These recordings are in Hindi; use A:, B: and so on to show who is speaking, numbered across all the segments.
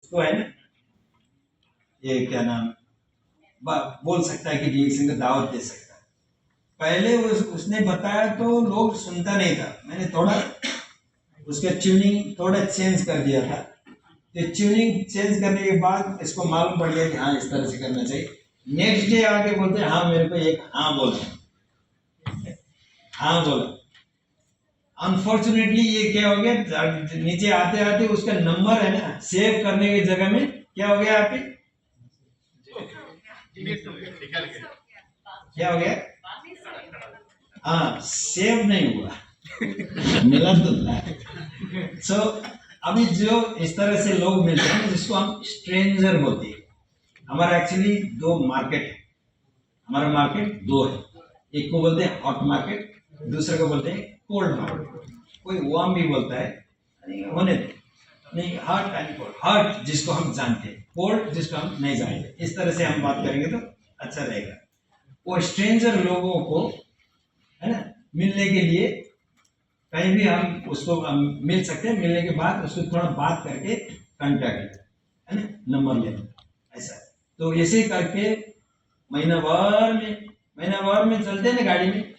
A: उसको है ना, ये क्या नाम, बोल सकता है कि रिएक्शन का दावत दे सकता है। पहले उसने बताया तो लोग सुनता नहीं था, मैंने थोड़ा उसका ट्यूनिंग थोड़ा चेंज कर दिया था। तो ट्यूनिंग चेंज करने के बाद इसको मालूम पड़ गया कि हाँ इस तरह से करना चाहिए। नेक्स्ट डे आके बोलते हाँ मेरे को एक हाँ बोला, हाँ बोला। अनफॉर्चुनेटली ये क्या हो गया, नीचे आते आते उसका नंबर है ना सेव करने की जगह में क्या हो गया, आप क्या हो गया, हाँ सेव नहीं हुआ, मिला तो सो अभी जो इस तरह से लोग मिलते हैं जिसको हम स्ट्रेंजर बोलते हैं। हमारा एक्चुअली दो मार्केट है, हमारा मार्केट दो है, एक को बोलते हैं हॉट मार्केट, दूसरे को बोलते हैं कोल्ड मार्केट। कोई वार्म भी बोलता है, होने दे, नहीं हॉट एंड कोल्ड, हॉट जिसको हम जानते हैं, कोल्ड जिसको हम नहीं जानते, इस तरह से हम बात करेंगे तो अच्छा रहेगा। वो स्ट्रेंजर लोगों को है ना मिलने के लिए कहीं भी हम उसको मिल सकते हैं, मिलने के बाद उसको थोड़ा बात करके कांटेक्ट है ना नंबर लेना, ऐसा। तो ऐसे करके महीना भर में चलते हैं ना गाड़ी में,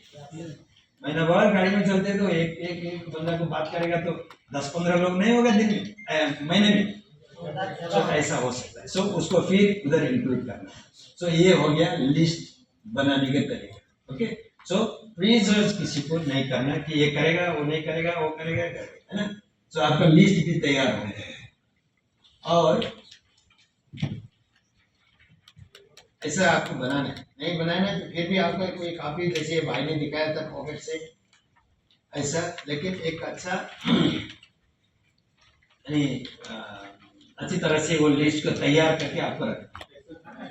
A: महीना भर गाड़ी में चलते तो एक बंदा को बात करेगा तो 10-15 लोग नहीं होगा दिन में, महीने में, तो ऐसा हो सकता है। सो उसको फिर उधर इंक्लूड करना। सो ये हो गया लिस्ट बनाने के तरीका। ओके, सो प्लीज किसी को नहीं करना कि ये करेगा वो नहीं करेगा वो करेगा है ना। सो आपका लिस्ट भी तैयार हो गया और ऐसा आपको बनाना है, नहीं बनाना है तो फिर भी आपका कोई काफी जैसे भाई ने दिखाया था पॉकेट से ऐसा, लेकिन एक अच्छा अच्छी तरह से वो लिस्ट को तैयार करके आपको रखना है,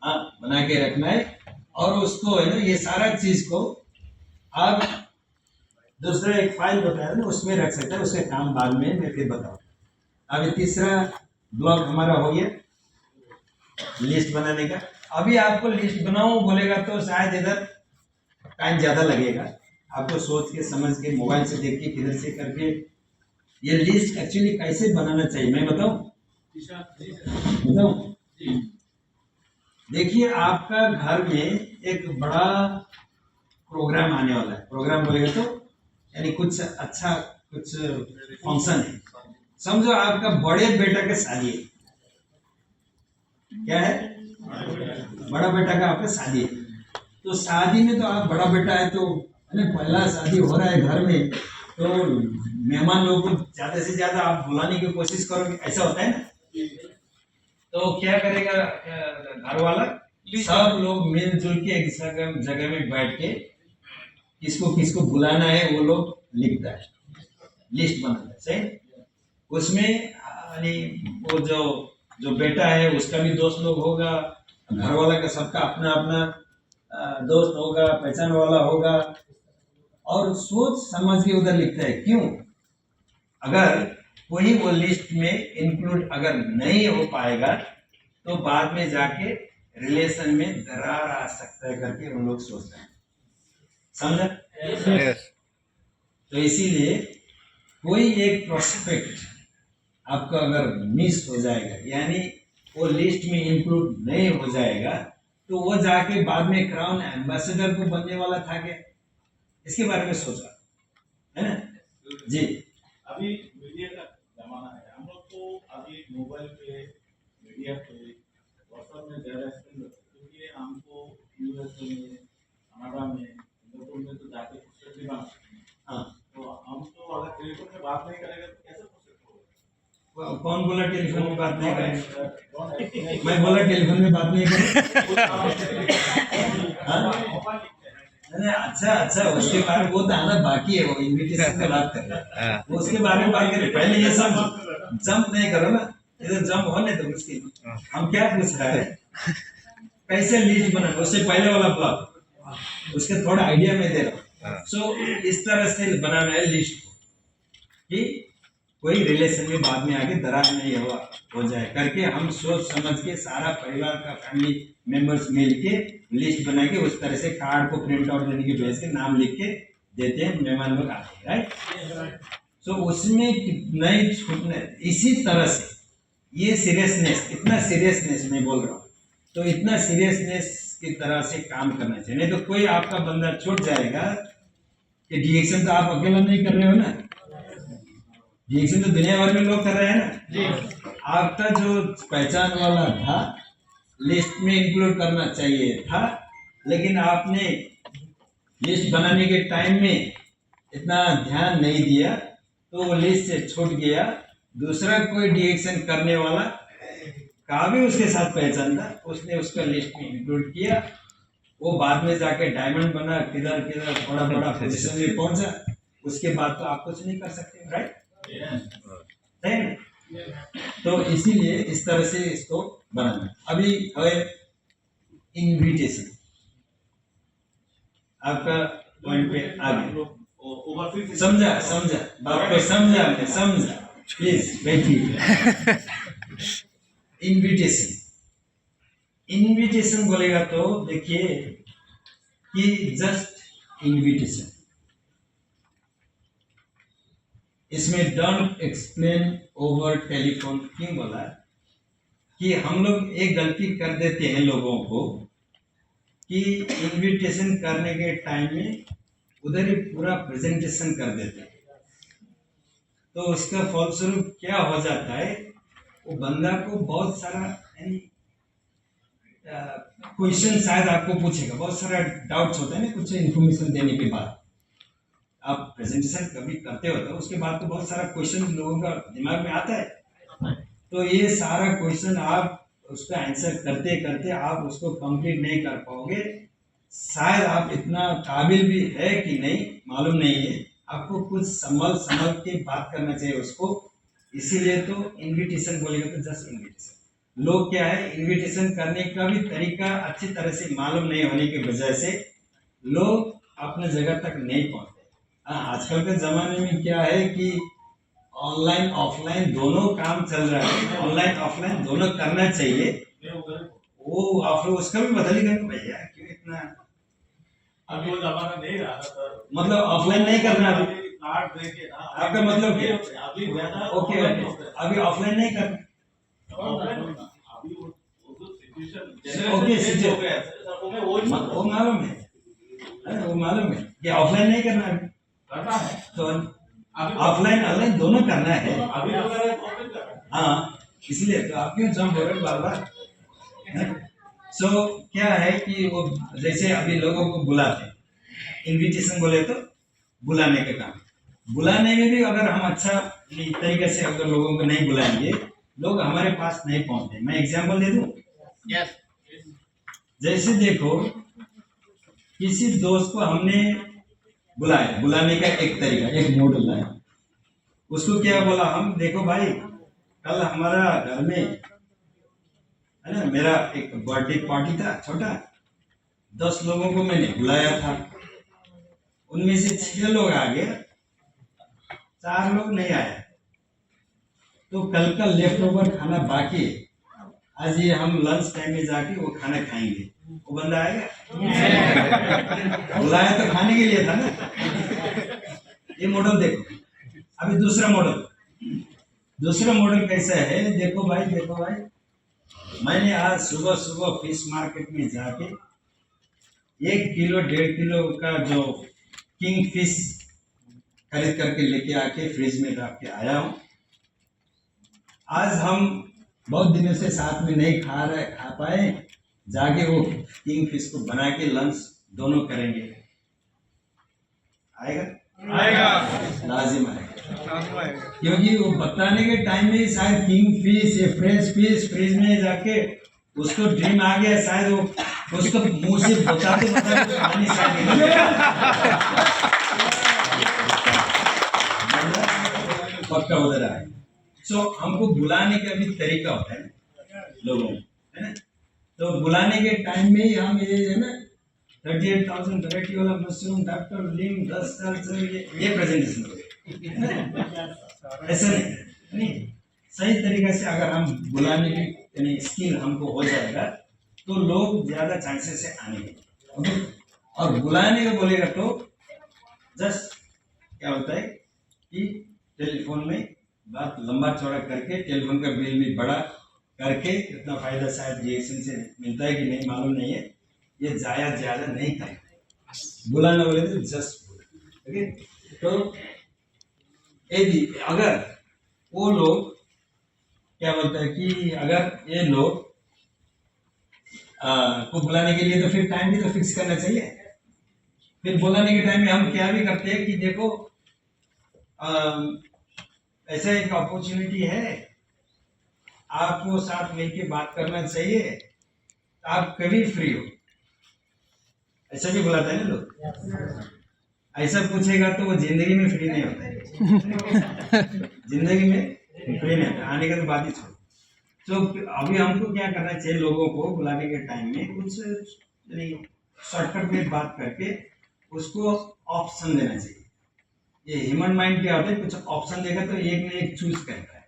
A: हाँ बना के रखना है। और उसको है ना ये सारा चीज को आप दूसरा एक फाइल बताया ना उसमें रख सकते हैं, उसके काम बाद में मैं फिर बताऊँ। अभी तीसरा ब्लॉक हमारा हो गया लिस्ट बनाने का। अभी आपको लिस्ट बनाओ बोलेगा तो शायद इधर टाइम ज्यादा लगेगा, आपको सोच के समझ के मोबाइल से देख के किधर से करके ये लिस्ट एक्चुअली कैसे बनाना चाहिए मैं बताऊं। देखिए आपका घर में एक बड़ा प्रोग्राम आने वाला है, प्रोग्राम बोलेगा तो यानी कुछ अच्छा कुछ फंक्शन है, समझो आपका बड़े बेटा का शादी है, क्या है बड़ा बेटा का आपका शादी है। तो शादी में तो आप बड़ा बेटा है तो पहला शादी हो रहा है घर में, तो मेहमान लोगों को ज्यादा से ज्यादा आप बुलाने की कोशिश करोगे, ऐसा होता है ना। तो क्या करेगा घर वाला, सब लोग मिलजुल के एक जगह में बैठ के किसको किसको बुलाना है वो लोग लिखता है, लिस्ट बनाता है सही। उसमें यानी वो जो बेटा है उसका भी दोस्त लोग होगा, घर वाला का सबका अपना अपना दोस्त होगा, पहचान वाला होगा, और सोच समझ के उधर लिखता है। क्यों, अगर कोई वो लिस्ट में इंक्लूड अगर नहीं हो पाएगा तो बाद में जाके रिलेशन में दरार आ सकता है करके उन लोग सोचते हैं, समझा। yes. तो इसीलिए कोई एक प्रोस्पेक्ट आपका अगर मिस हो जाएगा यानी वो लिस्ट में इंक्लूड नहीं हो जाएगा तो वो जाके बाद में क्राउन एम्बेसडर को बनने वाला था क्या, इसके बारे में सोचा है ना जी।
B: अभी मीडिया का जमाना है, हम लोग तो अभी मोबाइल पे मीडिया पे व्हाट्सएप में ज्यादा स्पेंड करते हैं, क्योंकि हमको यूएसए में कनाडा में सिंगापुर में तो जाके फुर्सत नहीं बना सकते। हाँ तो हम तो अगर टेलीफोन में बात नहीं करेंगे तो कैसे फुर्सत होगा।
A: कौन बोला टेलीफोन में बात नहीं करेंगे, मैं बोला टेलीफोन में बात नहीं करेंगे। अच्छा अच्छा उसके बारे में वो तो आना बाकी है, वो इनविटेशन की बात कर रहे हैं, वो उसके बारे में बात करें। पहले ये सब जंप नहीं करो ना, इधर जंप होने दो मुश्किल। हम क्या पूछ रहे हैं कैसे लिस्ट बना, उससे पहले वाला ब्लॉक उसके थोड़ा आइडिया में दे रहा हूँ। सो इस तरह से बनाना है लिस्ट को कि कोई रिलेशन में बाद में आके दरार नहीं हो जाए करके हम सोच समझ के सारा परिवार का फैमिली मेंबर्स मिल के लिस्ट बना के उस तरह से कार्ड को प्रिंट आउट देने के भेज के नाम लिख के देते हैं, मेहमान लोग आते हैं राइट। सो उसमें नहीं छूटने, इसी तरह से ये सीरियसनेस, इतना सीरियसनेस मैं बोल रहा हूँ, तो इतना सीरियसनेस की तरह से काम करना चाहिए। नहीं तो कोई आपका बंदा छूट जाएगा कि डिएक्शन तो आप अकेला नहीं कर रहे हो ना, डिएक्शन तो दुनिया भर में लोग कर रहे हैं ना। आपका जो पहचान वाला था लिस्ट में इंक्लूड करना चाहिए था, लेकिन आपने लिस्ट बनाने के टाइम में इतना ध्यान नहीं दिया तो वो लिस्ट से छूट गया। दूसरा कोई डिएक्शन करने वाला का भी उसके साथ पहचान था, उसने उसका लिस्ट में इंक्लूड किया, वो बाद में जाके डायमंड बना, किधर किधर बड़ा बड़ा पोजीशन में पहुंचा। उसके बाद तो आप कुछ नहीं कर सकते, राइट? है ना? तो इसीलिए इस तरह से इसको बनाना। अभी है इनविटेशन, आपका पॉइंट पे आ गया, समझा समझा बात को, समझा मैं, समझा, प्लीज बैठिए। इनविटेशन, इनविटेशन बोलेगा तो देखिए कि जस्ट इनविटेशन, इसमें डोंट एक्सप्लेन ओवर टेलीफोन। क्यों बोला? कि हम लोग एक गलती कर देते हैं लोगों को कि इनविटेशन करने के टाइम में उधर ही पूरा प्रेजेंटेशन कर देते हैं, तो उसका फलस्वरूप क्या हो जाता है, वो बंदा को बहुत सारा यानी क्वेश्चन शायद आपको पूछेगा, बहुत सारा डाउट्स होता है ना कुछ इन्फॉर्मेशन देने के बाद। आप प्रेजेंटेशन कभी करते हो तो उसके बाद तो बहुत सारा क्वेश्चन लोगों का दिमाग में आता है, तो ये सारा क्वेश्चन आप उसका आंसर करते करते आप उसको कंप्लीट नहीं कर पाओगे। शायद आप इतना काबिल भी है कि नहीं मालूम नहीं है, आपको कुछ संभल संभल के बात करना चाहिए उसको। इसीलिए तो इनविटेशन बोलेगा तो जस्ट इनविटेशन। लोग क्या है, इनविटेशन करने का भी तरीका अच्छी तरह से मालूम नहीं होने की वजह से लोग अपने जगह तक नहीं पहुंचते। आजकल के जमाने में क्या है कि ऑनलाइन ऑफलाइन दोनों काम चल रहा है, ऑनलाइन ऑफलाइन दोनों करना चाहिए। वो आप लोग उसका भी बदल ही देंगे भैया, क्यों इतना?
B: अभी वो जमाना नहीं रहा सर,
A: मतलब ऑफलाइन नहीं करना अभी?
B: कार्ड देके ना,
A: आपका मतलब क्या?
B: अभी ज्यादा
A: ओके, अभी ऑफलाइन नहीं करना,
B: अभी वो जो सिचुएशन
A: ओके,
B: चेंज हो गया है सर,
A: वो मालूम है, वो मालूम है कि ऑफलाइन नहीं करना है,
B: करना है
A: तो ऑफलाइन ऑनलाइन दोनों करना है।
B: अभी तो कर रहे हैं, ऑफलाइन कर रहे हैं।
A: हाँ, इसलिए तो आप क्यों जंप हो रहे हो बार बार? सो क्या है कि वो जैसे अभी लोगों को बुलाते हैं, इनविटेशन बोले तो बुलाने का काम, बुलाने में भी अगर हम अच्छा तरीके से अगर लोगों को नहीं बुलाएंगे, लोग हमारे पास नहीं पहुंचते। मैं एग्जांपल दे दूं?
B: यस,
A: जैसे देखो, किसी दोस्त को हमने बुलाया, बुलाने का एक तरीका, एक मॉडल है। उसको क्या बोला हम, देखो भाई कल हमारा घर में है ना, मेरा एक बर्थडे पार्टी था छोटा, 10 लोगों को मैंने बुलाया था, उनमें से 6 लोग आ गए, 4 लोग नहीं आए, तो कल का लेफ्ट ओवर खाना बाकी है, आज ये हम लंच टाइम में जाके वो खाना खाएंगे। वो बंदा आएगा? बुलाया तो खाने के लिए था ना। ये मॉडल देखो। अभी दूसरा मॉडल कैसा है, देखो भाई मैंने आज सुबह सुबह फिश मार्केट में जाके 1 किलो 1.5 किलो का जो किंग फिश खरीद करके लेके आके फ्रिज में रख के आया हूँ। आज हम बहुत दिनों से साथ में नहीं खा पाए, जाके वो किंग फिश को बना के लंच दोनों करेंगे। आएगा? लाजिम आएगा, क्योंकि वो बताने के टाइम में शायद किंग फिश या फ्रेश फिश फ्रिज में जाके उसको ड्रीम आ गया, शायद वो उसको मुंह से बताते पानी पक्का उधर आए। सो हमको बुलाने का भी तरीका होता है लोगों को, है ना? तो बुलाने के टाइम में ही हम ये है ना 38,000 वैरायटी वाला मशरूम डॉक्टर लिंग 10 साल से ये प्रेजेंटेशन हो गया। ऐसा नहीं, सही तरीके से अगर हम बुलाने की यानी स्किल हमको हो जाएगा तो लोग ज्यादा चांसेस से आने के। और बुलाने का बोलेगा तो जस्ट क्या होता है कि टेलीफोन में बात लंबा चौड़ा करके टेलीफोन का बिल भी बड़ा करके इतना फायदा शायद जीएसएम से मिलता है कि नहीं मालूम नहीं है। ये ज्यादा नहीं करना, बुलाना बोले तो जस्ट ओके। तो यदि अगर वो लोग क्या बोलते हैं कि अगर ये लोग को बुलाने के लिए तो फिर टाइम भी तो फिक्स करना चाहिए। फिर बुलाने के टाइम में हम क्या भी करते हैं कि देखो ऐसा एक अपॉर्चुनिटी है, आपको साथ मिलके बात करना चाहिए, आप कभी फ्री हो, ऐसा भी बुलाता है ना लोग। ऐसा पूछेगा तो वो जिंदगी में फ्री नहीं होता है, जिंदगी में फ्री नहीं होता, आने का तो बात ही छोड़ो। तो अभी हमको क्या करना चाहिए, लोगों को बुलाने के टाइम में कुछ शॉर्टकट में बात करके उसको ऑप्शन देना चाहिए। ये ह्यूमन माइंड क्या होता है, कुछ ऑप्शन देगा तो एक ना एक चूज करता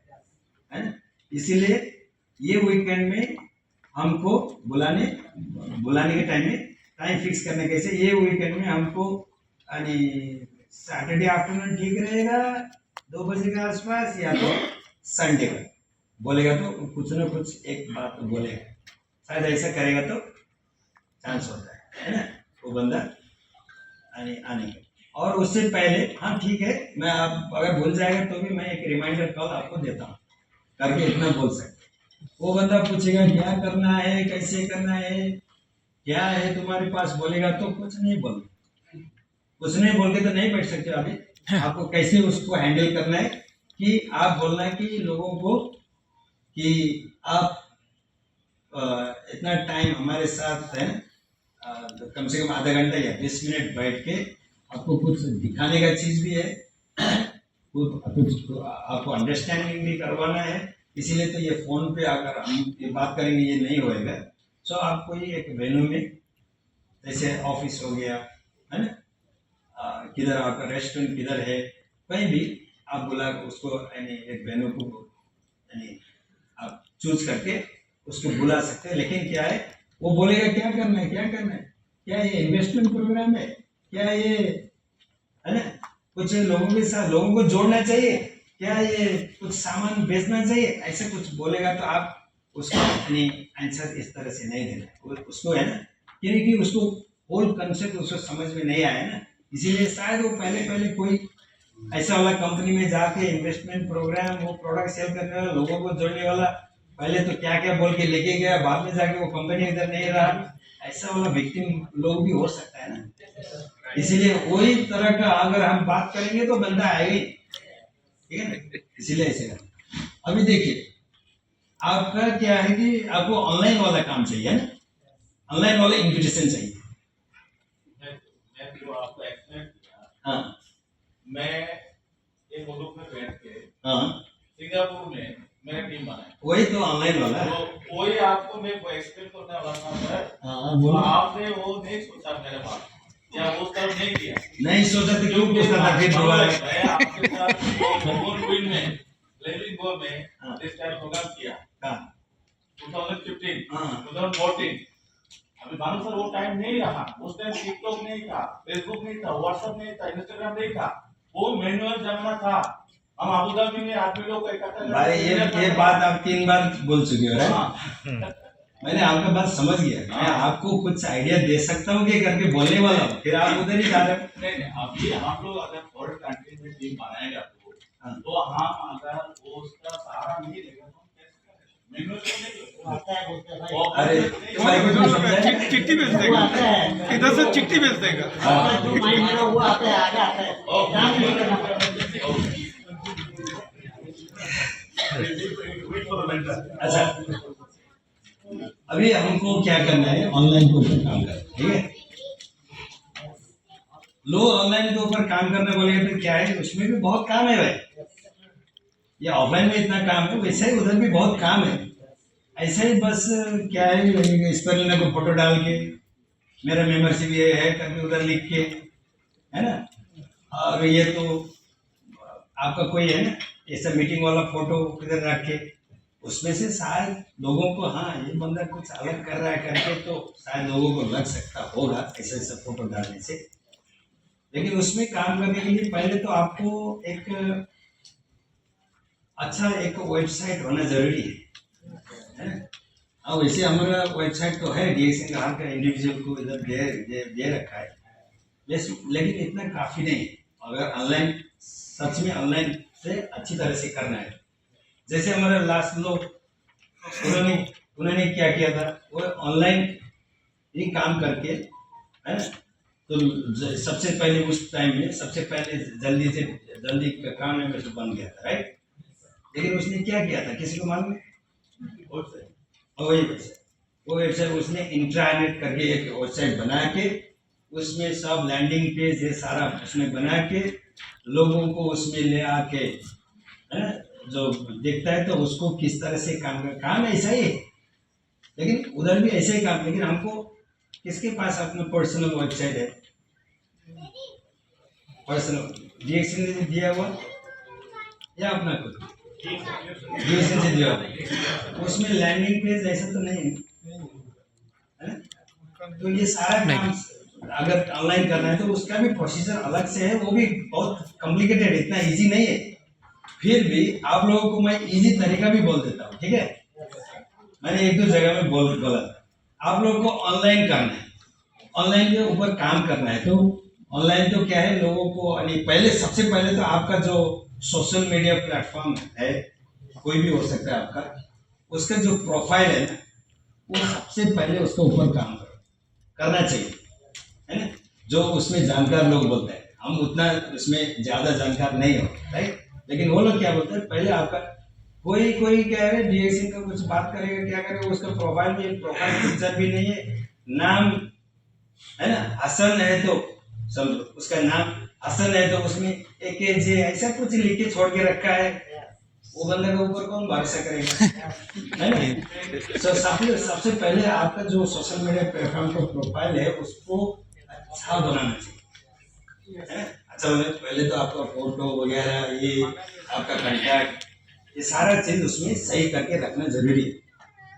A: है ना। इसीलिए ये वीकेंड में हमको बुलाने के टाइम में टाइम फिक्स करने कैसे, ये वीकेंड में हमको यानी सैटरडे आफ्टरनून ठीक रहेगा 2 बजे के आसपास, या तो संडे का बोलेगा तो कुछ ना कुछ एक बात तो बोलेगा, शायद ऐसा करेगा तो चांस होता है ना वो बंदा आने का। और उससे पहले हाँ ठीक है, मैं आप अगर भूल जाएगा तो भी मैं एक रिमाइंडर कॉल आपको देता हूँ करके इतना बोल सकते। वो बंदा पूछेगा क्या करना है, कैसे करना है, क्या है तुम्हारे पास, बोलेगा तो कुछ नहीं बोल के तो नहीं बैठ सकते अभी। आपको कैसे उसको हैंडल करना है कि आप बोलना है कि लोगों को कि आप इतना टाइम हमारे साथ है, कम से कम आधा घंटा या 20 मिनट बैठ के आपको कुछ दिखाने का चीज भी है, कुछ आपको अंडरस्टैंडिंग भी करवाना है। इसीलिए तो ये फोन पे अगर हम ये बात करेंगे ये नहीं होएगा। सो आप कोई एक वेन्यू में, जैसे ऑफिस हो गया है ना, किधर आपका रेस्टोरेंट किधर है, कहीं भी आप बुला उसको यानी एक वेन्यू को यानी आप चूज करके उसको बुला सकते हैं। लेकिन क्या है, वो बोलेगा क्या करना है, क्या ये इन्वेस्टमेंट प्रोग्राम है, क्या ये है ना, कुछ लोगों के साथ लोगों को जोड़ना चाहिए, क्या ये कुछ सामान बेचना चाहिए, ऐसे कुछ बोलेगा तो आप उसको अपनी आंसर इस तरह से नहीं देना उसको, है ना, क्योंकि उसको होल कंसेप्ट उसको समझ में नहीं आया ना। इसीलिए शायद वो पहले कोई ऐसा वाला कंपनी में जाके इन्वेस्टमेंट प्रोग्राम, वो प्रोडक्ट सेल करने वाला, लोगों को जोड़ने वाला, पहले तो क्या क्या बोल के लेके गया, बाद में जाके वो कंपनी इधर नहीं रहा, ऐसा वाला विक्टिम लोग भी हो सकता है ना। इसीलिए वही तरह का अगर हम बात करेंगे तो बंदा आएगा ही, ठीक है ना। इसीलिए ऐसे अभी देखिए आपका क्या है कि आपको ऑनलाइन वाला काम चाहिए ना, ऑनलाइन वाला इन्विटेशन चाहिए।
B: मैं जो आपको एक्सप्लेन किया,
A: हाँ
B: मैं एक मुल्क में बैठ के
A: हाँ
B: सिंगापुर में मेरा टीम बनाया,
A: वही तो ऑनलाइन वाला है।
B: तो वही आपको मैं एक्सप्लेन करने वाला था सर।
A: हाँ
B: तो आपने वो नहीं सोचा मेरे बात, या वो सब नहीं किया,
A: नहीं सोचा तो क्यों पूछना था फिर दोबारा।
B: मैं आपके साथ गोल क्वीन में लिविंग गोल में दिस टाइम प्रोग्राम किया 2015 2014। अभी मानो सर वो टाइम नहीं रहा, उस टाइम टिकटॉक नहीं था, फेसबुक नहीं था, व्हाट्सएप नहीं था, इंस्टाग्राम नहीं था, वो मैनुअल जमाना था। हम अबू धाबी में आदमी लोग को इकट्ठा
A: भाई ये बात आप 3 बार बोल चुके हो है। मैंने आपका बात समझ गया, मैं आपको कुछ आइडिया दे सकता हूँ कि करके बोलने वाला हूँ, फिर आप उधर ही जा रहे हो।
B: नहीं, अभी हम लोग अगर फॉरेन कंट्री में टीम बनाएगा तो हम अगर वो उसका सहारा नहीं लेगा तो कैसे करेंगे? मैनुअल तो नहीं आता है, बोलते हैं भाई
A: अरे तुम्हारे को जो समझा है
C: चिट्ठी भेज देगा, इधर से चिट्ठी भेज देगा।
D: जो माइंड में वो आता है, आगे आता है, काम नहीं करना पड़ता।
A: अच्छा अभी हमको क्या करना है, ऑनलाइन के ऊपर काम करना है, ठीक है। लोग ऑनलाइन के ऊपर काम करने बोलेंगे तो क्या है, उसमें भी बहुत काम है भाई। ये ऑफलाइन में इतना काम है, वैसे ही उधर भी बहुत काम है। ऐसा ही बस क्या है, इस पर लेना को फोटो डाल के मेरा मेंबरशिप ये है करके उधर लिख के, है ना, और ये तो आपका कोई है ना ऐसा मीटिंग वाला फोटो इधर रख के, उसमें से शायद लोगों को हाँ ये बंदा कुछ अलग कर रहा है करके तो शायद लोगों को लग सकता होगा ऐसा ऐसा फोटो डालने से। लेकिन उसमें काम करने के लिए पहले तो आपको एक अच्छा एक वेबसाइट होना जरूरी है। अब वैसे हमारा वेबसाइट तो है, डीएक्सन का हर इंडिविजुअल को इधर दे रखा है, लेकिन इतना काफी नहीं है। अगर ऑनलाइन सच में ऑनलाइन से अच्छी तरह से करना है, जैसे हमारे लास्ट लोग उन्होंने क्या किया था, वो ऑनलाइन ही काम करके, है ना, तो सबसे पहले उस टाइम में सबसे पहले जल्दी काम में तो बन गया था, राइट। लेकिन उसने क्या किया था, किसी को मालूम है? वो वेबसाइट उसने इंट्रानेट करके एक वेबसाइट बना के उसमें सब लैंडिंग पेज ये सारा उसमें बना के लोगों को उसमें ले आके, है ना, जो देखता है तो उसको किस तरह से काम ऐसा ही है, लेकिन उधर भी ऐसा ही काम। लेकिन हमको किसके पास अपना पर्सनल वेबसाइट है, पर्सनल डीएक्सन ने दिया हुआ या अपना खुद डीएक्सन से दिया हुआ, उसमें लैंडिंग पेज ऐसा तो नहीं है, तो ये सारा काम अगर ऑनलाइन करना है तो उसका भी प्रोसीजर अलग से है, वो भी बहुत कॉम्प्लिकेटेड, इतना इजी नहीं है। फिर भी आप लोगों को मैं इजी तरीका भी बोल देता हूँ, ठीक है। मैंने एक दो जगह में बोला था, आप लोगों को ऑनलाइन करना है, ऑनलाइन के ऊपर काम करना है। तो ऑनलाइन तो क्या है, लोगों को पहले सबसे पहले तो आपका जो सोशल मीडिया प्लेटफॉर्म है, कोई भी हो सकता है आपका, उसका जो प्रोफाइल है ना, वो सबसे पहले उसके ऊपर काम करना चाहिए, है ना। जो उसमें जानकार लोग बोलते हैं, हम उतना उसमें ज्यादा जानकार नहीं हो, राइट। लेकिन वो लोग क्या बोलते हैं, पहले आपका कोई क्या है, डीएक्सन का कुछ बात करेगा, क्या करेगा, उसका प्रोफाइल पिक्चर भी नहीं है, नाम है ना हसन है, तो समझो उसका नाम हसन है, तो उसमें AKJ ऐसा कुछ लिख के छोड़ के रखा है, वो बंदे के ऊपर कौन भरोसा करेगा, है ना। सबसे पहले आपका जो सोशल मीडिया प्लेटफॉर्म का प्रोफाइल है उसको अच्छा बनाना चाहिए, है। अच्छा पहले तो आपका फोटो वगैरह, ये आपका कांटेक्ट, ये सारा चीज उसमें सही करके रखना जरूरी है,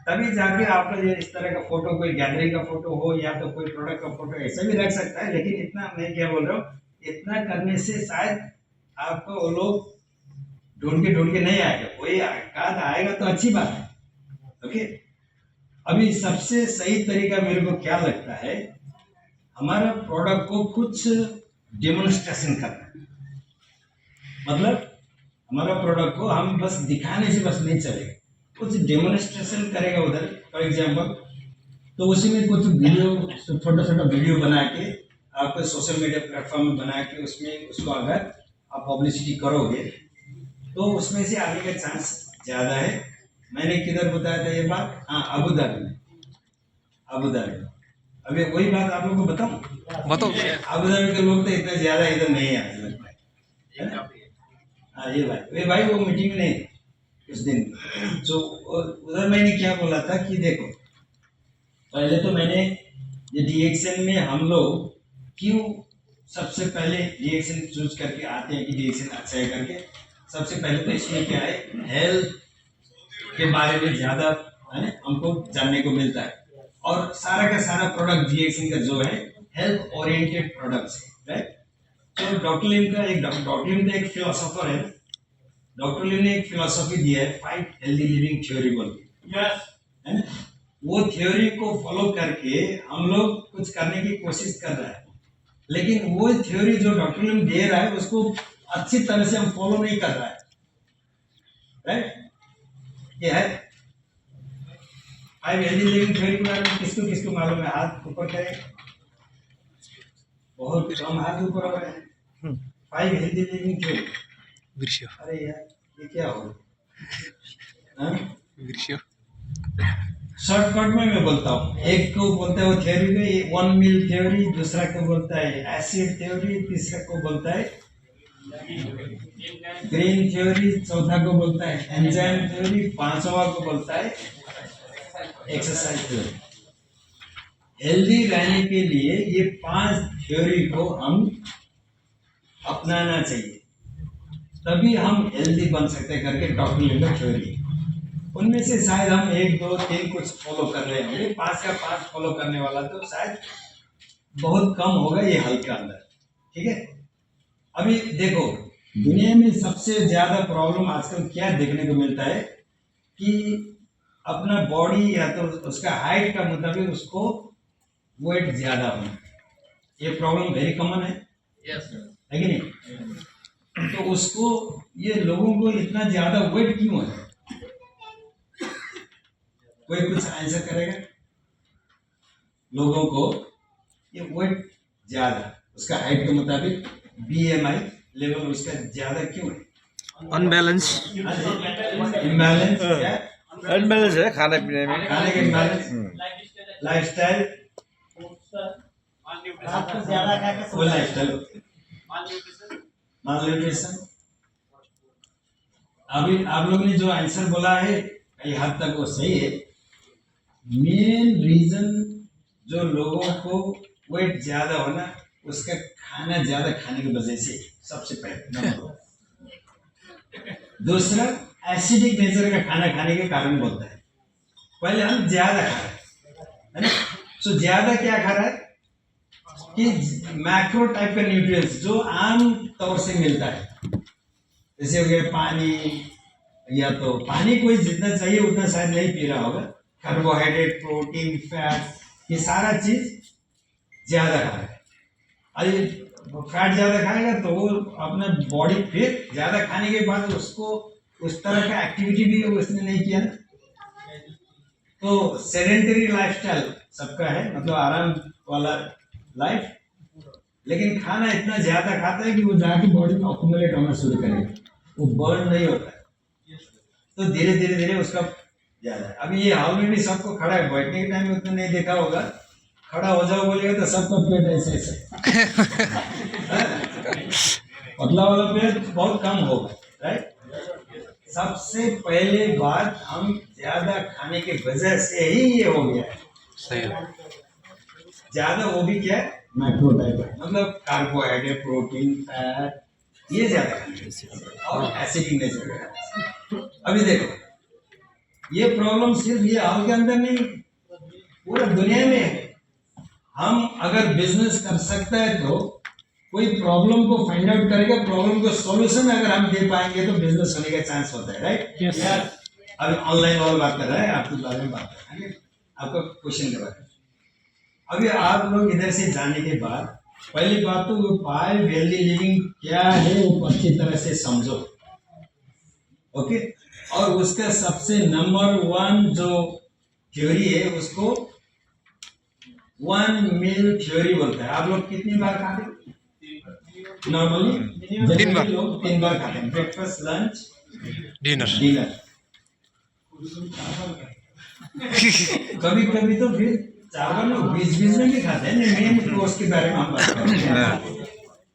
A: तभी जाके आपका ये इस तरह का फोटो, कोई गैदरिंग का फोटो हो या तो कोई प्रोडक्ट का फोटो ऐसा भी रख सकता है। लेकिन इतना मैं क्या बोल रहा हूँ, इतना करने से शायद आपको वो लोग ढूंढ के नहीं आएगा, कोई आएगा तो अच्छी बात है, ओके। अभी सबसे सही तरीका मेरे को क्या लगता है, हमारा प्रोडक्ट को कुछ डेमोन्स्ट्रेशन करना है, मतलब हमारा प्रोडक्ट को हम बस दिखाने से बस नहीं चलेगा, कुछ डेमोन्स्ट्रेशन करेगा उधर, फॉर एग्जांपल। तो उसी में कुछ वीडियो, छोटा वीडियो बना के आपको सोशल मीडिया प्लेटफॉर्म में बना के उसमें उसको अगर आप पब्लिसिटी करोगे तो उसमें से आने का चांस ज्यादा है। मैंने किधर बताया था ये बात, हाँ, अबू धाबी। अभी वही बात आप लोगों को बताऊं, अबू धाबी के लोग तो इतना ज्यादा इधर नहीं आए लगता है। हाँ ये भाई वो मीटिंग में नहीं थे उस दिन, तो उधर मैंने क्या बोला था कि देखो, पहले तो मैंने ये डीएक्सन में हम लोग क्यों सबसे पहले डीएक्सन चूज करके आते हैं कि डीएक्सन अच्छा है करके, सबसे पहले तो इसमें क्या है, हेल्थ के बारे में ज्यादा है हमको जानने को मिलता है, और सारा का सारा प्रोडक्ट डीएक्सन का जो है हेल्थ ओरिएंटेड प्रोडक्ट्स है, राइट। तो डॉक्टर लिम का एक फिलोसोफर है, डॉक्टर लिम ने एक फिलोसॉफी दिया है, 5 हेल्दी लिविंग थ्योरी बोल के, है ना। वो थ्योरी को फॉलो करके हम लोग कुछ करने की कोशिश कर रहे हैं, लेकिन वो थ्योरी जो डॉक्टर लिम दे रहा है उसको अच्छी तरह से हम फॉलो नहीं कर रहा है, राइट। ये है 5 हेल्दी लिविंग थ्योरी के बारे में किसको मालूम है, हाथ ऊपर करें, बहुत कम हाथ ऊपर हो रहे हैं। 5 हेल्दी लिविंग थ्योरी, अरे यार ये क्या हो, शॉर्टकट में मैं बोलता हूँ, एक को बोलता है वो थ्योरी में 1 मील थ्योरी, दूसरा को बोलता है एसिड थ्योरी, तीसरा को बोलता है ग्रीन थ्योरी, चौथा को बोलता है एंजाइम थ्योरी, पांचवा को बोलता है एक्सरसाइज थ्योरी। हेल्दी रहने के लिए ये 5 थ्योरी को हम अपनाना चाहिए, तभी हम हेल्दी बन सकते हैं करके डॉक्टर लिम का थ्योरी। उनमें से शायद हम 1 2 3 कुछ फॉलो कर रहे होंगे, 5 का 5 फॉलो करने वाला तो शायद बहुत कम होगा ये हल के अंदर, ठीक है। अभी देखो दुनिया में सबसे ज्यादा प्रॉब्लम आजकल क्या देखने को मिलता है कि अपना बॉडी या तो उसका हाइट का मुताबिक उसको वेट ज्यादा होना, ये प्रॉब्लम वेरी कॉमन है कि नहीं? तो उसको ये लोगों को इतना ज्यादा वेट क्यों है? कोई कुछ आंसर करेगा? लोगों को ये वेट ज्यादा उसका हाइट के मुताबिक BMI लेवल उसका ज्यादा क्यों है?
C: अनबैलेंस
A: इम्बैलेंस क्या?
C: अनबैलेंस है खाने पीने में।
A: खाने के इम्बैलेंस, लाइफस्टाइल,
D: रात को ज्यादा खा के
A: वो
D: सो जाते हैं।
A: Lifestyle, malnutrition। अभी आप लोगों ने जो आंसर बोला है कई हद तक वो सही है। मेन रीजन जो लोगों को वेट ज्यादा होना उसका खाना ज्यादा खाने की वजह से, सबसे पहले नंबर 1। दूसरा एसिडिक नेचर का खाना खाने के कारण बोलता है। पहले हम ज्यादा खा रहे हैं, है ना? सो ज्यादा क्या खा रहा है कि मैक्रो टाइप का न्यूट्रिएंट्स जो आम तौर से मिलता है, जैसे हो गया पानी, या तो पानी कोई जितना चाहिए उतना शायद नहीं पी रहा होगा, कार्बोहाइड्रेट, प्रोटीन, फैट, ये सारा चीज ज्यादा खा रहा है। अरे फैट ज्यादा खाएगा तो वो अपना बॉडी फिर ज्यादा खाने के बाद उसको उस तरह का एक्टिविटी भी उसने नहीं किया ना, तो सेडेंटरी लाइफस्टाइल सबका है, मतलब आराम वाला लाइफ, लेकिन खाना इतना ज्यादा खाता है कि वो जाके बॉडी में अक्यूमुलेट होना शुरू करेगा, वो बर्न नहीं होता है, तो धीरे धीरे धीरे उसका ज्यादा है। अभी ये ऑलरेडी सबको खड़ा है, बैठने के टाइम में उतना नहीं देखा होगा, खड़ा हो जाओ बोलेगा तो सबका पेट ऐसे ऐसे पतला वाला पेट बहुत कम होगा, राइट? सबसे पहले बात हम ज्यादा खाने की वजह से ही ये हो गया है।
C: सही है।
A: ज्यादा वो भी क्या है, मैक्रो टाइप है, मतलब कार्बोहाइड्रेट, प्रोटीन, फैट, ये ज्यादा खाने और एसिडिक नेचर का। अभी देखो ये प्रॉब्लम सिर्फ ये हाल के अंदर नहीं, पूरा दुनिया में है। हम अगर बिजनेस कर सकते हैं तो कोई प्रॉब्लम को फाइंड आउट करेगा, प्रॉब्लम को सॉल्यूशन अगर हम दे पाएंगे तो बिजनेस होने का चांस होता है, राइट?
C: Yes.
A: अभी ऑनलाइन और बात कर रहे हैं, आपके बारे में बात कर रहे हैं, आपका क्वेश्चन के बारे में। अभी आप लोग इधर से जाने के बाद पहली बात तो वो 5 हेल्दी लिविंग क्या है वो अच्छी तरह से समझो, ओके? और उसका सबसे नंबर 1 जो थ्योरी है उसको 1 मील थ्योरी बोलता है। आप लोग कितनी बार खाते हैं नॉर्मली?
C: 3 बार।
A: लोग 3 बार खाते हैं, ब्रेकफास्ट, लंच,
C: डिनर।
A: डिनर। कभी कभी तो फिर 4 बार लोग बीच बीच में भी खाते हैं, मेन कोर्स के बारे में हम बात कर रहे हैं,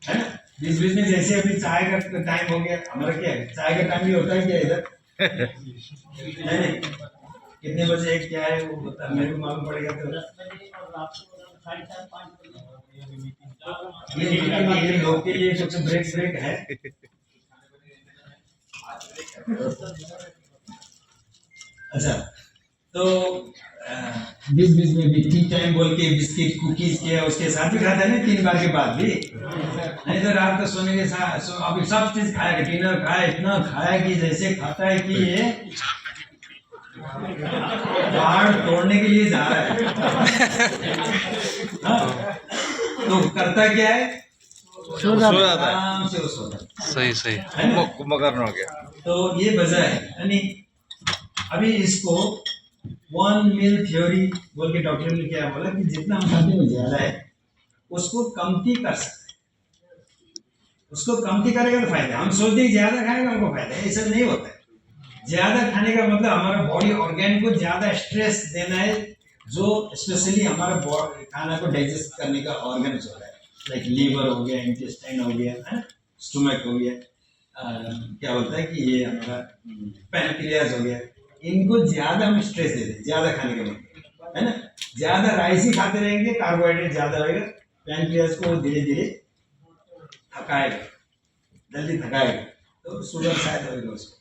A: है ना? बीच बीच में जैसे अभी चाय का टाइम हो गया, हमारा क्या है, चाय का टाइम भी होता है क्या इधर? नहीं, कितने बजे क्या है वो बता, मेरे को मालूम पड़ेगा तो।
D: 10 बजे और रात को 4:30 5 बजे
A: ये लोग के लिए कुछ ब्रेक है। अच्छा, तो बीच बीच में भी टी टाइम बोल के बिस्किट, कुकीज किया, उसके साथ भी खाता है ना 3 बार के बाद भी। नहीं तो रात को सोने के साथ अभी सब चीज खाएगा, डिनर खाया, इतना खाया कि जैसे खाता है कि ये पहाड़ तोड़ने के लिए जा रहा है। हाँ? तो करता क्या है,
C: सो जाता है।
A: आराम से वो सोता है।
C: सही सही।
A: है ना?
C: कुंभकर्ण हो गया।
A: तो ये वजह है, यानी अभी इसको 1 मील थ्योरी बोल के डॉक्टर ने क्या बोला कि जितना हम खाते हैं ज्यादा है, उसको कमती कर सकते हैं, उसको कमती करेगा तो फायदा। हम सोचते हैं ज्यादा खाएगा हमको फायदा है, ऐसा नहीं होता है। ज्यादा खाने का मतलब हमारा बॉडी ऑर्गेन को ज्यादा स्ट्रेस देना है, जो स्पेशली हमारा खाना को डाइजेस्ट करने का ऑर्गन होता है, लाइक लीवर हो गया, इंटेस्टाइन हो गया, है ना, स्टोमक हो गया, क्या बोलता है कि ये हमारा पैनक्रियाज हो गया, इनको ज्यादा हम स्ट्रेस देते हैं ज्यादा खाने के मतलब, है ना? ज्यादा राइस ही खाते रहेंगे, कार्बोहाइड्रेट ज्यादा रहेगा, पैनक्रियाज को धीरे धीरे थकाएगा, जल्दी थकाएगा, तो शुगर शायद होगा उसको।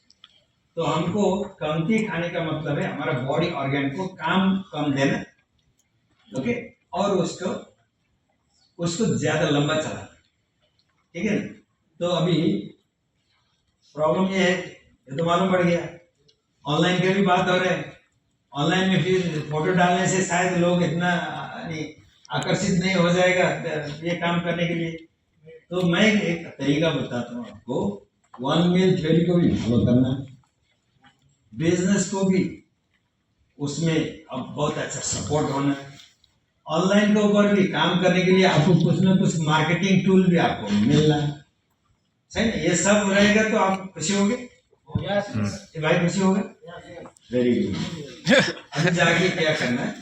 A: तो हमको कमती खाने का मतलब है हमारा बॉडी ऑर्गन को काम कम देना, ओके, और उसको ज्यादा लंबा चलाना, ठीक है ना? तो अभी प्रॉब्लम ये है, ये तो मालूम पड़ गया। ऑनलाइन की भी बात हो रहे हैं, ऑनलाइन में फिर फोटो डालने से शायद लोग इतना आकर्षित नहीं हो जाएगा ये काम करने के लिए। तो मैं एक तरीका बताता हूँ आपको, 1 मील थ्योरी को भी फॉलो करना, बिजनेस को भी उसमें अब बहुत अच्छा सपोर्ट होना है। ऑनलाइन के ऊपर भी काम करने के लिए आपको कुछ ना कुछ मार्केटिंग टूल भी आपको मिलना है, सही ना? ये सब रहेगा तो आप खुशी होंगे, ये भाई खुशी होगा, वेरी गुड। अभी जाके क्या करना है,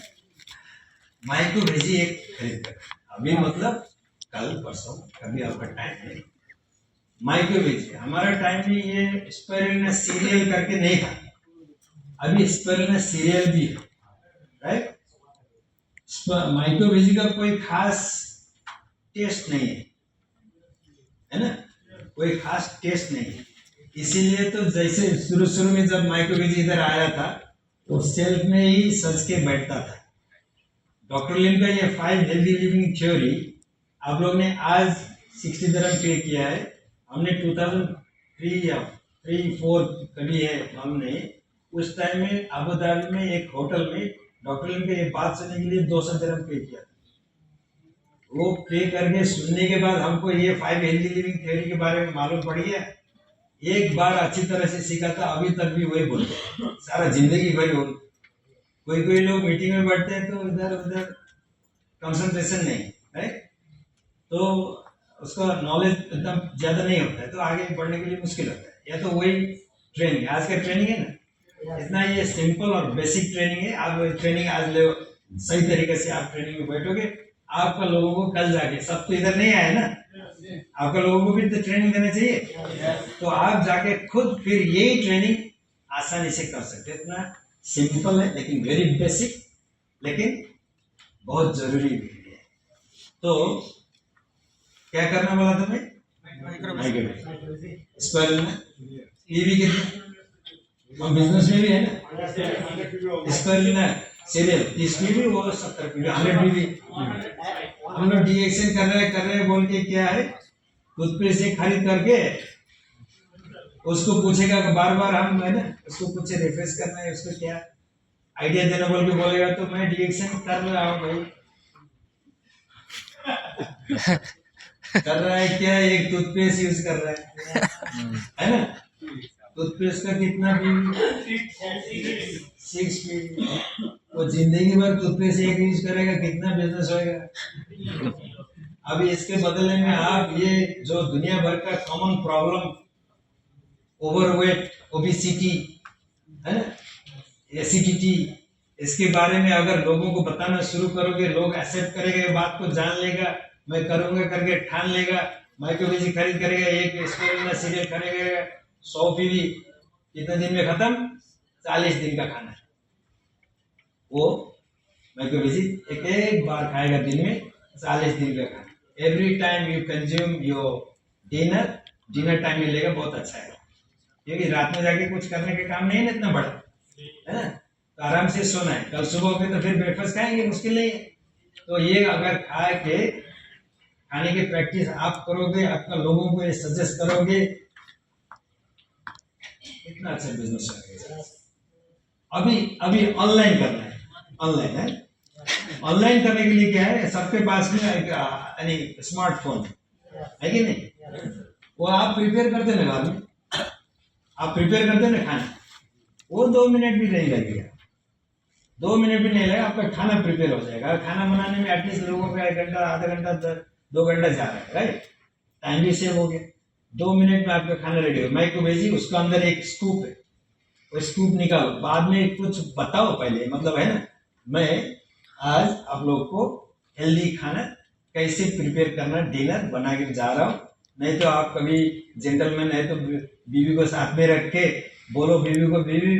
A: माइक को भेजिए एक खरीद कर, अभी मतलब कल परसों कभी आपका टाइम है, माइक को भेजिए। हमारा टाइम में ये स्पाइरुलिना सीरियल करके नहीं था, अभी स्पाइरुलिना सीरियल भी है, राइट? माइक्रोवेजी का कोई खास टेस्ट नहीं है ना, कोई खास टेस्ट नहीं है। इसीलिए तो जैसे शुरू में जब माइक्रोवेजी इधर आया था तो सेल्फ में ही सज के बैठता था। डॉक्टर लिन का ये 5 हेल्दी लिविंग थ्योरी आप लोग ने आज 60 dirham पे किया है, हमने 2003 या 3-4 कभी है हमने, उस टाइम में अबू धाबी में एक होटल में डॉक्टर लिन के ये बात सुनने के लिए 200 dirham पे किया। वो पे करके सुनने के बाद हमको ये 5 हेल्दी लिविंग थ्योरी के बारे में मालूम पड़ गया। एक बार अच्छी तरह से सीखा था, अभी तक भी वही बोलते हैं, सारा जिंदगी भर हो। कोई लोग मीटिंग में बैठते हैं तो इधर उधर कंसंट्रेशन नहीं, राइट? तो उसका नॉलेज एकदम ज्यादा नहीं होता है, तो आगे बढ़ने के लिए मुश्किल होता है। या तो वही ट्रेनिंग, आज का ट्रेनिंग है ना, इतना ये सिंपल और बेसिक ट्रेनिंग है। आप ट्रेनिंग आज ले, सही तरीके से आप ट्रेनिंग में बैठोगे, आपका लोगों को कल जाके, सब तो इधर नहीं आए ना, आपका लोगों को भी तो ट्रेनिंग देना चाहिए, तो आप जाके खुद फिर यही ट्रेनिंग आसानी से कर सकते हैं। इतना सिंपल है लेकिन वेरी बेसिक, लेकिन बहुत जरूरी भी है। तो क्या करना बोला था मैं, स्पाइरुलिना ये भी कितना बिजनेस में भी है ना, स्पाइरुलिना सीरियल 30 पीवी वो 70 पीवी 100 पीवी। हम लोग डीएक्शन कर रहे हैं बोल के क्या है, टूथपेस्ट से खरीद करके उसको पूछेगा बार बार, हम है ना उसको पूछे रिफ्रेश करना है, उसको क्या आइडिया देना बोल के बोलेगा तो मैं डीएक्शन कर रहा हूँ भाई। कर रहा है क्या, एक टूथपेस्ट यूज कर रहा है ना? टूथपेस्ट का कितना पीवी, 6 पीवी। वो जिंदगी भर टूथपेस्ट एक यूज करेगा, कितना बिजनेस होएगा? अभी इसके बदले में आप ये जो दुनिया भर का कॉमन प्रॉब्लम, ओवरवेट, ओबेसिटी है ना, एसिडिटी, इसके बारे में अगर लोगों को बताना शुरू करोगे, लोग एक्सेप्ट करेंगे, बात को जान लेगा, मैं करूंगा करके ठान लेगा, माइक्रोवेजी खरीद करेगा, एक स्पाइरुलिना सीरियल खरीदेगा, 100 पीवी, कितने दिन में खत्म? 40 दिन का खाना। वो माइक्रोवेजी एक बार खाएगा दिन में, 40 दिन का खाना। Every time you consume your dinner time में लेगा, बहुत अच्छा है, क्योंकि रात में जाके कुछ करने के काम नहीं है इतना बड़ा, है ना, तो आराम से सोना है। कल सुबह उठे तो फिर ब्रेकफास्ट खाएंगे, मुश्किल नहीं है। तो ये अगर खाने की प्रैक्टिस आप करोगे, आपका लोगों को ये सजेस्ट करोगे, इतना अच्छा बिजनेस चलेगा। अभी ऑनलाइन करना है, ऑनलाइन है, ऑनलाइन करने के लिए क्या है, सबके पास में यानी स्मार्टफोन है कि नहीं? वो आप प्रिपेयर करते ना, घर में आप प्रिपेयर करते ना खाना, वो 2 मिनट भी नहीं लगेगा, 2 मिनट भी नहीं लगेगा, आपका खाना प्रिपेयर हो जाएगा। खाना बनाने में एटलीस्ट लोगों का 1 घंटा, आधा घंटा, 2 घंटा जा रहा है, राइट? टाइम भी सेव हो गया, 2 मिनट में आपका खाना रेडी हो। माइक्रोवेजी उसका अंदर एक स्कूप है, वो स्कूप निकालो, बाद में कुछ बताओ पहले, मतलब है ना, मैं आज आप लोग को हेल्दी खाना कैसे प्रिपेयर करना डिनर बना के जा रहा हूँ। नहीं तो आप कभी जेंटलमैन है तो बीवी को साथ में रख के बोलो बीवी को, बीवी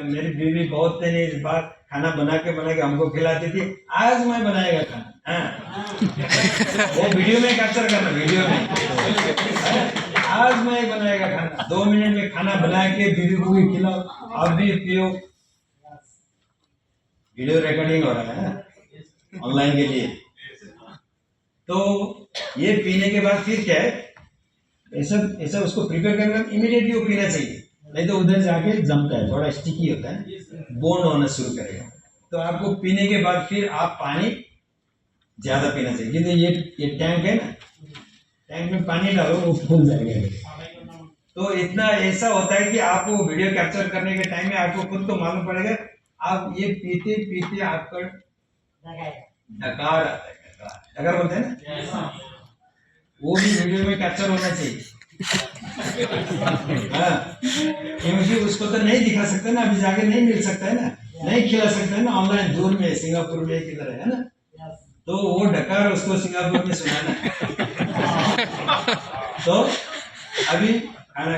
A: मेरी बीवी बहुत दिन इस बार खाना बना के हमको खिलाती थी, आज मैं बनाएगा खाना। हाँ वो वीडियो में कैप्चर करना, वीडियो में आज मैं बनाएगा खाना, 2 मिनट में खाना बना के बीवी को भी खिलाओ, आप भी पियो। वीडियो रिकॉर्डिंग हो रहा है ना ऑनलाइन के लिए। तो ये पीने के बाद फिर क्या है, ऐसा ऐसा उसको प्रिपेयर करने के बाद इमीडिएटली वो पीना चाहिए, नहीं तो उधर जाके जमता है, थोड़ा स्टिकी होता है, बॉन्ड होना शुरू करेगा। तो आपको पीने के बाद फिर आप पानी ज्यादा पीना चाहिए, क्योंकि ये टैंक है ना, टैंक में पानी डालो वो फूल जाएगा। तो इतना ऐसा होता है कि आप वो वीडियो कैप्चर करने के टाइम में आपको खुद को मालूम पड़ेगा, आप ये पीते पीते आपका डकार आता है, डकार बोलते हैं ना, वो भी वीडियो में कैप्चर होना चाहिए। हाँ, क्योंकि उसको तो नहीं दिखा सकते ना, अभी जाके नहीं मिल सकता है ना, नहीं खिला सकते हैं ना ऑनलाइन, दूर में सिंगापुर में किधर है ना, तो वो डकार उसको सिंगापुर में सुनाना है। तो अभी खाना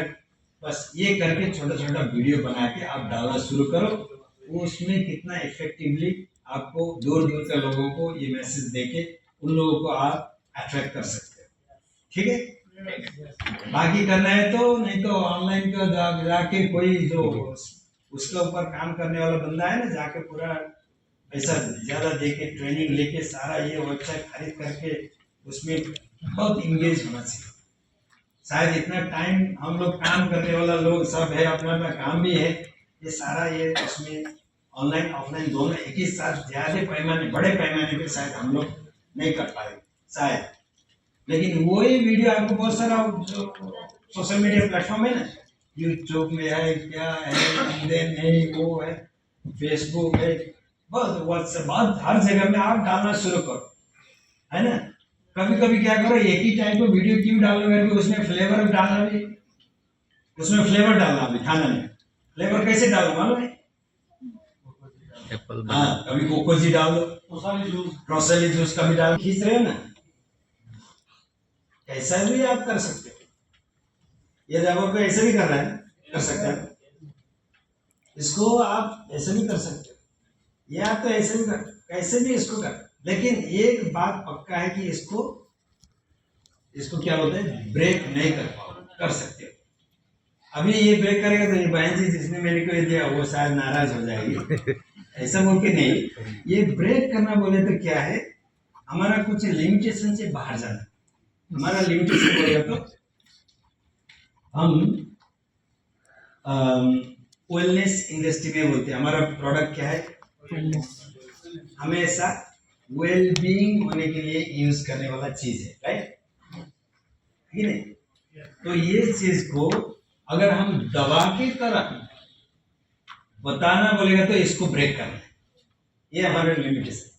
A: बस ये करके छोटा छोटा वीडियो बना के आप डालना शुरू करो, उसमें कितना इफेक्टिवली आपको दूर दूर के लोगों को ये मैसेज देके उन लोगों को आप अट्रैक्ट कर सकते हो, ठीक है। बाकी करना है तो, नहीं तो ऑनलाइन का जाके कोई जो उसके ऊपर काम करने वाला बंदा है ना, जाके पूरा पैसा ज्यादा देके ट्रेनिंग लेके सारा ये वेबसाइट खरीद करके उसमें बहुत इंगेज होना चाहिए। शायद इतना टाइम हम लोग काम करने वाला लोग सब है, अपना अपना काम भी है, ये सारा ये उसमें ऑनलाइन ऑफलाइन दोनों एक ही साथ ज्यादा पैमाने बड़े पैमाने पे शायद हम लोग नहीं कर पाए शायद, लेकिन वही वीडियो आपको बहुत सारा जो सोशल मीडिया प्लेटफॉर्म है ना, यूट्यूब में है, क्या है, देन है, वो है, फेसबुक है, बस व्हाट्सएप, बहुत हर जगह में आप डालना शुरू करो, है ना। कभी कभी क्या करो, एक ही टाइप का वीडियो क्यों डालोगे, उसमें फ्लेवर डालना भी, उसमें फ्लेवर डालना भी खाना में, फ्लेवर कैसे डालो मालूम है? हाँ, कभी कोकोजी डाल दो, रोसली जूस कभी डाल, खींच रहे हो ना, ऐसा भी आप कर सकते हो। ये जब आपको ऐसे भी कर रहा है, कर सकते हो, इसको आप ऐसे भी कर सकते हो, ये आप तो ऐसे भी कर, कैसे भी इसको कर, लेकिन एक बात पक्का है कि इसको क्या बोलते हैं, ब्रेक नहीं कर सकते हो। अभी ये ब्रेक करेगा तो ये बहन जी जिसने मेरे को ये दिया वो शायद नाराज हो जाएगी, ऐसा बोल के नहीं। ये ब्रेक करना बोले तो क्या है, हमारा कुछ लिमिटेशन से बाहर जाना। हमारा लिमिटेशन बोलेगा तो हम वेलनेस इंडस्ट्री में बोलते हैं, हमारा प्रोडक्ट क्या है, हमेशा वेल बीइंग होने के लिए यूज करने वाला चीज है, राइट, ठीक है। तो ये चीज को अगर हम दवा की तरह बताना बोलेगा तो इसको ब्रेक करना है, ये हमारे लिमिटेशन,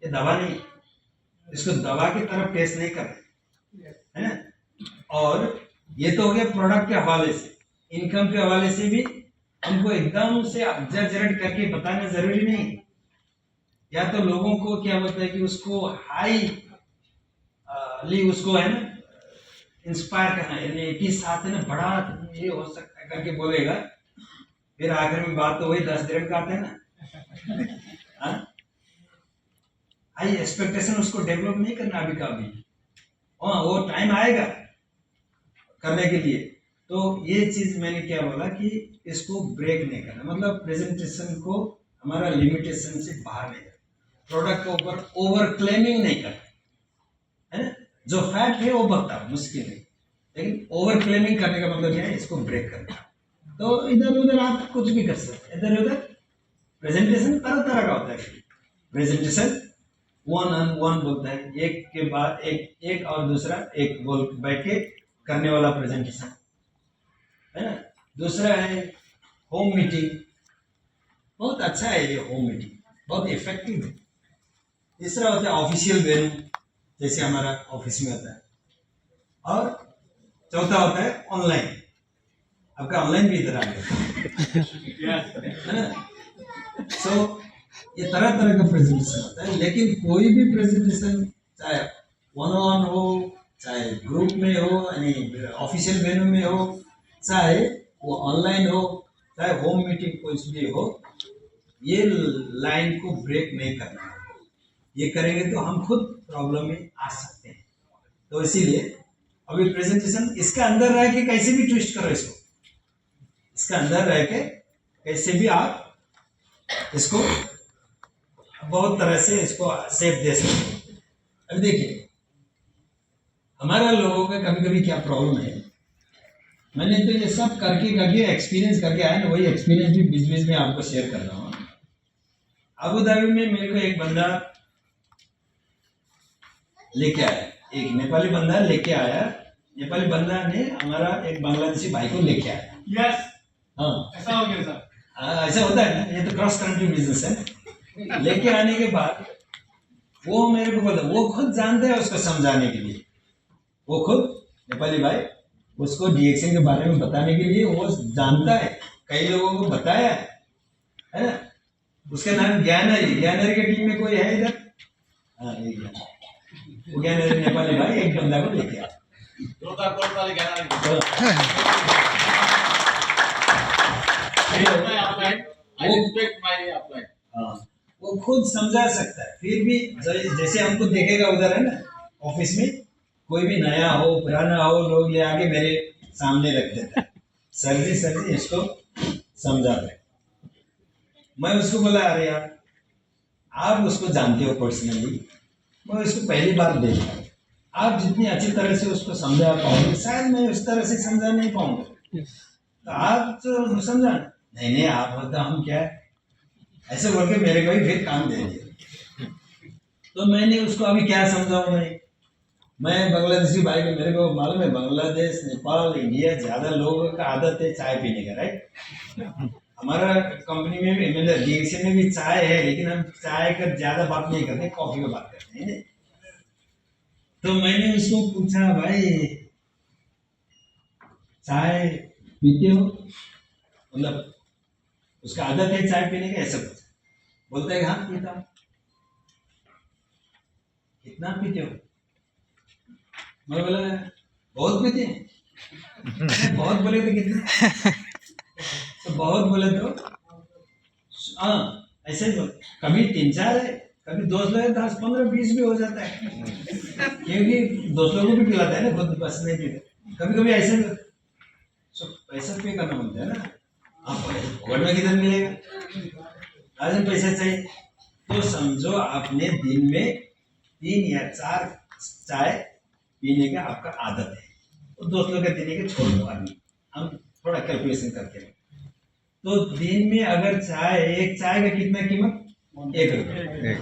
A: ये दवा नहीं, इसको दवा की तरफ पेश नहीं करना है ना। और ये तो हो गया प्रोडक्ट के हवाले से, इनकम के हवाले से भी हमको एकदम से एग्जैजरेट करके बताना जरूरी नहीं, या तो लोगों को क्या बोलते हैं कि उसको हाई उसको है ना इंस्पायर करना, यानी एक ही साथ है ना बड़ा ये हो सकता है करके बोलेगा, फिर आखिर में बात तो वही 10 दिन का आते हैं ना। हाई एक्सपेक्टेशन उसको डेवलप नहीं करना अभी का अभी, हाँ वो टाइम आएगा करने के लिए। तो ये चीज मैंने क्या बोला कि इसको ब्रेक नहीं करना, मतलब प्रेजेंटेशन को हमारा लिमिटेशन से बाहर नहीं करना, प्रोडक्ट के ऊपर ओवर क्लेमिंग नहीं करना, है ना। जो फैक्ट है वो बताओ, मुश्किल है, लेकिन ओवर क्लेमिंग करने का मतलब क्या है, इसको ब्रेक करना। तो इधर उधर आप कुछ भी कर सकते, इधर उधर प्रेजेंटेशन तरह तरह का होता है। प्रेजेंटेशन 1 on 1 बोलता है, एक के बाद एक और दूसरा एक बोल बैठ के करने वाला प्रेजेंटेशन, है ना। दूसरा है होम मीटिंग, बहुत अच्छा है ये होम मीटिंग, बहुत इफेक्टिव है। तीसरा होता है ऑफिशियल वेन्यू, जैसे हमारा ऑफिस में होता है। और चौथा होता है ऑनलाइन, आपका ऑनलाइन भी इधर आ गया, है ना। सो ये तरह तरह का प्रेजेंटेशन होता है, लेकिन कोई भी प्रेजेंटेशन चाहे 1-on-1 हो, चाहे ग्रुप में हो, यानी ऑफिशियल वेन्यू में हो, चाहे वो ऑनलाइन हो, चाहे होम मीटिंग कुछ भी हो, ये लाइन को ब्रेक नहीं करना है। ये करेंगे तो हम खुद प्रॉब्लम में आ सकते हैं। तो इसीलिए अभी प्रेजेंटेशन इसके अंदर रह के कैसे भी ट्विस्ट करो इसको, इसके अंदर रह के कैसे भी आप इसको बहुत तरह से इसको शेप दे सकते हो। अभी देखिए हमारा लोगों का कभी कभी क्या प्रॉब्लम है, मैंने तो ये सब करके एक्सपीरियंस करके आया ना, वही एक्सपीरियंस भी बीच बीच में आपको शेयर कर रहा हूँ। अबू धाबी में मेरे को एक बंदा लेके आया, एक नेपाली बंदा लेके आया, नेपाली बंदा ने हमारा एक बांग्लादेशी भाई को लेके आया।
B: यस,
A: हाँ
B: ऐसा हो गया सर।
A: ऐसा होता है ना, ये तो क्रॉस कंट्री बिजनेस है। लेके आने के बाद वो मेरे को बोला, वो खुद जानते हैं उसको समझाने के लिए, वो खुद नेपाली भाई उसको डीएक्शन के बारे में बताने के लिए वो जानता है, कई लोगों को बताया है ना। उसका नाम ज्ञानरी, ज्ञानरी के टीम में कोई है इधर? हाँ ये ज्ञानरी, वो ज्ञानरी नेपाली भाई एक बंदा को लेके आया।
B: जोरदार ताली ज्ञानरी। I respect my upline.
A: हाँ, वो खुद समझा सकता है, फिर भी जैसे हमको देखेगा उधर है ना ऑफिस में, कोई भी नया हो पुराना हो, लोग ले आके मेरे सामने रख देता है, सर जी इसको समझा दे। मैं उसको बोला, अरे यार आप उसको जानते हो पर्सनली, मैं उसको पहली बार देख रहा हूँ, आप जितनी अच्छी तरह से उसको समझा पाओगे शायद मैं उस तरह से समझा नहीं पाऊंगा, तो आप तो समझा नहीं आप बोलते हम क्या है, ऐसे बोल के मेरे को ही फिर काम दे दिया। तो मैंने उसको अभी क्या समझाऊं, मैं बांग्लादेशी भाई को, मेरे को मालूम है बांग्लादेश नेपाल इंडिया ज्यादा लोगों का आदत है चाय पीने का, राइट। हमारा कंपनी में भी मतलब डीएक्शन में भी चाय है, लेकिन हम चाय का ज्यादा बात नहीं करते, कॉफी का बात करते हैं। तो मैंने उसको पूछा, भाई चाय पीते हो, मतलब उसका आदत है चाय पीने का, ऐसा कुछ बोलता है कि हाँ पीता हूँ। कितना पीते हो? मैं बोला बहुत पीते हैं। बहुत बोले तो कितना? तो बहुत बोले तो हाँ ऐसे ही बोल, कभी 3-4 है, कभी दोस्त लोग 10, 15, 20 भी हो जाता है, क्योंकि दोस्त लोगों को भी पिलाता है ना, खुद बस नहीं पीते। कभी कभी ऐसे पैसा पे करना बनता है ना, आप घर में किधर मिलेगा, आज पैसा चाहिए। तो समझो आपने दिन में 3 या 4 चाय पीने का आपका आदत है, तो दोस्त लोग देने के छोड़ दो, आदमी हम थोड़ा कैलकुलेशन करके, तो दिन में अगर एक चाय का कितना कीमत, 1 रुपये,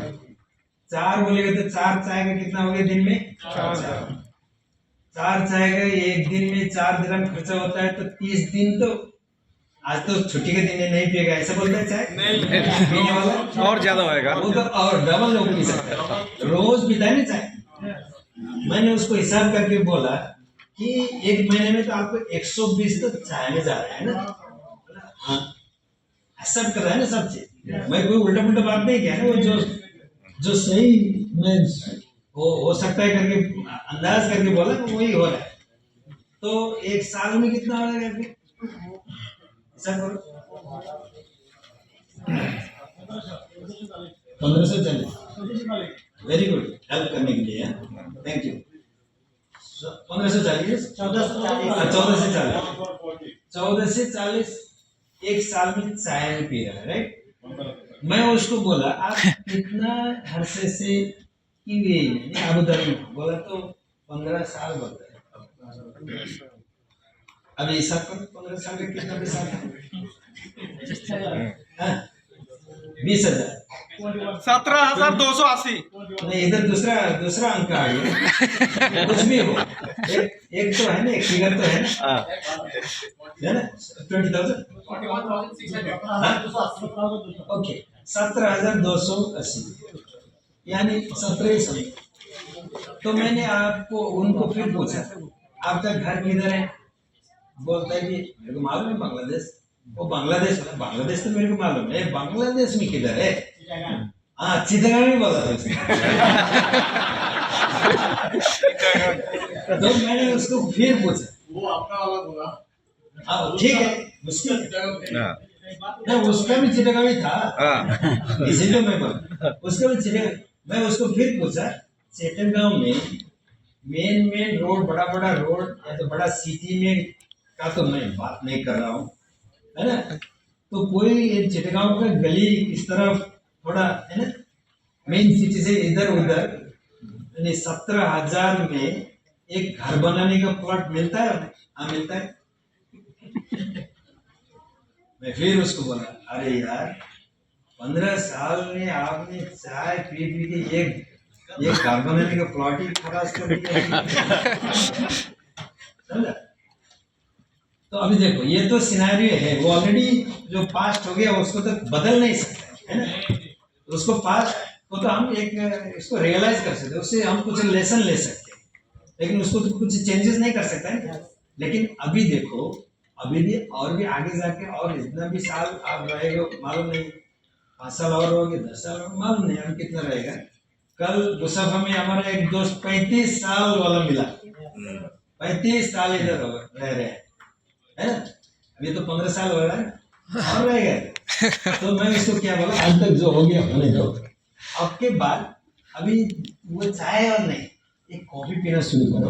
A: 4 बोलेगा तो 4 चाय का कितना हो गया दिन में, 4 चाय का एक दिन में 4 दिरहम खर्चा होता है, तो 30 दिन, तो आज तो छुट्टी के दिन नहीं पिएगा ऐसा बोलता है चाय नहीं पीने वाला,
C: और ज्यादा होएगा
A: वो तो और डबल लोग पी सकता है, रोज पीता है ना चाय। मैंने उसको हिसाब करके बोला कि 1 महीने में तो आपको 120 तो चाय में जा रहा है ना। हाँ सब कर रहा है ना सब चीज, मैं कोई उल्टा पुल्टा बात नहीं किया ना, वो जो सही मैं वो हो सकता है करके अंदाज करके बोला, तो वही हो रहा है। तो 1 साल में कितना हो रहा है, सब 1540। वेरी गुड, हेल्प करने के लिए, थैंक यू। 1540, 14 से 40 1 साल में चाय पी रहा है, राइट। मैं उसको बोला आप कितना अरसे से अबू धाबी में, बोला तो 15 साल बोलता है। अभी हिसाब करो 15 साल का कितना पैसा आता है, 20,000,
C: 17,280।
A: नहीं इधर दूसरा अंक आ गया, कुछ भी हो, एक तो है ना, एक फिगर तो है ना 20,000, ओके 17,280 यानी 1700। तो मैंने उनको फिर पूछा आपका घर किधर है, बोलता है कि मेरे को मालूम है बांग्लादेश। वो बांग्लादेश तो मेरे को मालूम है, बांग्लादेश में किधर है? हाँ चिटगांव में बोला था उसने। तो मैंने उसको फिर पूछा,
B: वो अपना वाला बोला,
A: हाँ ठीक है उसका उसका भी चिटगांव ही था, इसीलिए मैं बोला उसका भी चिटगांव। मैं उसको फिर पूछा चिटगांव में मेन रोड, बड़ा रोड या तो बड़ा सिटी में का तो मैं बात नहीं कर रहा हूँ, है ना। तो कोई चिटगांव का गली इस तरफ थोड़ा है ना, मेन सिटी से इधर उधर, 17,000 में एक घर बनाने का प्लॉट मिलता है? हाँ मिलता है। मैं फिर उसको बोला, अरे यार 15 साल में आपने चाय पी पी के एक घर बनाने का प्लॉट ही खराब कर दिया। समझा? तो अभी देखो ये तो सिनेरियो है, वो ऑलरेडी जो पास्ट हो गया उसको तो बदल नहीं सकते है ना। उसको पास्ट को तो हम एक इसको रियलाइज कर सकते, उससे हम कुछ लेसन ले सकते हैं, लेकिन उसको तो कुछ चेंजेस नहीं कर सकते हैं। लेकिन अभी देखो, अभी भी और भी आगे जाके और इतना भी साल आप रहेगा मालूम नहीं, 5 साल और रहोगे, 10 साल और मालूम नहीं हम कितना रहेगा। कल मुसफा में हमारा एक दोस्त 35 साल वाला मिला, 35 साल इधर रह रहे हैं, है ना। अभी तो 15 साल हो रहा है और रहेगा। तो मैं इसको क्या बोला, आज तक जो हो गया होने दो, अब के बाद अभी वो चाय और नहीं, एक कॉफी पीना शुरू करो।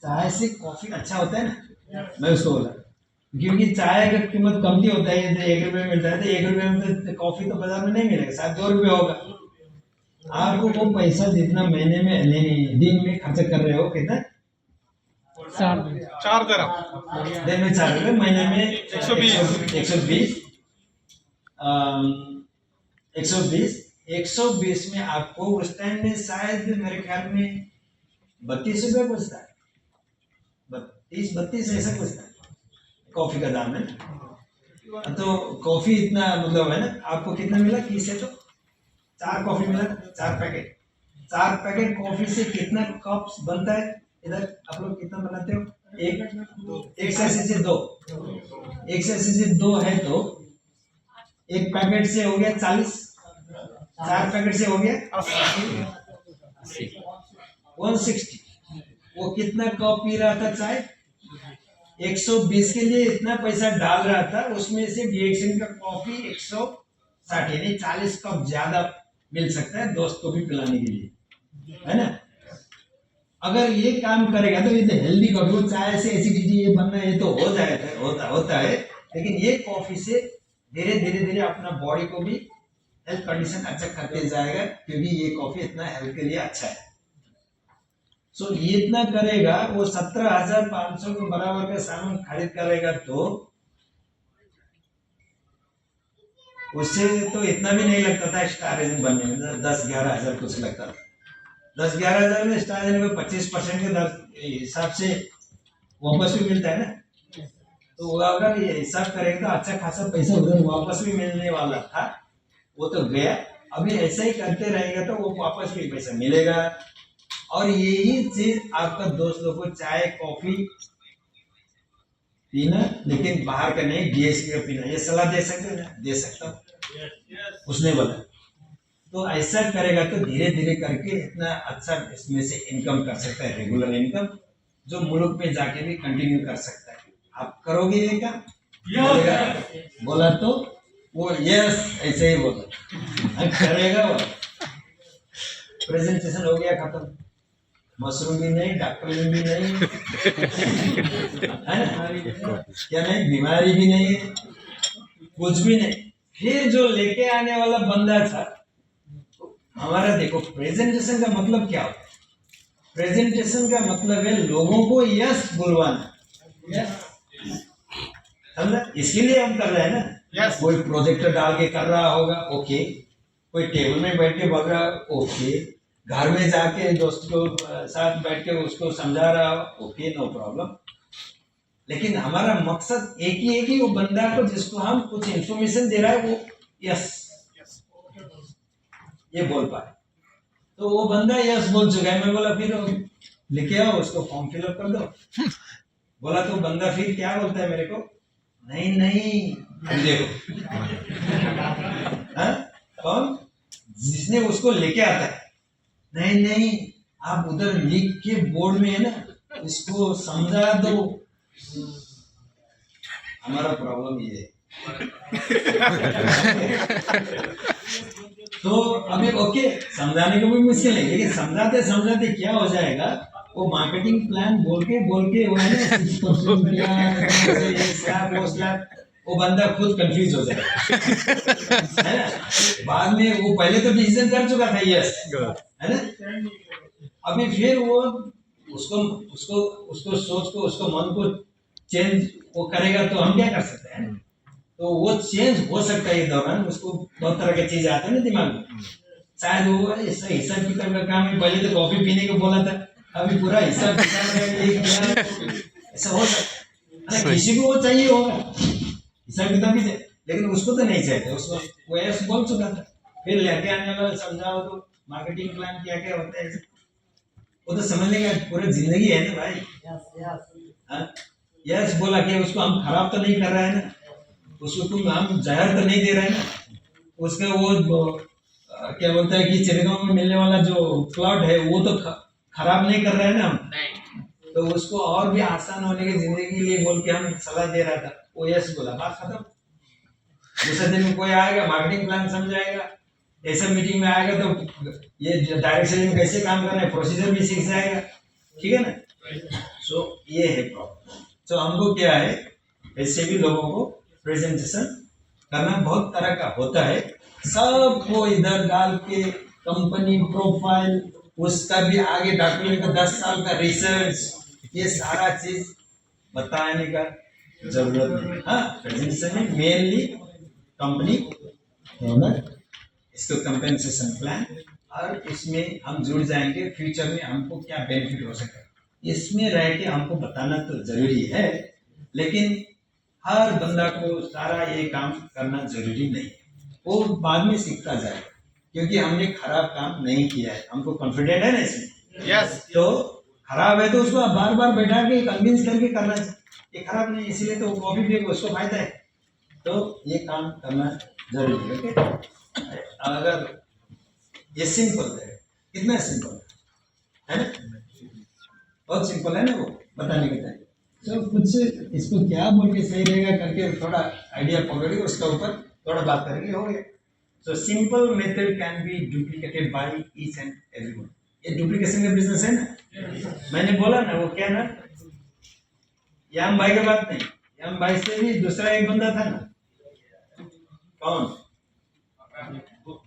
A: चाय से कॉफी अच्छा होता है ना, मैं उसको बोला, क्योंकि चाय का कीमत कम ही होता है, 1 रुपये मिलता है, तो 1 रुपये में तो कॉफी तो बाजार में नहीं मिलेगा, शायद 2 रुपये होगा। आपको वो पैसा जितना महीने में नहीं दिन में खर्च कर रहे हो, कितना
C: 4 तरफ
A: दिन में 4 रुपये, महीने में 120 में आपको उस टाइम में शायद मेरे ख्याल में 32 रुपये बचता है, 32 ऐसा कुछ था कॉफी का दाम है। तो कॉफी इतना मतलब है ना, आपको कितना मिला कि से तो 4 कॉफी मिला, 4 पैकेट कॉफी से कितना कप्स बनता है? इधर आप लोग कितना बनाते हो? एक से ऐसे से 2, एक से ऐसे से 2 है तो एक पैकेट से हो गया 40, 4 पैकेट से हो गया 160। वो कितना कप पी रहा था चाय? 120 के लिए इतना पैसा डाल रहा था, उसमें से रिएक्शन का कॉफी 160 यानी 40 कप ज्यादा मिल सकता है दोस्त को भी पिलाने के लिए, है ना। अगर ये काम करेगा तो ये हेल्दी कॉफी, वो चाय से एसिडिटी ये बनना ये तो हो जाएगा, होता है, लेकिन ये कॉफी से धीरे धीरे अपना बॉडी को भी हेल्थ कंडीशन अच्छा करते जाएगा, क्योंकि ये कॉफी इतना हेल्थ के लिए अच्छा है। सो ये इतना करेगा, वो 17,500 के बराबर का सामान खरीद करेगा, तो उससे तो इतना भी नहीं लगता था स्टार एजेंट बनने में, 10-11 हजार कुछ लगता था। 10-11 हजार में स्टार एजेंट को 25% के हिसाब से वापस भी मिलता है ना। तो वो अगर ये हिसाब करेगा तो अच्छा खासा पैसा उधर वापस भी मिलने वाला था, वो तो गया। अभी ऐसा ही करते रहेगा तो वो वापस भी पैसा मिलेगा। और यही चीज आपका दोस्त लोग को चाय कॉफी पीना, लेकिन बाहर का नहीं, DSP का पीना, ये सलाह दे सकते ना? दे सकता हूँ, उसने बोला। तो ऐसा करेगा तो धीरे धीरे करके इतना अच्छा इसमें से इनकम कर सकता है, रेगुलर इनकम, जो मुल्क में जाके भी कंटिन्यू कर सकता है। आप करोगे ये काम? बोला तो वो यस ऐसे ही बोला, करेगा वो। प्रेजेंटेशन हो गया खत्म, मशरूम भी नहीं, डॉक्टर भी नहीं, है ना, क्या नहीं, बीमारी भी नहीं, कुछ भी नहीं। फिर जो लेके आने वाला बंदा था हमारा, देखो प्रेजेंटेशन का मतलब क्या होता है? प्रेजेंटेशन का मतलब है लोगों को यस बुलवाना, समझा? इसके लिए हम कर रहे हैं ना। कोई प्रोजेक्टर डाल के कर रहा होगा, ओके, कोई टेबल में बैठ के बोल रहा, ओके, घर में जाके दोस्त को साथ बैठ के उसको समझा रहा, ओके, नो प्रॉब्लम। लेकिन हमारा मकसद एक ही है कि वो बंदा को जिसको हम कुछ इंफॉर्मेशन दे रहा है वो यस ये बोल पाए। तो वो बंदा यस बोल चुका है। मैं बोला फिर लिखे आओ, उसको फॉर्म फिलअप कर दो। बोला तो बंदा फिर क्या बोलता है मेरे को, नहीं नहीं, देखो कौन जिसने उसको लेके आता है, नहीं नहीं आप उधर लिख के बोर्ड में है ना, इसको समझा दो। हमारा प्रॉब्लम ये है। तो अभी ओके, समझाने को भी मुश्किल है, लेकिन समझाते समझाते क्या हो जाएगा, वो मार्केटिंग प्लान बोल के वो है ना 6% वो बंदा खुद कंफ्यूज हो जाएगा, है ना। बाद में वो पहले तो डिसीजन कर चुका था यस, है ना। अभी फिर वो उसको उसको उसको सोच को उसको मन को चेंज वो करेगा तो हम क्या कर सकते हैं। तो वो चेंज हो सकता है इस दौरान, उसको बहुत तरह की चीजें आते हैं ना दिमाग में। शायद वो ऐसा हिसाब किताब का काम है, पहले तो कॉफी पीने को बोला था, अभी पूरा हिसाब किताब का ये किया, ऐसा हो सकता है। किसी को वो चाहिए होगा हिसाब किताब भी, लेकिन उसको तो नहीं चाहिए, उसको वो ऐसा बोल चुका था। फिर लेके आने वाला समझाओ तो मार्केटिंग प्लान क्या क्या होता है, वो तो समझने का पूरी जिंदगी है ना भाई। यस बोला कि उसको हम खराब तो नहीं कर रहे हैं ना, उसको तुम हम जहर तो नहीं दे रहे हैं ना, उसका वो क्या बोलता है कि चिड़गांव में मिलने वाला जो प्लॉट है वो तो खराब नहीं कर रहे हैं ना हम, तो उसको और भी आसान होने की जिंदगी के लिए बोल के हम सलाह दे रहा था। वो यस बोला, बात खत्म। दूसरे दिन में कोई आएगा मार्केटिंग प्लान समझाएगा, ऐसा मीटिंग में आएगा तो ये डायरेक्ट सेलिंग कैसे काम करना है प्रोसीजर भी सीख जाएगा, ठीक है ना। सो ये है प्रॉब्लम। तो हमको क्या है, ऐसे भी लोगों को प्रेजेंटेशन करना बहुत तरह का होता है, सबको इधर डाल के कंपनी प्रोफाइल, उसका भी आगे डॉक्यूमेंट का 10 साल का रिसर्च, ये सारा चीज बताने का जरूरत नहीं। हाँ, प्रेजेंटेशन में मेनली कंपनी ओनर, इसको कंपेंसेशन प्लान, और इसमें हम जुड़ जाएंगे फ्यूचर में हमको क्या बेनिफिट हो सकता है, इसमें रह के हमको बताना तो जरूरी है, लेकिन हर बंदा को सारा ये काम करना जरूरी नहीं है, वो बाद में सीखता जाएगा, क्योंकि हमने खराब काम नहीं किया है, हमको कॉन्फिडेंट है ना इसमें।
C: यस।
A: तो खराब है तो उसको बार बार बैठा के कन्विंस करके करना चाहिए, ये खराब नहीं, इसीलिए तो कॉफी पिए उसको फायदा है, तो ये काम करना जरूरी है। ओके, अगर ये सिंपल है, कितना सिंपल है ना, बहुत सिंपल है ना वो बताने के टाइम। तो कुछ इसको क्या बोल के सही रहेगा करके थोड़ा आइडिया पकड़ के उसके ऊपर थोड़ा बात करेंगे, हो गया। So simple method can be duplicated by each and everyone. ये डुप्लीकेशन का बिजनेस है ना, मैंने बोला ना वो क्या ना, याम भाई की बात नहीं, याम भाई से भी दूसरा एक बंदा था ना, कौन,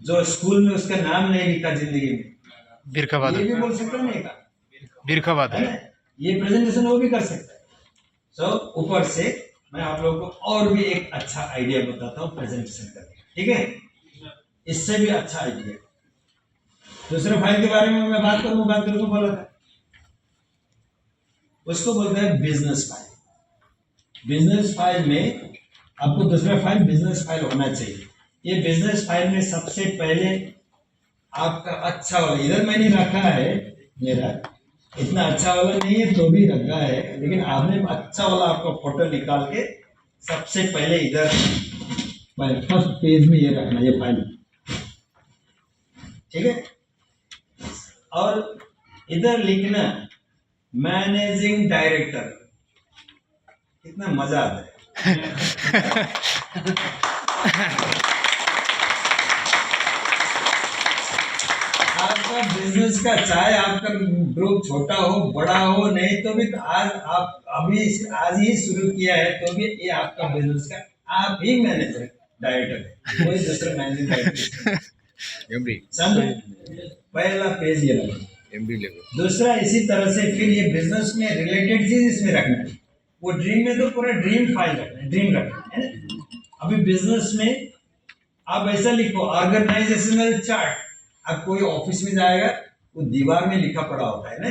A: जो स्कूल में उसका नाम नहीं लिखा जिंदगी में,
C: बिरखाबाद,
A: ये भी बोल सकता नहीं का,
C: बिरखाबाद
A: है ना, ये प्रेजेंटेशन वो भी कर सकता है। सो ऊपर से मैं आप लोगों को और भी एक अच्छा आइडिया बताता हूँ प्रेजेंटेशन करके, ठीक है, इससे भी अच्छा आइडिया। दूसरे फाइल के बारे में मैं बात करूँ बोला था, उसको बोलते हैं बिजनेस फाइल। बिजनेस फाइल में आपको दूसरा फाइल बिजनेस फाइल होना चाहिए। ये बिजनेस फाइल में सबसे पहले आपका अच्छा वाला, इधर मैंने रखा है, मेरा इतना अच्छा वाला नहीं है तो भी रखा है, लेकिन आपने अच्छा वाला आपका फोटो निकाल के सबसे पहले इधर फर्स्ट पेज में ये रखना, ये फाइल, ठीक है। और इधर लिखना मैनेजिंग डायरेक्टर, कितना मजा आता है। आपका बिजनेस का चाहे आपका ग्रुप छोटा हो बड़ा हो, नहीं तो भी तो आज आप आज ही शुरू किया है तो भी ये आपका बिजनेस का आप ही मैनेजर डायरेक्टर है, कोई दूसरा मैनेजिंग डायरेक्टर।
C: एमडी
A: समझे, पहला पेज ये लगा।
C: MD level.
A: दूसरा इसी तरह से फिर ये बिजनेस में रिलेटेड चीज इसमें रखना है, वो ड्रीम में तो पूरा ड्रीम फाइल रखना है, ड्रीम रखना है ना। अभी बिजनेस में आप ऐसा लिखो ऑर्गेनाइजेशनल चार्ट, आप कोई ऑफिस में जाएगा वो दीवार में लिखा पड़ा होता है ना,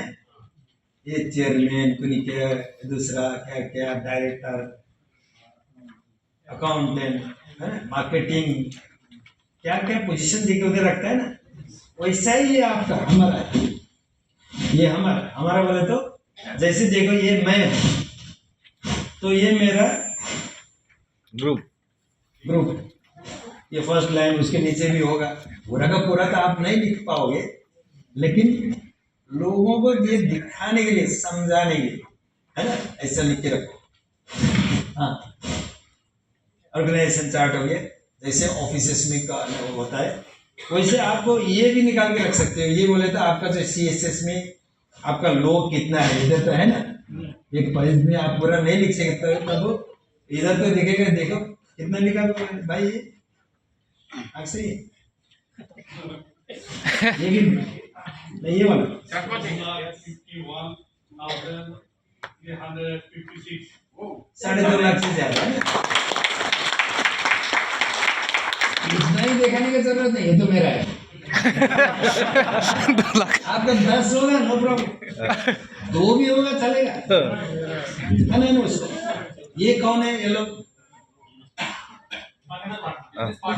A: ये चेयरमैन कुनी क्या, दूसरा क्या क्या डायरेक्टर, अकाउंटेंट, है ना, मार्केटिंग, क्या क्या पोजीशन देके उधर रखता है ना, वैसा ही ये आपका हमारा है, ये हमारा बोले तो जैसे देखो ये मैं हूं तो ये मेरा ग्रुप, ये फर्स्ट लाइन, उसके नीचे भी होगा, पूरा का पूरा तो आप नहीं लिख पाओगे, लेकिन लोगों को ये दिखाने के लिए, समझाने के लिए, है ना, ऐसा लिख के रखो। हाँ, ऑर्गेनाइजेशन चार्ट हो गया, जैसे ऑफिसेस में का होता है वैसे आपको ये भी निकाल के रख सकते हो। ये बोले तो आपका जो CSS में आपका लोग कितना है, इधर तो है ना, एक पेज में आप पूरा नहीं लिख सकते, तब इधर तो दिखेगा, देखो कितना लिखा भाई, ये सही है, ये भी नहीं, ये वाला
B: 51 356.
A: 2.5 लाख से ज्यादा है। इतना ही दिखाने की जरूरत नहीं, ये तो मेरा है। आपका 10 होगा नो प्रॉब्लम, 2 भी होगा चलेगा, दिखाना है ना उसको। ये कौन है? ये लोग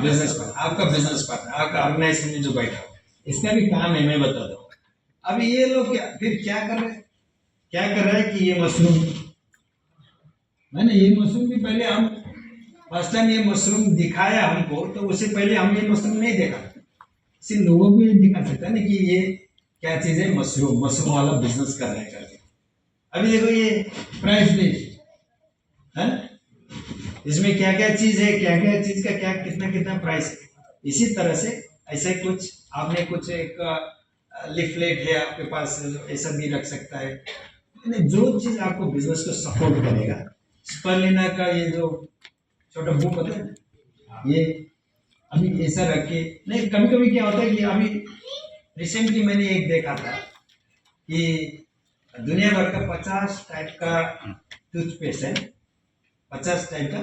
A: बिजनेस पार्टनर, आपका बिजनेस पार्टनर, आपका ऑर्गेनाइजेशन में जो बैठा हो, इसका भी काम है, मैं बता दूं। अभी ये लोग क्या कर रहे हैं? क्या कर रहा है कि ये मशरूम, मैंने ये मशरूम भी पहले हम फर्स्ट टाइम ये मशरूम दिखाया हमको, तो उससे पहले हम ये मशरूम नहीं देखा। इसी लोगों को ये दिखा सकता है ना कि ये क्या चीज है, मशरूम वाला बिजनेस कर रहे हैं करके। अभी देखो ये प्राइस लिस्ट है, इसमें क्या क्या चीज है, क्या क्या चीज का क्या कितना कितना प्राइस है। इसी तरह से ऐसे कुछ आपने कुछ एक लिफलेट है आपके पास, ऐसा भी रख सकता है। जो चीज आपको बिजनेस को सपोर्ट करेगा, स्पर्लिना का ये जो छोटा बुक होता है, ये अभी ऐसा रख के नहीं, कभी कभी क्या होता है कि अभी रिसेंटली मैंने एक देखा था कि दुनिया भर का 50 टाइप का टूथपेस्ट है, 50 टाइप का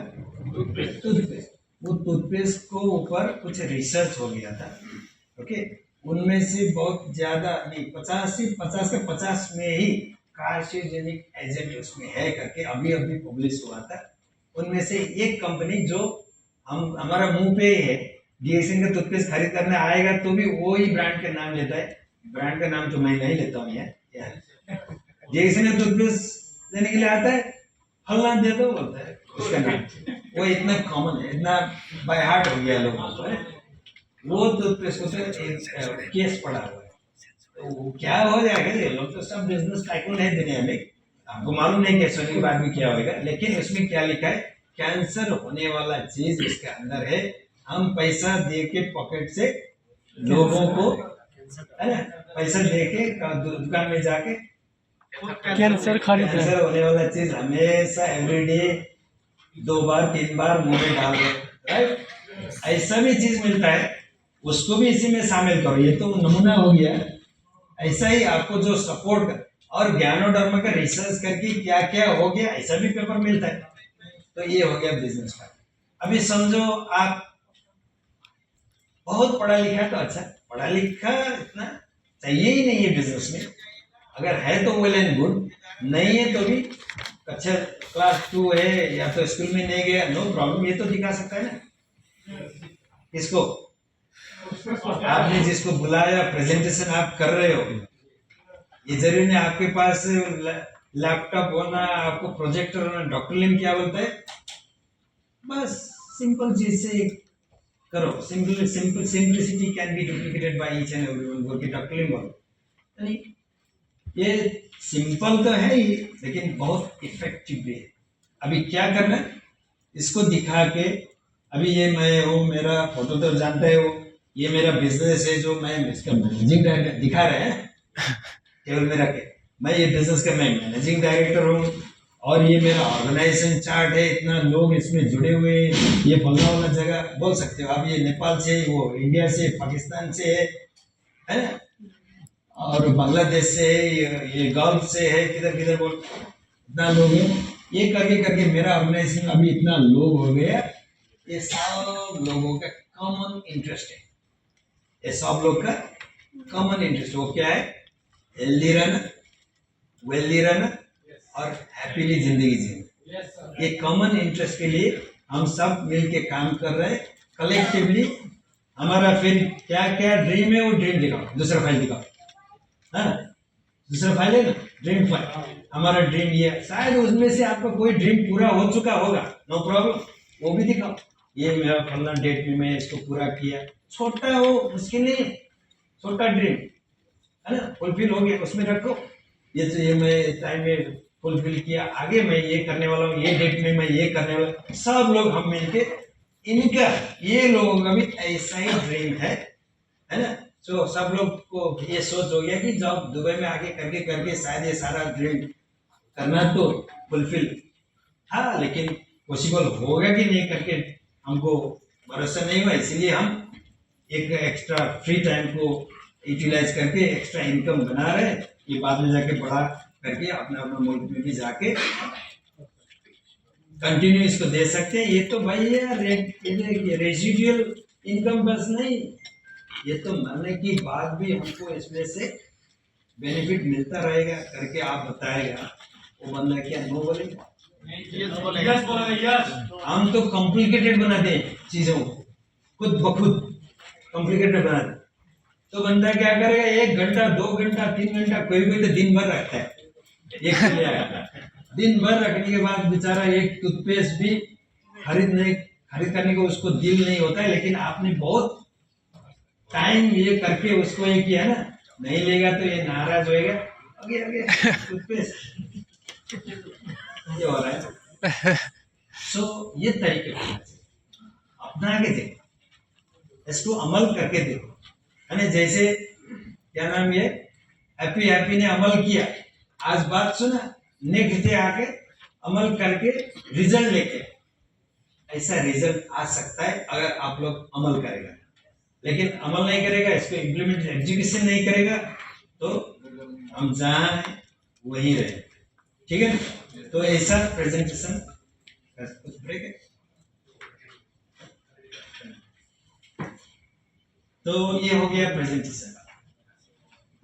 A: टूथपेस्ट। वो टूथपेस्ट को ऊपर कुछ रिसर्च हो गया था, ओके। उनमें से बहुत ज्यादा नहीं, 50 में ही कार्सिनोजेनिक एजेंट उसमें है करके अभी अभी पब्लिश हुआ था। उनमें से एक कंपनी जो हम हमारा मुंह पे ही है, डीएक्सिन का टूथपेस्ट खरीद करने आएगा तो भी वो ही ब्रांड का नाम लेता है। ब्रांड का नाम तो मैं नहीं लेता हूँ यार, डीएक्सिन का टूथपेस्ट लेने के लिए आता है, फलना दे दो बोलता है उसका नाम। वो इतना कॉमन है, इतना बाय हार्ट हो गया लोगों को। वो टूथपेस्ट को केस पड़ा हुआ है, तो क्या हो जाएगा? ये लोग तो सब बिजनेस टाइकून है दुनिया में, आपको मालूम नहीं केस होने के बाद भी क्या होगा। लेकिन उसमें क्या लिखा है? कैंसर होने वाला चीज इसके अंदर है, हम पैसा दे के पॉकेट से लोगों को, है ना, पैसा दे के दुकान में जाके
C: कैंसर खरीद रहे हैं।
A: कैंसर होने वाला चीज हमेशा एवरीडे 2 बार 3 बार मुंह में डाल रहे, राइट? ऐसा भी चीज मिलता है, उसको भी इसी में शामिल करो। ये तो नमूना हो गया। ऐसा ही आपको जो सपोर्ट कर, और ज्ञानोडर्मा का रिसर्च करके क्या क्या हो गया, ऐसा भी पेपर मिलता है। तो ये हो गया बिजनेस का। अभी समझो आप बहुत पढ़ा लिखा, तो अच्छा, पढ़ा लिखा इतना चाहिए ही नहीं है बिजनेस में। अगर है तो वेल एंड गुड, नहीं है तो भी अच्छा, क्लास 2 है या तो स्कूल में नहीं गया, नो प्रॉब्लम, ये तो दिखा सकता है ना। इसको आपने जिसको बुलाया, प्रेजेंटेशन आप कर रहे हो, ये जरूरी नहीं आपके पास लैपटॉप होना, आपको प्रोजेक्टर होना। डॉक्टर लिम क्या बोलता है? बस सिंपल चीज से करो, simplicity can be duplicated by each and everyone, बोल के डॉक्टर लिम बोलता है। ये सिंपल तो है ही, लेकिन बहुत इफेक्टिव भी है। अभी क्या करना है? इसको दिखा के, अभी ये मैं हूँ, मेरा फोटो तो जानते हो, ये मेरा बिजनेस है जो मैं इसका मैनेजिंग डायरेक्टर दिखा रहे हैं टेबल में रखे, मैं ये बिजनेस का मैं मैनेजिंग डायरेक्टर हूँ, और ये मेरा ऑर्गेनाइजेशन चार्ट है, इतना लोग इसमें जुड़े हुए, ये फलना वाला जगह बोल सकते हो आप, ये नेपाल से, वो इंडिया से, पाकिस्तान से है ना, और बांग्लादेश से है, ये गल्फ से है, किधर किधर बोल, इतना लोग है। ये करके करके मेरा ऑर्गेनाइजेशन अभी इतना लोग हो गया। ये सब लोगों का कॉमन इंटरेस्ट है, ये सब लोग का कॉमन इंटरेस्ट, वो क्या है? हेल्दी रहना, वेल्दी रहना और हैप्पीली जिंदगी जीना। ये कॉमन इंटरेस्ट के लिए हम सब मिलके काम कर रहे हैं कलेक्टिवली। हमारा फिर क्या क्या ड्रीम है, वो ड्रीम दिखाओ, दूसरा फाइल दिखाओ, हाँ, दूसरा फाइल है ना, ड्रीम फाइल। हमारा ड्रीम ये है, शायद उसमें से आपका कोई ड्रीम पूरा हो चुका होगा, नो प्रॉब्लम, वो भी दिखाओ। ये मेरा फलना डेट में मैं इसको पूरा किया, छोटा हो, मुश्किल नहीं है, छोटा ड्रीम है ना, फुलफिल हो गया, उसमें रखो। ये मैं टाइम में फुलफिल किया, आगे मैं ये करने वाला हूँ, ये डेट में मैं ये करने वाला हूँ। सब लोग हम मिलके, इनका, ये लोगों का भी ऐसा ही ड्रीम है ना। तो सब लोग को ये सोच हो गया कि जब दुबई में आगे करके करके शायद ये सारा ड्रीम करना तो फुलफिल, हाँ, लेकिन पॉसिबल होगा कि नहीं करके हमको भरोसा नहीं हुआ। इसीलिए हम एक एक्स्ट्रा फ्री टाइम को यूटिलाइज करके एक्स्ट्रा इनकम बना रहे हैं। ये बाद में जाके बड़ा करके अपना अपना मुल्क में भी जाके कंटिन्यू इसको दे सकते हैं। ये तो भाई ये रेजिडुअल इनकम बस नहीं, ये तो मरने की बाद भी हमको इसमें से बेनिफिट मिलता रहेगा करके आप बताएगा, वो बंदा क्या नो बोलेगा?
B: यस बोलेगा, यस।
A: हम तो कॉम्प्लिकेटेड बनाते हैं चीजों को, खुद ब खुद कॉम्प्लिकेटेड बनाते, तो बंदा क्या करेगा? 1 घंटा 2 घंटा 3 घंटा, कोई कोई तो दिन भर रखता है एक के लिए। दिन भर रखने के बाद बेचारा एक टूथपेस्ट भी खरीद करने को उसको दिल नहीं होता है, लेकिन आपने बहुत टाइम ये करके उसको ये किया ना, नहीं लेगा तो ये नाराज होएगा, आगे आगे टूथपेस्ट ये हो रहा है। सो ये तरीके अपना के देखो, इसको अमल करके देखो, है ना? जैसे क्या नाम ये हैप्पी ने अमल किया, आज बात सुना, नेक्स्ट डे आके अमल करके रिजल्ट लेके, ऐसा रिजल्ट आ सकता है अगर आप लोग अमल करेगा। लेकिन अमल नहीं करेगा, इसको इम्प्लीमेंट एग्जीक्यूशन नहीं करेगा, तो हम जहाँ हैं वहीं रहे, ठीक है? तो ऐसा प्रेजेंटेशन तो ये हो गया प्रेजेंटेशन।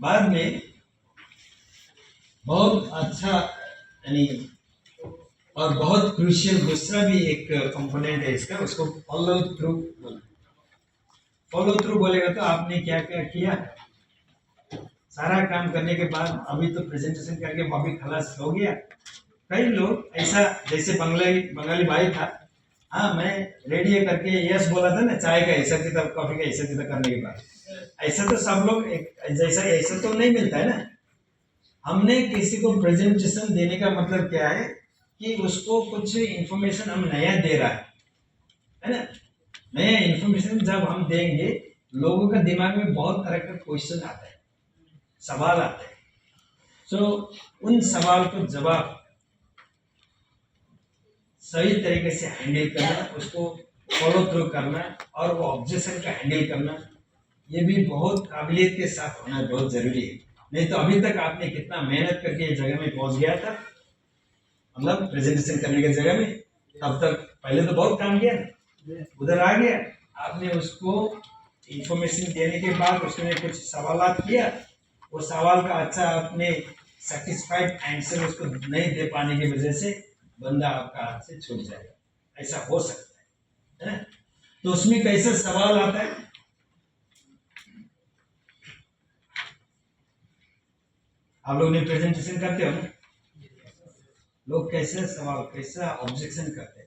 A: बाद में बहुत अच्छा यानी और बहुत क्रूशियल दूसरा भी एक कंपोनेंट है इसका, उसको फॉलो थ्रू बोलेगा। तो आपने क्या क्या किया, सारा काम करने के बाद अभी तो प्रेजेंटेशन करके अभी खलास हो गया। कई लोग ऐसा, जैसे बंगाली भाई था, हाँ मैं रेडी है करके यस बोला था ना, चाय का हिसाब किताब, कॉफी का हिसाब किताब करने के बाद, ऐसा तो सब लोग जैसा ऐसा तो नहीं मिलता है ना। हमने किसी को प्रेजेंटेशन देने का मतलब क्या है कि उसको कुछ इंफॉर्मेशन हम नया दे रहा है ना? नया इंफॉर्मेशन जब हम देंगे, लोगों का दिमाग में बहुत तरह का क्वेश्चन आता है, सवाल आता है। सो उन सवाल को जवाब सही तरीके से हैंडल करना, उसको फॉलो थ्रू करना और वो ऑब्जेक्शन का हैंडल करना, ये भी बहुत काबिलियत के साथ होना बहुत जरूरी है। नहीं तो अभी तक आपने कितना मेहनत करके ये जगह में पहुंच गया था, मतलब प्रेजेंटेशन करने की जगह में, तब तक पहले तो बहुत काम किया, उधर आ गया, आपने उसको इंफॉर्मेशन देने के बाद उसमें कुछ सवाल किया, वो सवाल का अच्छा आपने सेटिस्फाइड आंसर उसको नहीं दे पाने की वजह से बंदा आपका हाथ से छूट जाएगा, ऐसा हो सकता है ना? तो उसमें कैसे सवाल आता है, आप लोग ने प्रेजेंटेशन करते हो ना, लोग कैसे सवाल, कैसा ऑब्जेक्शन करते हैं?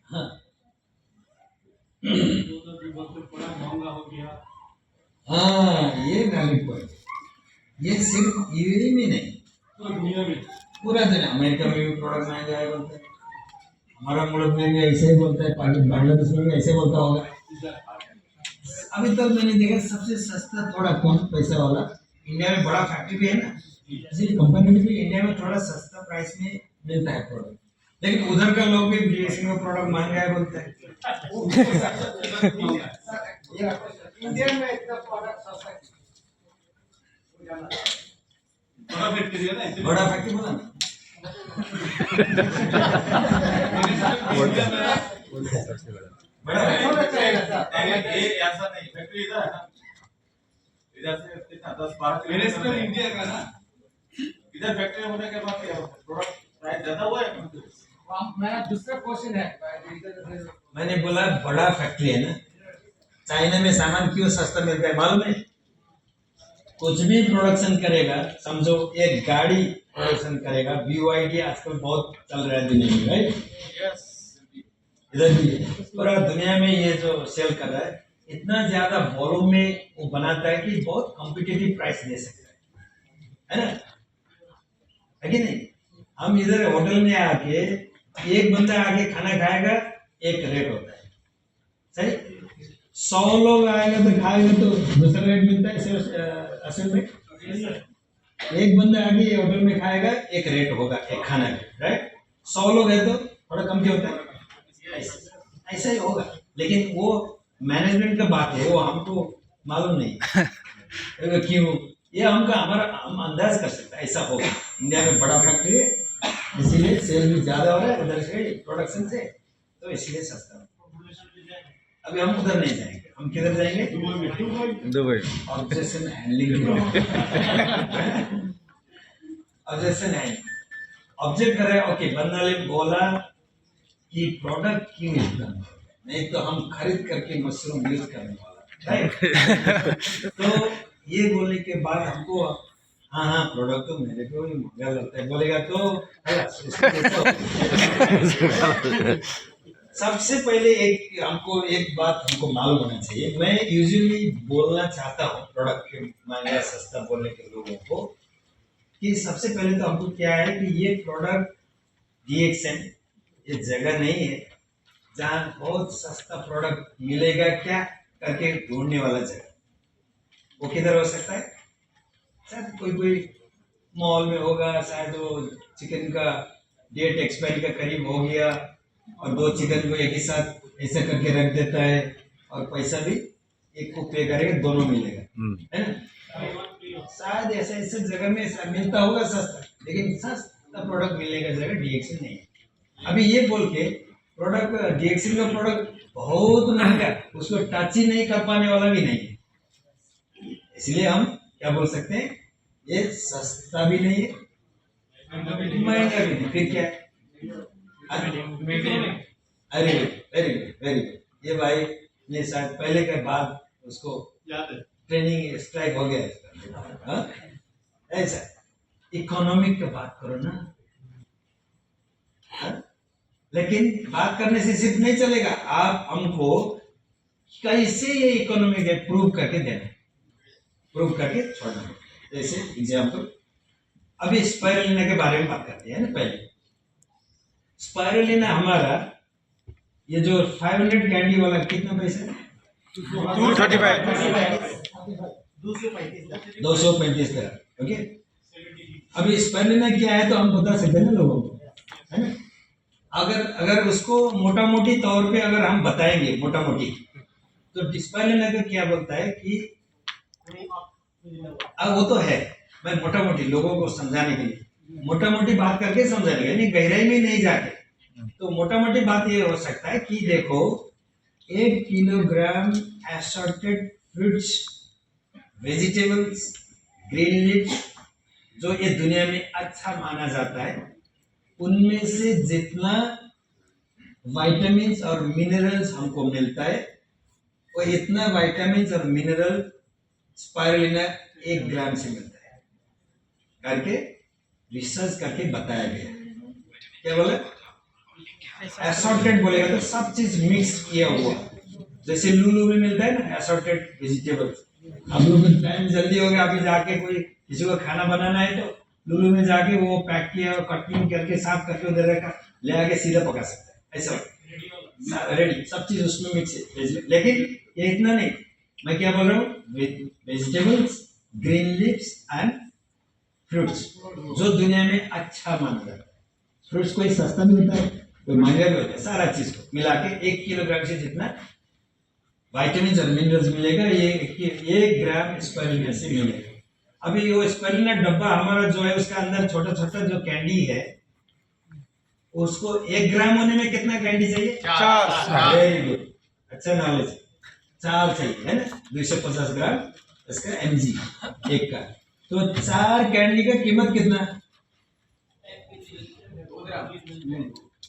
A: हाँ हाँ, ये वैलिड पॉइंट। ये सिर्फ यूएई में नहीं, पूरा दुनिया, अमेरिका में भी प्रोडक्ट महंगा है बोलते हैं, हमारा मुल्क में भी ऐसे ही बोलता है, बांग्लादेश में भी ऐसे बोलता होगा। अभी तक मैंने देखा सबसे सस्ता थोड़ा कम पैसा वाला, इंडिया में बड़ा फैक्ट्री भी है ना, इसी कंपनी भी इंडिया में थोड़ा सस्ता प्राइस में मिलता है प्रोडक्ट, लेकिन उधर का लोग भी बीएससी का प्रोडक्ट महंगा है बोलते हैं।
D: इंडिया में इतना प्रोडक्ट सस्ता
B: बड़ा फैक्ट्री है ना,
A: बड़ा फैक्ट्री बोला ना, बड़ा
B: ये ऐसा नहीं, फैक्ट्री इधर है ना, इधर से कितना 10-12 इंडिया का ना, इधर फैक्ट्री होने के बाद प्रोडक्ट प्राइस ज्यादा हुआ है।
D: मेरा दूसरा क्वेश्चन है,
A: मैंने बोला बड़ा फैक्ट्री है ना, चाइना में सामान क्यों सस्ता मिलता है मालूम है? कुछ भी प्रोडक्शन करेगा, समझो एक गाड़ी प्रोडक्शन करेगा, BYD आजकल बहुत चल रहा है दुनिया में, राइट? इधर भी पूरा दुनिया में ये जो सेल कर रहा है, इतना ज्यादा वॉल्यूम में वो बनाता है कि बहुत कॉम्पिटिटिव प्राइस दे सकता है ना? है कि नहीं? हम इधर होटल में आके, एक बंदा आके खाना खाएगा, एक रेट होता है, सही? 100 लोग आएंगे तो खाएंगे तो दूसरा रेट मिलता है, असल में एक बंदा आके होटल में खाएगा, एक रेट होगा एक खाना का, राइट? 100 लोग है तो थोड़ा कम क्यों होता है? ऐसा ही होगा, लेकिन वो मैनेजमेंट का बात है, वो हमको मालूम नहीं क्यों। ये हम अंदाज कर सकते हैं ऐसा होगा। इंडिया में बड़ा फैक्ट्री है, इसीलिए सेल भी ज्यादा हो रहा है उधर से प्रोडक्शन से, तो इसलिए सस्ता। अभी हम उधर नहीं जाएंगे, हम किधर जाएंगे?
E: Dubai.
A: Objection handling. Objection handling, object करे, ओके, बंदा ने बोला कि प्रोडक्ट क्यों इतना, नहीं तो हम खरीद करके मशरूम यूज करने वाला, राइट? तो ये बोलने के बाद हमको हाँ प्रोडक्ट तो मेरे को ही महंगा लगता है बोलेगा तो सबसे पहले एक बात हमको मालूम होना चाहिए। मैं यूजुअली बोलना चाहता हूँ प्रोडक्ट के महंगा सस्ता बोलने के लोगों को कि सबसे पहले तो हमको क्या है कि ये प्रोडक्ट DXN ये जगह नहीं है जहाँ बहुत सस्ता प्रोडक्ट मिलेगा क्या करके ढूंढने वाला जगह। वो किधर हो सकता है? शायद कोई मॉल में होगा, शायद वो चिकन का डेट एक्सपायरी का करीब हो गया और 2 चिकन को एक ही साथ ऐसा करके रख देता है और पैसा भी एक को पे करेगा, दोनों मिलेगा, है ना? शायद ऐसे जगह में मिलता होगा सस्ता, लेकिन सस्ता प्रोडक्ट मिलने का जगह DXN नहीं है। अभी ये बोल के प्रोडक्ट DXN का प्रोडक्ट बहुत महंगा, उसको टच ही नहीं कर पाने वाला भी नहीं है, इसलिए हम क्या बोल सकते हैं? ये सस्ता भी नहीं है, महंगा भी नहीं, फिर क्या है? अरे वेरी गुड, ये भाई ने शायद पहले के बाद उसको ट्रेनिंग स्ट्राइक हो गया इसका। ऐसा इकोनॉमिक का बात करो ना, लेकिन बात करने से सिर्फ नहीं चलेगा, आप हमको कैसे ये इकोनॉमिक है प्रूव करके देना, प्रूव करके छोड़ना। जैसे एग्जाम्पल, अभी स्पाइरुलिना के बारे में बात करते हैं ना। पहले स्पाइरुलिना हमारा ये जो 500 कैंडी वाला कितना पैसा है? 235 तरह, ओके। अभी स्पाइरुलिना क्या है तो हम बता सकते हैं ना लोगों को, है ना? अगर उसको मोटा मोटी तौर पे अगर हम बताएंगे मोटा मोटी, तो स्पाइरुलिना का क्या बोलता है कि अब वो तो है, मैं मोटा मोटी लोगों को समझाने के लिए मोटा मोटी बात करके समझाने, यानी गहराई में नहीं जाके, तो मोटा मोटी बात ये हो सकता है कि देखो 1 kilogram assorted fruits, vegetables, green leaves जो ये दुनिया में अच्छा माना जाता है, उनमें से जितना विटामिन्स और मिनरल्स हमको मिलता है वो इतना विटामिन्स और मिनरल स्पाइरुलिना 1 ग्राम से मिलता है करके रिसर्च करके बताया गया। क्या बोले? असॉर्टेड बोलेगा तो सब चीज मिक्स किया हुआ, जैसे लूलू में मिलता है ना असॉर्टेड वेजिटेबल्स। अब लोग टाइम जल्दी हो गया, अभी जाके कोई किसी को खाना बनाना है तो लूलू में जाके वो पैक किया कटिंग करके साफ करके उधर रखा, ले आके सीधा पका सकता है, ऐसा रेडी, सब चीज उसमें मिक्स है। लेकिन ये इतना नहीं, मैं क्या बोल रहा हूँ? Vegetables, green leaves and fruits जो दुनिया में अच्छा माना जाता है। फ्रूट्स कोई सस्ता भी होता है, कोई महंगा भी होता है, सारा चीज को मिला के 1 किलोग्राम से जितना विटामिन और मिनरल्स मिलेगा ये 1 ग्राम स्पाइरुलिना से मिलेगा। अभी वो स्पाइरुलिना डब्बा हमारा जो है उसका अंदर छोटा छोटा जो कैंडी है, उसको 1 ग्राम होने में कितना कैंडी चाहिए? 4। वेरी गुड, अच्छा नॉलेज, 4 चाहिए, है ना? 250 ग्राम इसका mg एक का, तो 4 कैंडी का कीमत कितना?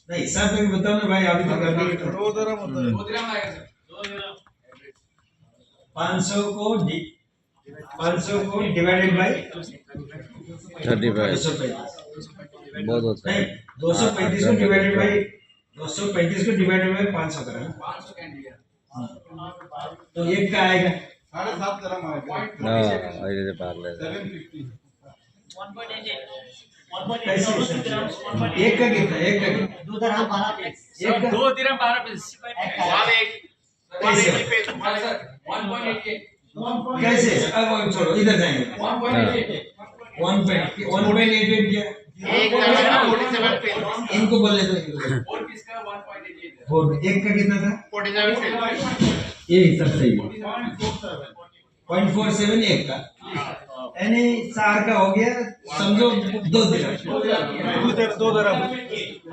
A: नहीं सब करके बताओ ना भाई, अभी तक 2 ग्राम आएगा। 500 को डिवाइडेड बाय
E: 35 बहुत होता है।
A: 235 को डिवाइडेड बाय 500 करें, तो एक का आएगा
B: 7.5 ग्राम आएगा।
E: ऐसे पार ले
A: कैसे? एक का कितना? एक का
D: 2 ग्राम 12 पीस।
A: एक का
F: 2 dirham 12 पीस।
A: कैसे? कैसे? अब छोड़ो, इधर जाएंगे। 1.88 क्या?
F: 1 ग्राम 47 पीस।
A: इनको को बोलने दो, एक को।
F: और किसका 1.88
A: फोर एक का कितना था?
F: 47
A: ये हिसाब सही है। 0.47 एक का, यानी 4 का हो गया, समझो 2 दिरहम।
C: 2 दरम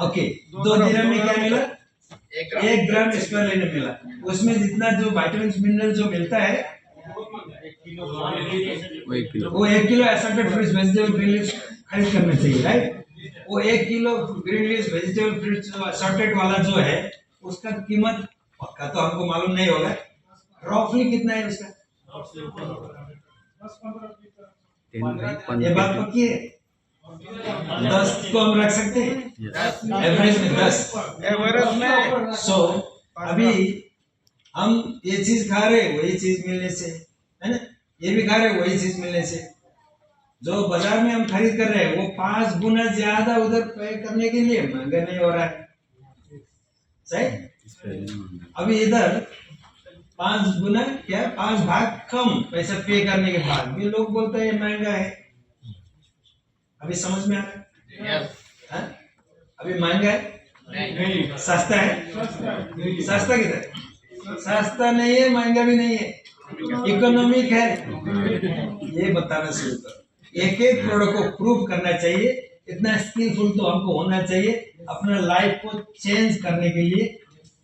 A: ओके, 2 दिरहम में क्या मिला? 1 ग्राम स्क्वायर लेने मिला। उसमें जितना जो विटामिन मिनरल जो मिलता है वो 1 kilo assorted fruits vegetable green leaves खरीद करना चाहिए, राइट? वो 1 kilo green leaves vegetable fruits assorted वाला जो है उसका कीमत पक्का तो हमको मालूम नहीं होगा, रफली कितना है उसका? ये बात पक्की है। 10 को हम रख सकते हैं एवरेज में 10।
C: एवरेज में
A: सो अभी हम ये चीज खा रहे हैं वही चीज मिलने से, है ना? ये भी खा रहे हैं वही चीज मिलने से, जो बाजार में हम खरीद कर रहे हैं वो 5 गुना ज्यादा उधर पे करने के लिए महंगा नहीं हो रहा है, सही? अभी इधर 5 गुना क्या 5 भाग कम पैसा पे करने के बाद भी लोग बोलते हैं ये महंगा है। अभी समझ में आ रहा है? हाँ? अभी महंगा है? सस्ता है? सस्ता किधर है? सस्ता नहीं है, महंगा भी नहीं है, इकोनॉमिक है। ये बताना शुरू करो। एक एक प्रोडक्ट को प्रूव करना चाहिए, इतना स्किलफुल तो हमको होना चाहिए अपना लाइफ को चेंज करने के लिए,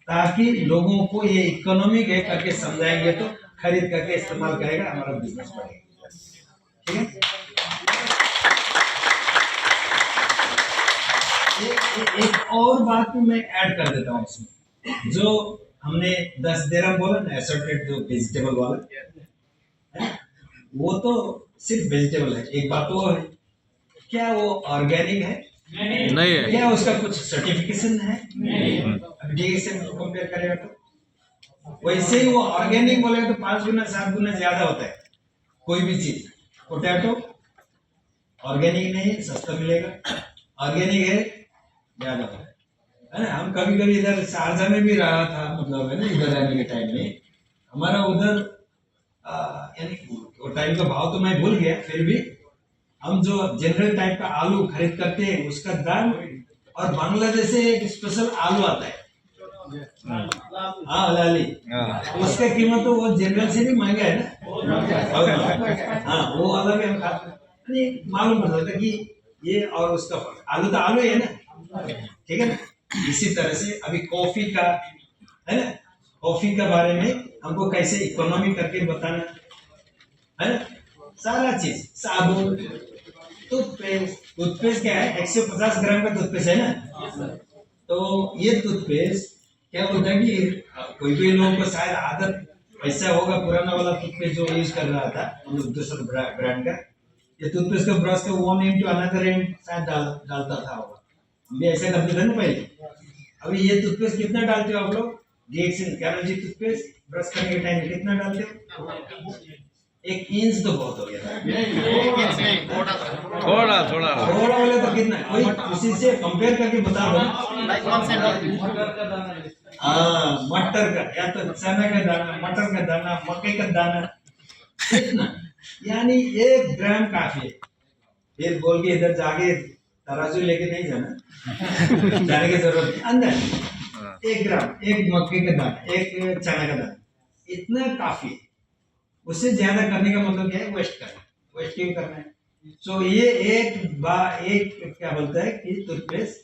A: ताकि लोगों को ये इकोनॉमिक है करके समझाएंगे तो खरीद करके इस्तेमाल करेगा, हमारा बिजनेस बढ़ेगा। ठीक है? एक और बात मैं ऐड कर देता हूँ इसमें, जो हमने 10 दिरहम बोला ना असॉर्टेड जो वेजिटेबल वाला है, वो तो सिर्फ वेजिटेबल है। एक बात वो है, क्या वो ऑर्गेनिक है?
E: नहीं है।
A: क्या उसका कुछ सर्टिफिकेशन है? डीएसएम को कंपेयर करेगा तो वैसे ही वो ऑर्गेनिक बोलेगा तो 5 गुना 7 गुना ज्यादा होता है कोई भी चीज। पोटैटो ऑर्गेनिक नहीं है, सस्ता मिलेगा, ऑर्गेनिक है ज्यादा होता है ना? हम कभी कभी इधर शारजा में भी रहा था, मतलब है ना, इधर रहने के टाइम में हमारा उधर यानी वो टाइम का भाव तो मैं भूल गया, फिर भी हम जो जनरल टाइप का आलू खरीद करते हैं उसका दाम, और बांग्लादेश से एक स्पेशल आलू आता है, हाँ लाली, उसका कीमत तो वो जनरल से भी महंगा है ना। हाँ, वो वाला भी हम खाते हैं, यानी मालूम पड़ जाता है कि ये और उसका फर्क। आलू तो आलू ही है ना, ठीक है ना? इसी तरह से अभी कॉफी का है ना, कॉफी के बारे में हमको कैसे इकोनॉमी करके बताना है ना, सारा चीज, साबुन, टूथपेस्ट क्या है, 150 ग्राम का टूथपेस्ट है ना, तो ये टूथपेस्ट क्या बोलता है कि कोई कोई लोगों को शायद आदत ऐसा होगा, पुराना वाला टूथपेस्ट जो यूज कर रहा था मतलब दूसरा ब्रांड का, ये टूथपेस्ट का ब्रश का one end to another end शायद डालता था होगा, हम भी ऐसा करते थे ना पहले। अभी ये टूथपेस्ट कितना डालते हो आप लोग? डीएक्सिन कैनोजी टूथपेस्ट ब्रश करने के टाइम कितना डालते हो? 1 इंच तो बहुत हो गया,
E: थोड़ा थोड़ा
A: थोड़ा वाले तो कितना, कोई किसी से कंपेयर करके बता दो। हाँ, मटर का या तो चना का दाना, मटर का दाना, मकई का दाना, कितना, यानी 1 ग्राम काफी है। फिर बोल के इधर जाके तराजू लेके नहीं जाना, जाने की जरूरत नहीं, अंदर 1 ग्राम, 1 मक्के का दाना, 1 चना का दाना, इतना काफी है। उससे ज्यादा करने का मतलब क्या है? वेस्ट करना। वेस्ट क्यों करना है? सो ये एक क्या बोलता है कि टूथपेस्ट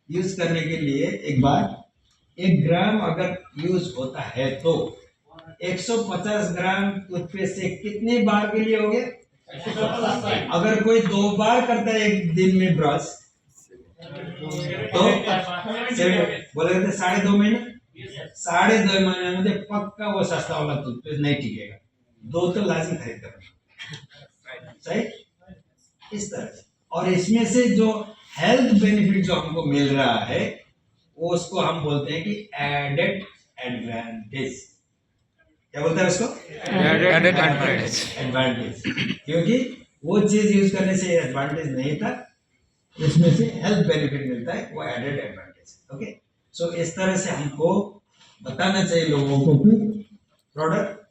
A: यूज करने के लिए एक बार 1 ग्राम अगर यूज होता है तो 150 ग्राम टूथपेस्ट से कितने बार के लिए हो गया? अगर कोई 2 बार करता है एक दिन में ब्रश तो बोले 2.5 महीने, 2.5 महीने में पक्का वो सस्ता वाला टूथपेस्ट नहीं टिकेगा, 2 तो लाजमी खरीद करना, सही? इस तरह से। और इसमें से जो हेल्थ बेनिफिट जो हमको मिल रहा है वो उसको हम बोलते हैं कि एडेड एडवांटेज। क्या बोलते हैं उसको?
E: एडेड
A: एडवांटेज, क्योंकि वो चीज यूज करने से एडवांटेज नहीं था, इसमें से हेल्थ बेनिफिट मिलता है, वो एडेड एडवांटेज। ओके, सो इस तरह से हमको बताना चाहिए लोगों को कि प्रोडक्ट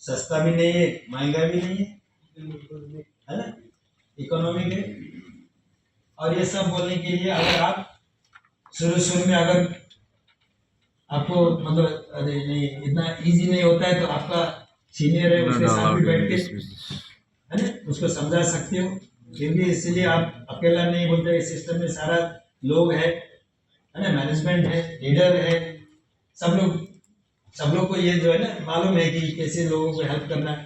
A: सस्ता भी नहीं है, महंगा भी नहीं है ना, इकोनॉमिक है। और ये सब बोलने के लिए अगर आप शुरू में अगर आपको मतलब अरे नहीं इतना इजी नहीं होता है तो आपका सीनियर है उसके साथ भी बैठ के है ना उसको समझा सकते हो। क्योंकि इसलिए आप अकेला नहीं बोलते, इस सिस्टम में सारा लोग है ना, मैनेजमेंट है, लीडर है, सब लोग को ये जो है ना मालूम है कि कैसे लोगों को हेल्प करना है।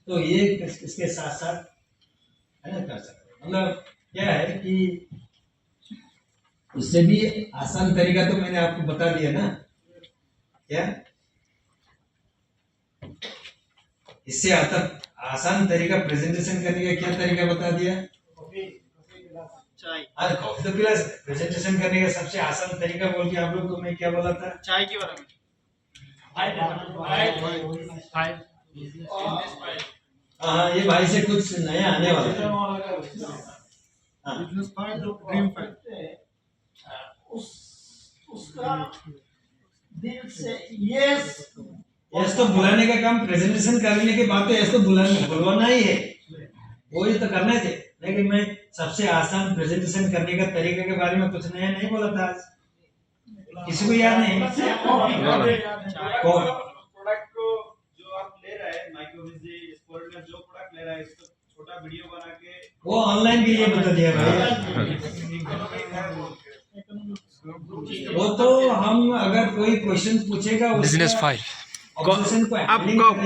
A: तो ये इसके साथ साथ है ना कर सकते। मतलब क्या है कि उससे भी आसान तरीका तो मैंने आपको बता दिया ना, क्या इससे आता आसान तरीका प्रेजेंटेशन करने का क्या तरीका बता दिया। अरे कॉफी तो पिला, प्रेजेंटेशन करने का सबसे आसान तरीका बोल के आप लोग को मैं क्या बोला था,
F: चाय के बारे में।
A: हाँ ये भाई से कुछ नया आने वाला है। हाँ
D: ड्रीम उसका दिल से
A: यस तो बुलाने का काम, प्रेजेंटेशन करने के बाद तो यस तो बुलवाना ही है, वो ही तो करना चाहिए। लेकिन मैं सबसे आसान प्रेजेंटेशन करने का तरीके के बारे में कुछ नया नहीं बोला था आज, किसी को याद नहीं।
B: प्रोडक्ट को जो आप ले रहे हैं माइक्रोविजी स्पोर्ट में जो प्रोडक्ट ले रहा है इसको छोटा वीडियो बना के
A: वो ऑनलाइन के लिए बता दिया भाई। वो तो हम अगर कोई क्वेश्चन पूछेगा
E: बिजनेस फाइल
C: आप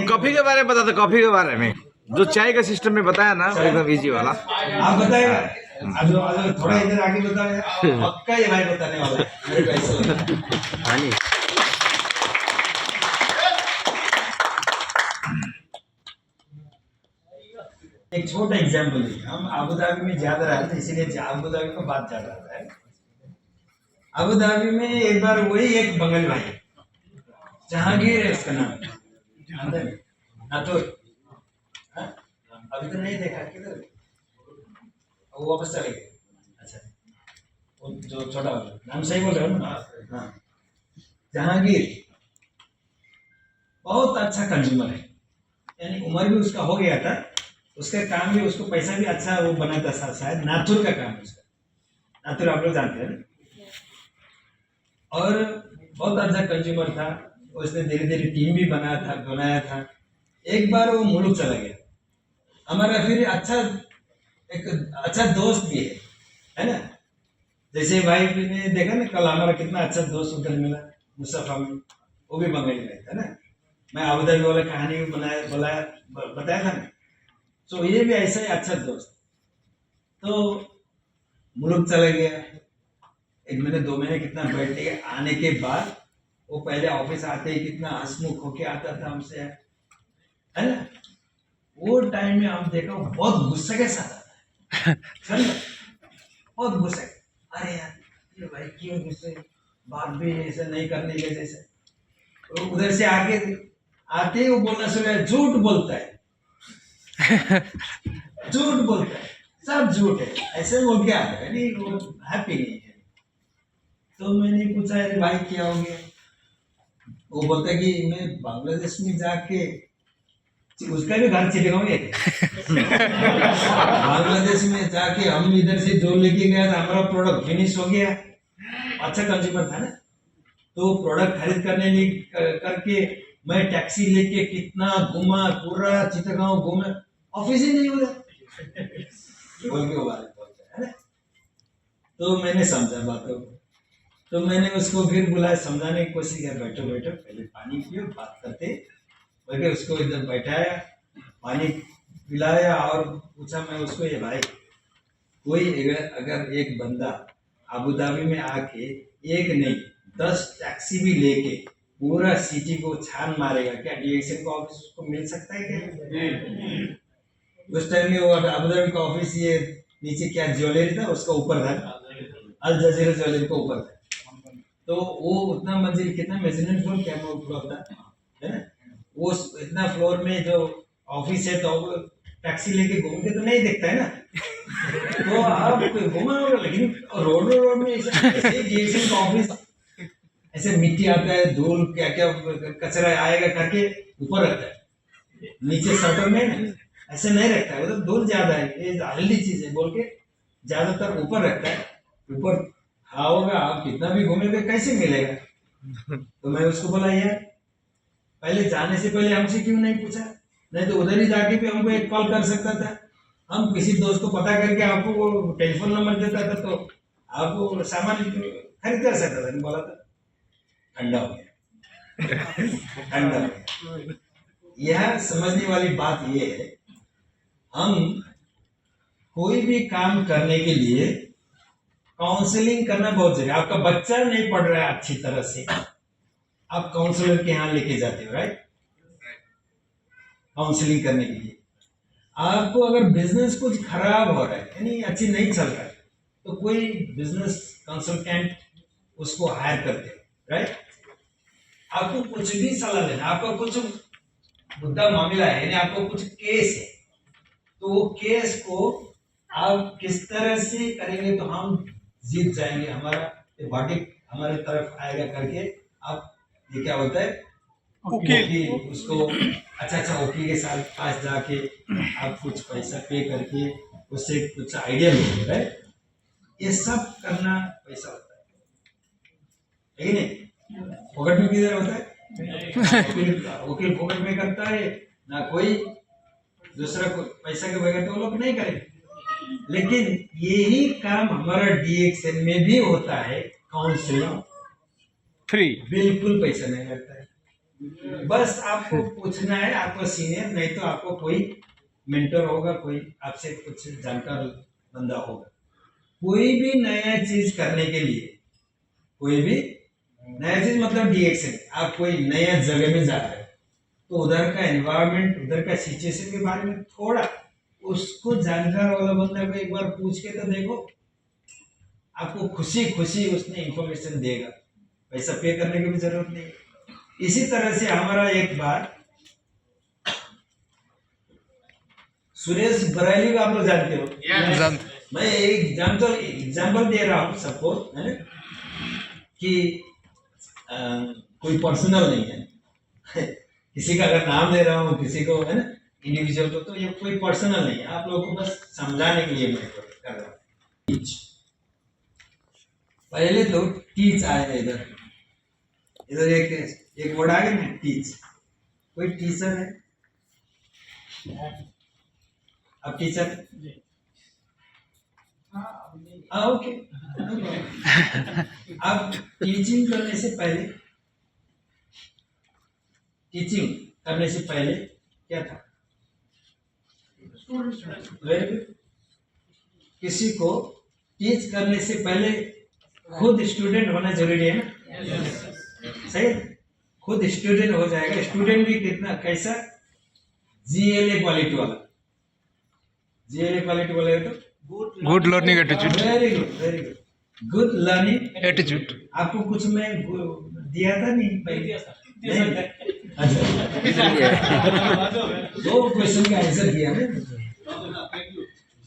C: कॉफी के बारे में बता दो, कॉफी के बारे में जो चाय का सिस्टम में बताया ना वो एकदम इजी वाला
A: आप बताएगा। अब थोड़ा इधर आगे बताओ, पक्का ये भाई बताने वाला है मेरे को ऐसा लगा। एक छोटा एग्जाम्पल है, हम अबू धाबी में ज्यादा रहते हैं इसीलिए अबू धाबी में बात चल रहा है। अबू धाबी में एक बार वही एक बंगाली भाई, जहांगीर है उसका नाम, नाथुर, अभी तो नहीं देखा, किधर वो वापस चले गए। अच्छा वो जो छोटा वाला नाम सही बोल रहे हो ना। हाँ जहांगीर बहुत अच्छा कंज्यूमर है, यानी उम्र भी उसका हो गया था, उसका काम भी, उसको पैसा भी अच्छा वो बनाता था शायद। नाथुर का काम उसका, नाथुर आप लोग जानते हैं ना, और बहुत अच्छा कंज्यूमर था। उसने धीरे धीरे टीम भी बनाया था। एक बार वो मुल्क चला गया, हमारा फिर एक अच्छा दोस्त भी है ना। जैसे भाई ने देखा ना कल हमारा कितना अच्छा दोस्त उधर मिला मुस्तफा में, वो भी बंगाली में था ना। मैं अबू धाबी वाला कहानी भी बताया था ना। तो ये भी ऐसा ही अच्छा दोस्त। तो मुल्क चला गया, 1 महीने 2 महीने कितना बैठे, आने के बाद वो पहले ऑफिस आते ही कितना हंसमुख होके आता था हमसे, है ना। वो टाइम में हम देखा बहुत गुस्से के साथ आता है, बहुत गुस्से। अरे यार ये भाई क्यों गुस्से, बात भी ऐसे नहीं करने के जैसे। तो उधर से आते ही वो बोलना शुरू, झूठ बोलता है झूठ बोलता है, सब झूठ है, ऐसे बोल के आता है, नहीं वो हैप्पी नहीं है। तो मैंने पूछा अरे भाई क्या हो गया। वो बोलता है कि मैं बांग्लादेश में जाके, उसका भी घर चिटगांव है बांग्लादेश में जाके हम इधर से जो लेके गया था, हमारा प्रोडक्ट फिनिश हो गया, अच्छा कंज्यूमर था ना। तो प्रोडक्ट खरीद करके मैं टैक्सी लेके कितना घूमा, पूरा चिटगांव घूमा, ऑफिस ही नहीं हुआ बोल के बोलता है ना। तो मैंने समझा बातों को, तो मैंने उसको फिर बुलाया, समझाने की कोशिश किया, बैठो पहले पानी पियो, बात करते बोल के उसको इधर बैठाया, पानी पिलाया और पूछा मैं उसको, ये भाई कोई अगर एक बंदा अबू धाबी में आके एक नहीं 10 टैक्सी भी लेके पूरा सिटी को छान मारेगा, क्या डीएक्सन का ऑफिस उसको मिल सकता है क्या? उस टाइम में वो अबू धाबी का ऑफिस ये नीचे क्या ज्वेलरी था उसका ऊपर था, अल जजीरा ज्वेलरी का ऊपर था। तो वो उतना मंजिल, कितना मेजरमेंट फ्लोर, क्या फ्लोर था है ना, वो इतना फ्लोर में जो ऑफिस है, तो टैक्सी लेके घूम के तो नहीं देखता है ना। तो आप घूमा होगा, लेकिन रोड में ऐसे डीएक्सन का ऑफिस, ऐसे मिट्टी आता है, धूल क्या क्या कचरा आएगा करके ऊपर रखता है, नीचे शटर में ना ऐसे नहीं रखता है, मतलब धूल ज्यादा है, ये हेल्दी चीज है बोल के ज्यादातर ऊपर रखता है, ऊपर आओगे आप कितना भी घूमेंगे कैसे मिलेगा? तो मैं उसको बोला यार पहले जाने से पहले हमसे क्यों नहीं पूछा, नहीं तो उधर ही जाके भी हमको एक कॉल कर सकता था। हम किसी दोस्त को पता करके आपको वो टेलीफोन नंबर देता था तो आपको सामान खरीद कर सकता था। बोला था ठंडा हो गया ठंडा हो गया। यह समझने वाली बात ये है, हम कोई भी काम करने के लिए काउंसलिंग करना बहुत जरूरी है। आपका बच्चा नहीं पढ़ रहा है अच्छी तरह से, आप काउंसलर के यहाँ लेके जाते हो, राइट? काउंसलिंग करने के लिए आपको अगर बिजनेस कुछ खराब हो रहा है यानी अच्छी नहीं चल रहा है तो कोई बिजनेस कंसल्टेंट उसको हायर करते हो, राइट? आपको कुछ भी सलाह लेना, आपका कुछ मुद्दा मामला है यानी आपको कुछ केस है तो वो केस को आप किस तरह से करेंगे तो हम जीत जाएंगे, हमारा वर्डिक्ट हमारे तरफ आएगा करके आप ये क्या होता है वकील उसको अच्छा वकील के साथ पास जाके आप कुछ पैसा पे करके उससे कुछ आइडिया लोगे, राइट? ये सब करना पैसा होता है कि नहीं? पॉकेट में किधर होता है? वकील पॉकेट में करता है ना, कोई दूसरा पैसा के बगैर तो लोग नहीं करेंगे। लेकिन यही काम हमारा डीएक्सएन में भी होता है, काउंसलिंग
C: फ्री,
A: बिल्कुल पैसा नहीं लगता है। बस आपको पूछना है, आपको सीनियर नहीं तो आपको कोई मेंटर होगा, कोई आपसे कुछ जानकार बंदा होगा। कोई भी नया चीज करने के लिए, कोई भी नया चीज मतलब डीएक्सएन, आप कोई नया जगह में जा रहे हो तो उधर का एनवायरनमेंट, उधर का सिचुएशन के बारे में थोड़ा उसको जानकार वाला बंदा को एक बार पूछ के तो देखो, आपको खुशी खुशी उसने इंफॉर्मेशन देगा, पैसा पे करने की भी जरूरत नहीं है। इसी तरह से हमारा एक बार सुरेश बराइली को आप लोग जानते हो, मैं एक एग्जाम्पल दे रहा हूँ सबको, है ना, कि कोई पर्सनल नहीं है किसी का अगर नाम दे रहा हूँ किसी को, है ना, इंडिविजुअल को, तो ये कोई पर्सनल नहीं है, आप लोगों को बस समझाने के लिए मैं कर रहा हूँ। टीच, पहले तो टीच आया इधर एक वर्ड आ गया ना, टीच। कोई टीचर है? अब टीचर ओके। अब टीचिंग करने से पहले क्या था? Very good. किसी को टीच करने से पहले खुद स्टूडेंट होना जरूरी है ना? सही है? खुद स्टूडेंट हो जाएगा। स्टूडेंट भी कितना कैसा? जीएलए क्वालिटी वाला। जीएलए क्वालिटी वाला है तो
C: good learning attitude,
A: very good good learning
C: attitude.
A: आपको कुछ मैं दिया था नहीं पहले? अच्छा, दो क्वेश्चन का आंसर किया ना,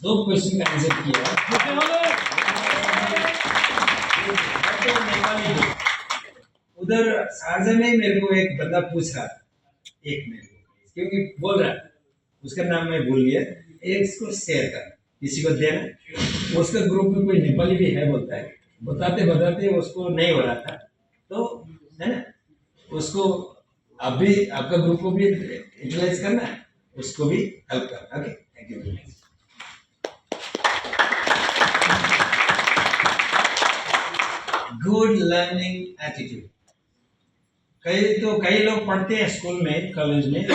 A: दो क्वेश्चन का आंसर किया। उधर शारजा में मेरे को एक बंदा पूछ रहा, एक मेरे को क्योंकि बोल रहा, उसका नाम मैं भूल गया, इसको शेयर कर, किसी को देना। उसका ग्रुप में कोई नेपाली भी है बोलता है, बताते उसको नहीं हो रहा था, तो है ना, उसको अभी आपका ग्रुप को भी यूटिलाइज करना है, उसको भी हेल्प करना। Okay, thank you very much. Good learning attitude. कई लोग पढ़ते हैं स्कूल में, कॉलेज में, तो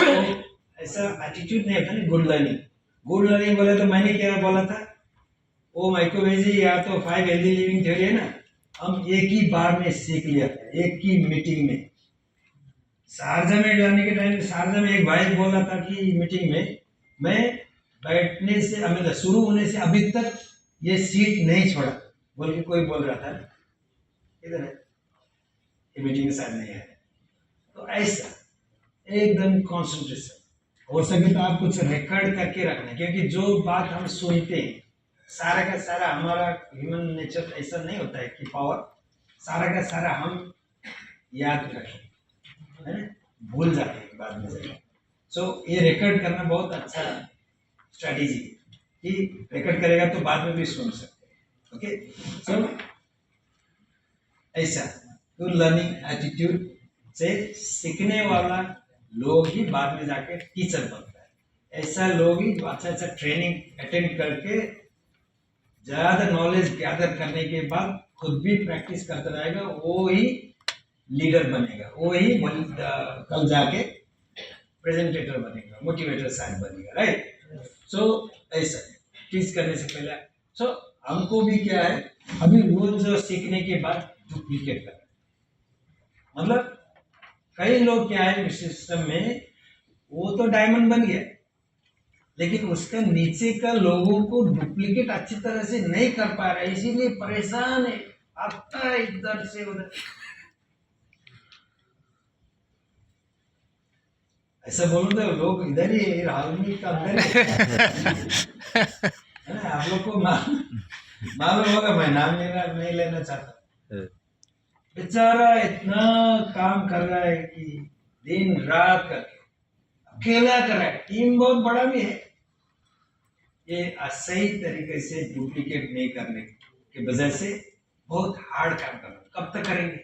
A: ऐसा एटीट्यूड नहीं होता ना। गुड लर्निंग बोले तो मैंने क्या बोला था, वो माइक्रोवेजी या तो 5 हेल्दी लिविंग थ्योरी है ना, हम एक ही बार में सीख लिया था, एक ही मीटिंग में। शारजा में जाने के टाइम शारजा में एक भाई बोल रहा था कि मीटिंग में, मैं बैठने से मतलब शुरू होने से अभी तक ये सीट नहीं छोड़ा बोल के कोई बोल रहा था। इधर है, ये मीटिंग में शायद नहीं है। तो ऐसा एकदम कॉन्सेंट्रेशन, हो सके तो आप कुछ रिकॉर्ड करके रखना, क्योंकि जो बात हम सुनते हैं सारा का सारा, हमारा ह्यूमन नेचर ऐसा नहीं होता है कि पावर सारा का सारा हम याद रखें, है ना, भूल जाते हैं बाद में जाके। सो ये रिकॉर्ड करना बहुत अच्छा स्ट्रैटेजी है कि रिकॉर्ड करेगा तो बाद में भी सुन सकते हैं। ओके, सो ऐसा तो लर्निंग एटीट्यूड से सीखने वाला लोग ही बाद में जाके टीचर बनता है। ऐसा लोग ही जो अच्छा ट्रेनिंग अटेंड करके ज्यादा नॉलेज गैदर करने के बाद खुद भी प्रैक्टिस करता रहेगा, वो ही लीडर बनेगा, वो ही कल जाके प्रेजेंटेटर बनेगा, मोटिवेटर शायद बनेगा, राइट। सो ऐसा टीच करने से पहले सो हमको भी क्या है, अभी वो जो सीखने के बाद डुप्लीकेट करना, मतलब कई लोग क्या है सिस्टम में, वो तो डायमंड बन गया लेकिन उसका नीचे का लोगों को डुप्लीकेट अच्छी तरह से नहीं कर पा रहा है, इसीलिए परेशान है, आता है इधर से उधर। ऐसा बोलो तो लोग इधर ही राजनीति का अंदर है ना। आप लोग को मालूम होगा, मैं नाम नहीं लेना चाहता। बेचारा इतना काम कर रहा है कि दिन रात करके अकेला कर रहा है, टीम बहुत बड़ा भी है। ये सही तरीके से डुप्लीकेट नहीं करने की वजह से बहुत हार्ड काम कर रहा है, कब तक करेंगे,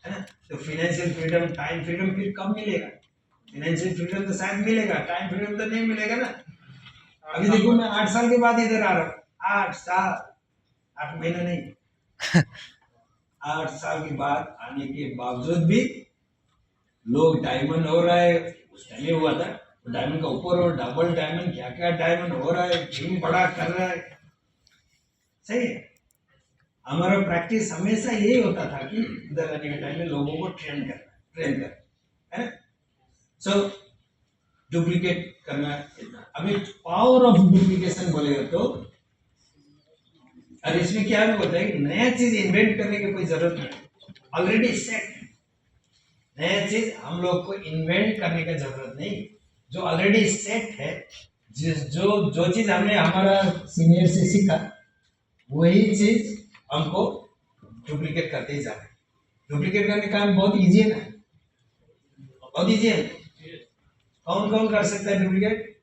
A: है ना। तो फाइनेंशियल फ्रीडम, टाइम फ्रीडम फिर कब मिलेगा? फाइनेंशियल फ्रीडम तो शायद मिलेगा, टाइम फ्रीडम तो नहीं मिलेगा ना। अभी देखो मैं 8 साल के बाद इधर आ रहा हूँ, 8 साल, 8 महीने नहीं 8 साल के बाद आने के बावजूद भी लोग डायमंड हो रहा है, उस टाइम हुआ था डायमंड का ऊपर और डबल डायमंड, क्या क्या डायमंड हो रहा है, टीम बड़ा कर रहा है, सही है। हमारा प्रैक्टिस हमेशा यही होता था कि इधर आने के टाइम में लोगों को ट्रेन करना, है ना। सो डुप्लीकेट करना इतना। अभी पावर ऑफ डुप्लीकेशन बोलेगा तो, और इसमें क्या होता है कि नया चीज इन्वेंट करने की कोई जरूरत नहीं, ऑलरेडी सेट। नया चीज हम लोग को इन्वेंट करने की जरूरत नहीं, जो ऑलरेडी सेट है, जो चीज हमने हमारा सीनियर से सीखा वही चीज हमको डुप्लीकेट करते ही जाना है। डुप्लीकेट करने का काम बहुत इजी है ना, बहुत इजी है। कौन कौन कर सकता है डुप्लीकेट?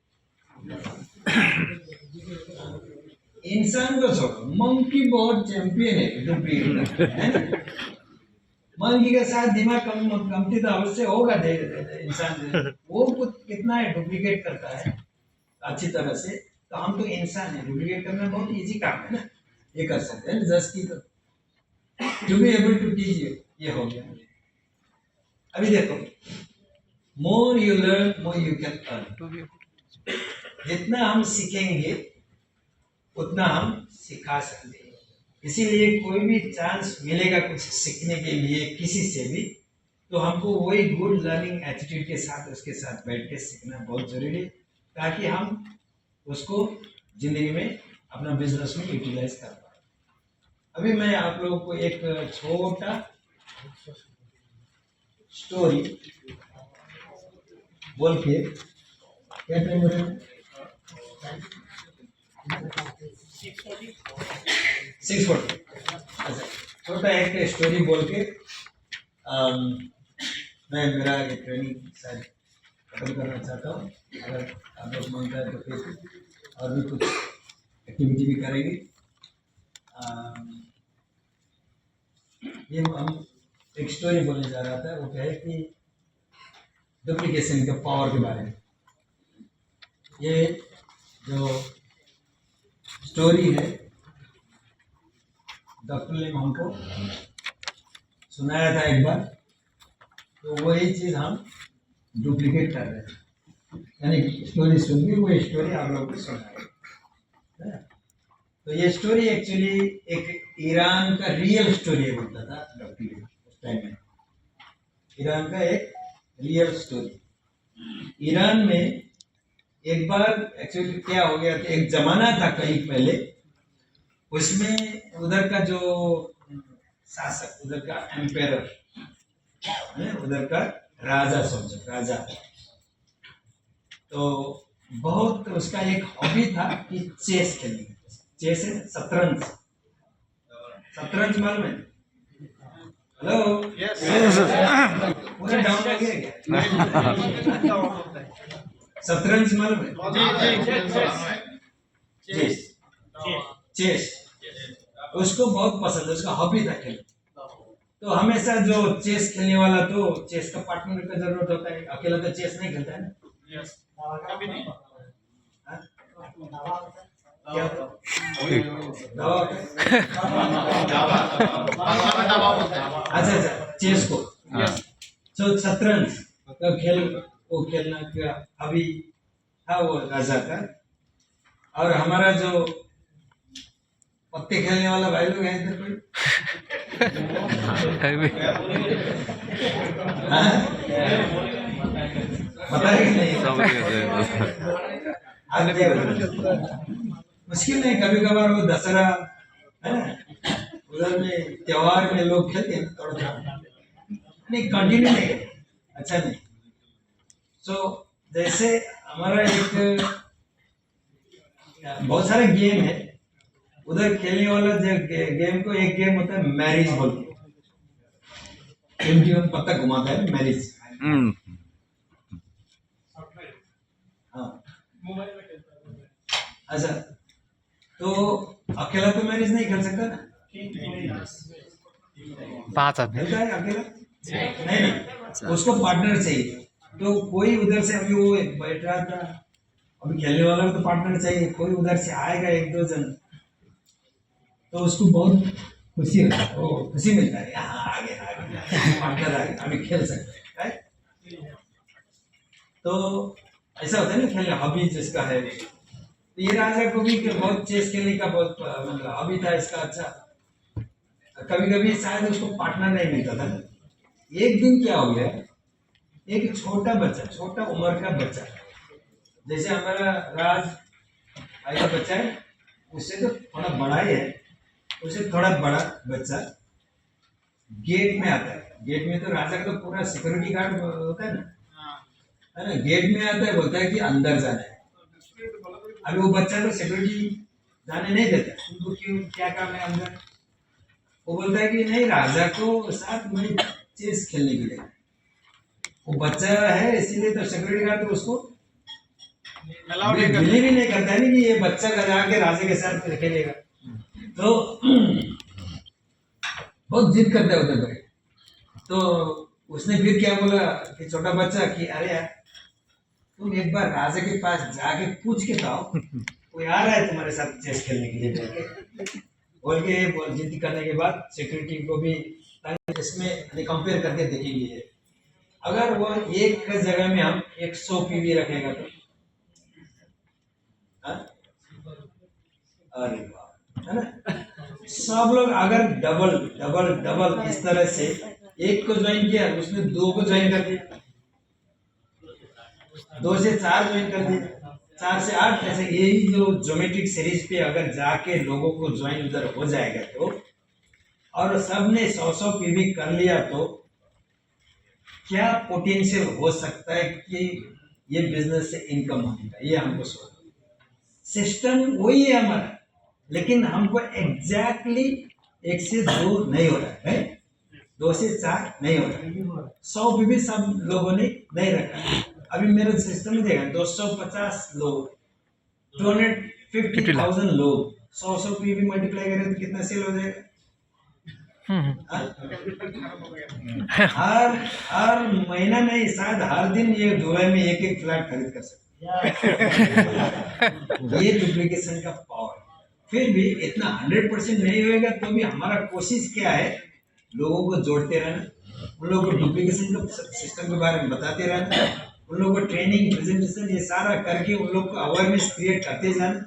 A: इंसान को छोड़ो, मंकी बहुत चैंपियन है डुप्लीकेट। मंकी के साथ दिमाग कमती तो अवश्य होगा इंसान, वो कुछ कितना है डुप्लीकेट करता है अच्छी तरह से। तो हम तो इंसान है, डुप्लीकेट करना बहुत इजी काम है ना, ये कर सकते हैं। Just key to be able to teach you, ये हो गया। अभी देखो, more you learn more you can earn. जितना हम सीखेंगे उतना हम सिखा सकते हैं। इसीलिए कोई भी चांस मिलेगा कुछ सीखने के लिए किसी से भी, तो हमको वही गुड लर्निंग एटीट्यूड के साथ उसके साथ बैठ के सीखना बहुत जरूरी है, ताकि हम उसको जिंदगी में अपना बिजनेस में यूटिलाइज कर पाए। अभी मैं आप लोगों को एक छोटा स्टोरी बोल के, क्या टाइम हो रहा है? 6:40। अच्छा, छोटा एक स्टोरी बोल के मैं मेरा ये ट्रेनिंग शायद खत्म करना चाहता हूँ। अगर आप लोग मानता है तो फिर और भी कुछ एक्टिविटी भी करेंगे। ये हम एक स्टोरी बोलने जा रहा था, वो क्या है कि डुप्लीकेशन के पावर के बारे में। ये जो स्टोरी है डॉक्टर ने हमको सुनाया था एक बार, तो वही चीज़ हम डुप्लीकेट कर रहे हैं, यानी स्टोरी सुन के वो स्टोरी आप लोगों को सुनाया। तो ये स्टोरी एक्चुअली एक ईरान का रियल स्टोरी बोलता था डॉक्टर ने उस टाइम में। ईरान का एक रियल स्टोरी। ईरान में एक बार एक्चुअली क्या हो गया था, एक जमाना था कहीं पहले, उसमें उधर का जो शासक, उधर का एम्पेरर, उधर का राजा, समझो राजा, तो बहुत उसका एक हॉबी था कि चेस खेलने। चेस है शतरंज, शतरंज मालूम है? हेलो, पूरा डाउन हो गया क्या? शतरंज मालूम है? चेस, चेस उसको बहुत पसंद है, उसका हॉबी था खेल। तो हमेशा जो चेस खेलने वाला तो चेस का पार्टनर का जरूरत होता है, अकेला तो चेस नहीं खेलता है ना।
F: कभी नहीं
A: हाँ?
D: दवा होता है।
A: क्या होता है? दवा होता है? अच्छा चेस को तो शतरंज का खेल वो खेलना क्या अभी था वो राजा का। और हमारा जो पत्ते खेलने वाला भाई लोग हैं इधर कोई? हाँ? पता है कि नहीं? आप क्या बोलते? मुश्किल नहीं, कभी कभार वो दशहरा है ना, उधर में त्योहार में लोग खेलते हैं थोड़ा थोड़ा, नहीं कंटिन्यू नहीं, अच्छा नहीं। सो जैसे हमारा एक बहुत सारे गेम है उधर खेलने वाला जो गेम को एक गेम होता है मैरिज बोलते हैं, गेम की पत्ता घुमाता है मैरिज। हाँ
F: मोबाइल में खेलता हूँ।
A: अच्छा, तो अकेला तो मैरिज नहीं खेल सकता ना,
C: 5 आदमी
A: खेलता है अकेला नहीं, उसको पार्टनर चाहिए। तो कोई उधर से अभी वो बैठ रहा था, अभी खेलने वाला को तो पार्टनर चाहिए, कोई उधर से आएगा एक दो जन तो उसको बहुत खुशी होता है, वो खुशी मिलता है, यहाँ आगे पार्टनर आगे अभी खेल सकते हैं right? तो ऐसा होता है ना खेलने हॉबी जिसका है। तो ये राजा को भी बहुत चेस खेलने का बहुत मतलब हॉबी था इसका। अच्छा कभी कभी शायद उसको पार्टनर नहीं मिलता था। एक दिन क्या हो गया, एक छोटा बच्चा, छोटा उम्र का बच्चा, जैसे हमारा राज भाई का बच्चा है उससे तो थोड़ा बड़ा ही है, उससे थोड़ा बड़ा बच्चा गेट में आता है। गेट में तो राजा का तो पूरा सिक्योरिटी गार्ड होता है ना, है ना, गेट में आता है, बोलता है कि अंदर जाना है। अभी वो बच्चा तो सिक्योरिटी जाने नहीं देता, उनको क्यों क्या काम है अंदर, वो बोलता है कि नहीं राजा को साथ में चेस खेलने के लिए, वो बच्चा है इसीलिए तो सिक्योरिटी गार्ड तो उसको बिलीव ही नहीं करता है ना कि ये बच्चा घर आके राजा के साथ खेलेगा। तो बहुत जिद करता है उधर भाई। तो उसने फिर क्या बोला कि छोटा बच्चा कि अरे यार तुम एक बार राजा के पास जाके पूछ के आओ, कोई आ रहा है तुम्हारे साथ चेस खेलने के लिए बोल के जिद करने के बाद सिक्योरिटी को भी इसमें कंपेयर करके देखेंगे, अगर वो एक जगह में हम 100 पीवी रखेगा तो अरे वाह, है ना, सब लोग अगर डबल डबल डबल इस तरह से एक को ज्वाइन किया, उसने 2 को ज्वाइन कर दिया, 2 से 4 ज्वाइन कर दिया, 4 से 8, ऐसे यही जो ज्योमेट्रिक सीरीज पे अगर जाके लोगों को ज्वाइन उधर हो जाएगा तो, और सबने 100 पीवी कर लिया तो क्या पोटेंशियल हो सकता है कि ये बिजनेस से इनकम होने का, ये हमको सोचना। सिस्टम वही है हमारा, लेकिन हमको एग्जैक्टली 1 से 2 नहीं हो रहा है, 2 से 4 नहीं हो रहा है, 100 पीवी सब लोगों ने नहीं रखा है। अभी मेरे सिस्टम में देखा 250 लोग, 250,000 लोग, 100 पीवी मल्टीप्लाई करें तो कितना सेल हो जाएगा? हर महीना नहीं, शायद हर दिन ये दुबई में एक फ्लैट खरीद कर सकते। ये डुप्लीकेशन का पावर। फिर भी इतना 100% नहीं होएगा तो भी हमारा कोशिश क्या है, लोगों को जोड़ते रहना, उन लोगों को डुप्लीकेशन का सिस्टम के बारे में बताते रहना, उन लोगों को ट्रेनिंग प्रेजेंटेशन ये सारा करके उन लोग को अवेयरनेस क्रिएट करते जाना,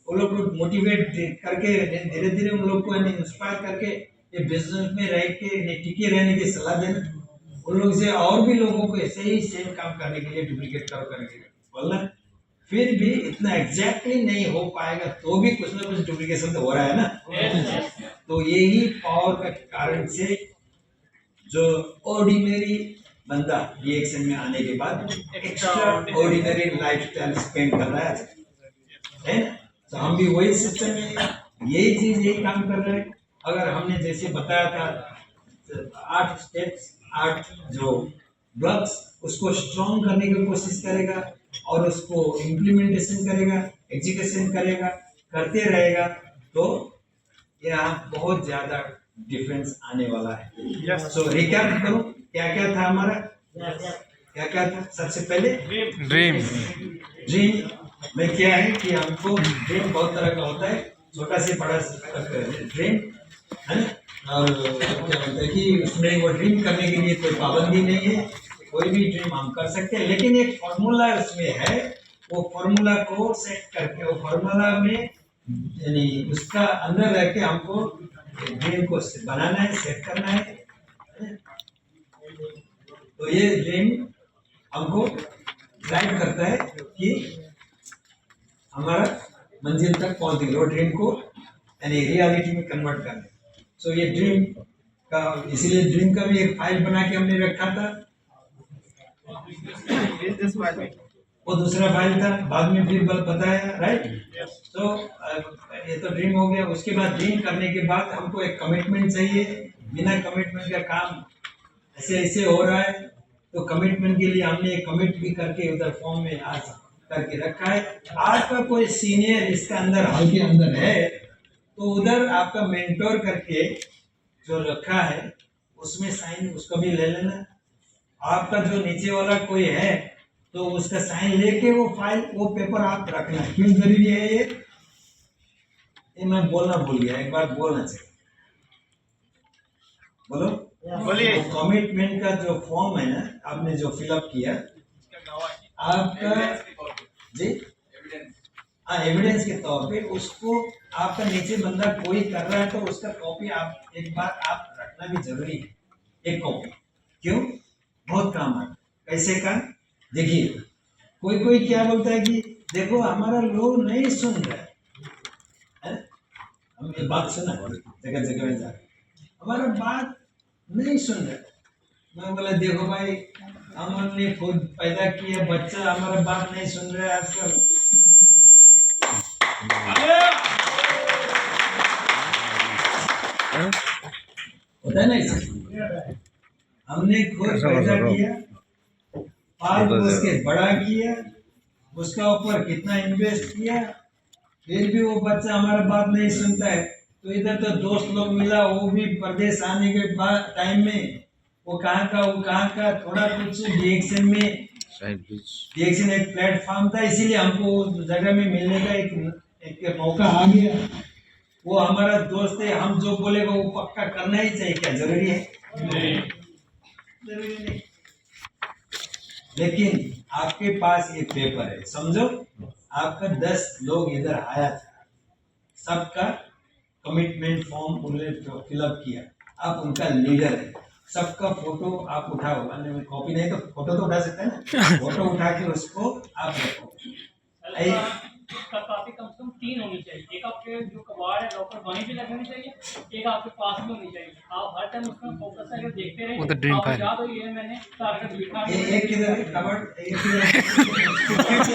A: उन लोग को मोटिवेट करके धीरे धीरे उन लोग को इंस्पायर करके ये बिजनेस में रह के टिके रहने की सलाह देना, उन लोग से और भी लोगों को ऐसे ही सेम काम करने के लिए डुप्लीकेट करो करके बोलना। फिर भी इतना एग्जैक्टली नहीं हो पाएगा तो भी कुछ ना कुछ डुप्लीकेशन तो हो रहा है ना। तो यही पावर का कारण से जो ऑर्डिनरी बंदा रिएक्शन में आने के बाद एक्स्ट्रा ऑर्डिनरी लाइफस्टाइल स्पेंड कर रहा है ना, तो हम भी वही सिस्टम में यही चीज यही काम कर रहे हैं। अगर हमने जैसे बताया था 8 स्टेप्स, 8 जो ब्लॉक्स, उसको स्ट्रॉन्ग करने की कोशिश करेगा और उसको इम्प्लीमेंटेशन करेगा, एग्जीक्यूशन करेगा, करते रहेगा तो यहाँ बहुत ज्यादा डिफरेंस आने वाला है। सो रिकैप करूं, क्या क्या था हमारा, क्या क्या था। सबसे पहले
C: ड्रीम
A: ड्रीम में क्या है कि हमको ड्रीम बहुत तरह का होता है, छोटा से बड़ा ड्रीम है ना। और क्या बोलते हैं कि उसमें वो ड्रीम करने के लिए कोई पाबंदी नहीं है, कोई भी ड्रीम हम कर सकते हैं, लेकिन एक फॉर्मूला उसमें है। वो फॉर्मूला को सेट करके, वो फॉर्मूला में यानी उसका अंदर रह के हमको ड्रीम को बनाना है, सेट करना है। तो ये ड्रीम हमको गाइड करता है कि हमारा मंजिल तक पहुंच गए, वो ड्रीम को यानी रियलिटी में कन्वर्ट करना। सो ये ड्रीम का, इसीलिए ड्रीम का भी एक फाइल बना के हमने रखा था। वो दूसरा फाइल था, बाद में फिर बताया, राइट। तो ये तो ड्रीम हो गया। उसके बाद ड्रीम करने के बाद हमको एक कमिटमेंट चाहिए। बिना कमिटमेंट का काम ऐसे ऐसे हो रहा है, तो कमिटमेंट के लिए हमने एक कमिट भी करके उधर फॉर्म में आज करके रखा है। आपका कोई सीनियर इसका अंदर हॉल के अंदर है, तो उधर आपका मेंटोर करके जो रखा है उसमें साइन उसको भी ले लेना। आपका जो नीचे वाला कोई है तो उसका साइन लेके वो फाइल, वो पेपर आप रखना। क्यों जरूरी है ये मैं बोलना भूल गया, एक बार बोलना चाहिए। बोलो,
F: बोलिए।
A: कमिटमेंट का जो फॉर्म है ना, आपने जो फिलअप किया आपका जी, हाँ एविडेंस के तौर पे उसको आपका नीचे बंदा कोई कर रहा है तो उसका कॉपी आप एक बार आप रखना भी जरूरी है, एक कॉपी। क्यों? बहुत काम आता। कैसे काम? देखिए, कोई कोई क्या बोलता है कि देखो हमारा लोग नहीं सुन रहा है। हम ये बात सुना जगह जगह में जाकर, हमारा बात नहीं सुन रहा। मैं बोला देखो भाई, हमने खुद पैदा किया बच्चा, हमारा बात नहीं सुन रहा है आजकल। होता है ना ऐसा। हमने खुद पैदा किया, पाल पोस के बड़ा किया, उसका ऊपर कितना इन्वेस्ट किया, फिर भी वो बच्चा हमारा बात नहीं सुनता है। तो इधर तो दोस्त लोग मिला, वो भी परदेश आने के बाद टाइम में वो कहाँ का थोड़ा कुछ डिएक्शन में, डिएक्शन एक प्लेटफॉर्म था, इसीलिए हमको उस जगह में मिलने का एक मौका आ गया। वो हमारा दोस्त है, हम जो बोलेगा वो पक्का करना ही चाहिए। क्या जरूरी है? जरूरी नहीं। लेकिन आपके पास ये पेपर है, समझो आपका 10 लोग इधर आया था, सबका कमिटमेंट फॉर्म उन्होंने फिलअप किया, आप उनका लीडर है, सबका फोटो आप उठाओ। कॉपी नहीं तो फोटो तो उठा सकते हैं ना, फोटो उठा के उसको आप रखो।
F: काफी कम से कम 3 होनी चाहिए। एक आपके जो कबाड़ है लॉकर वहीं पे लगनी चाहिए, एक आपके पास में होनी चाहिए। आप हर टाइम उसमें फोकस करके देखते रहिए।
C: वो तो ड्रीम फाइल
F: याद हो, ये मैंने टारगेट लिखा है।
A: एक किधर है कबर्ड, एक किधर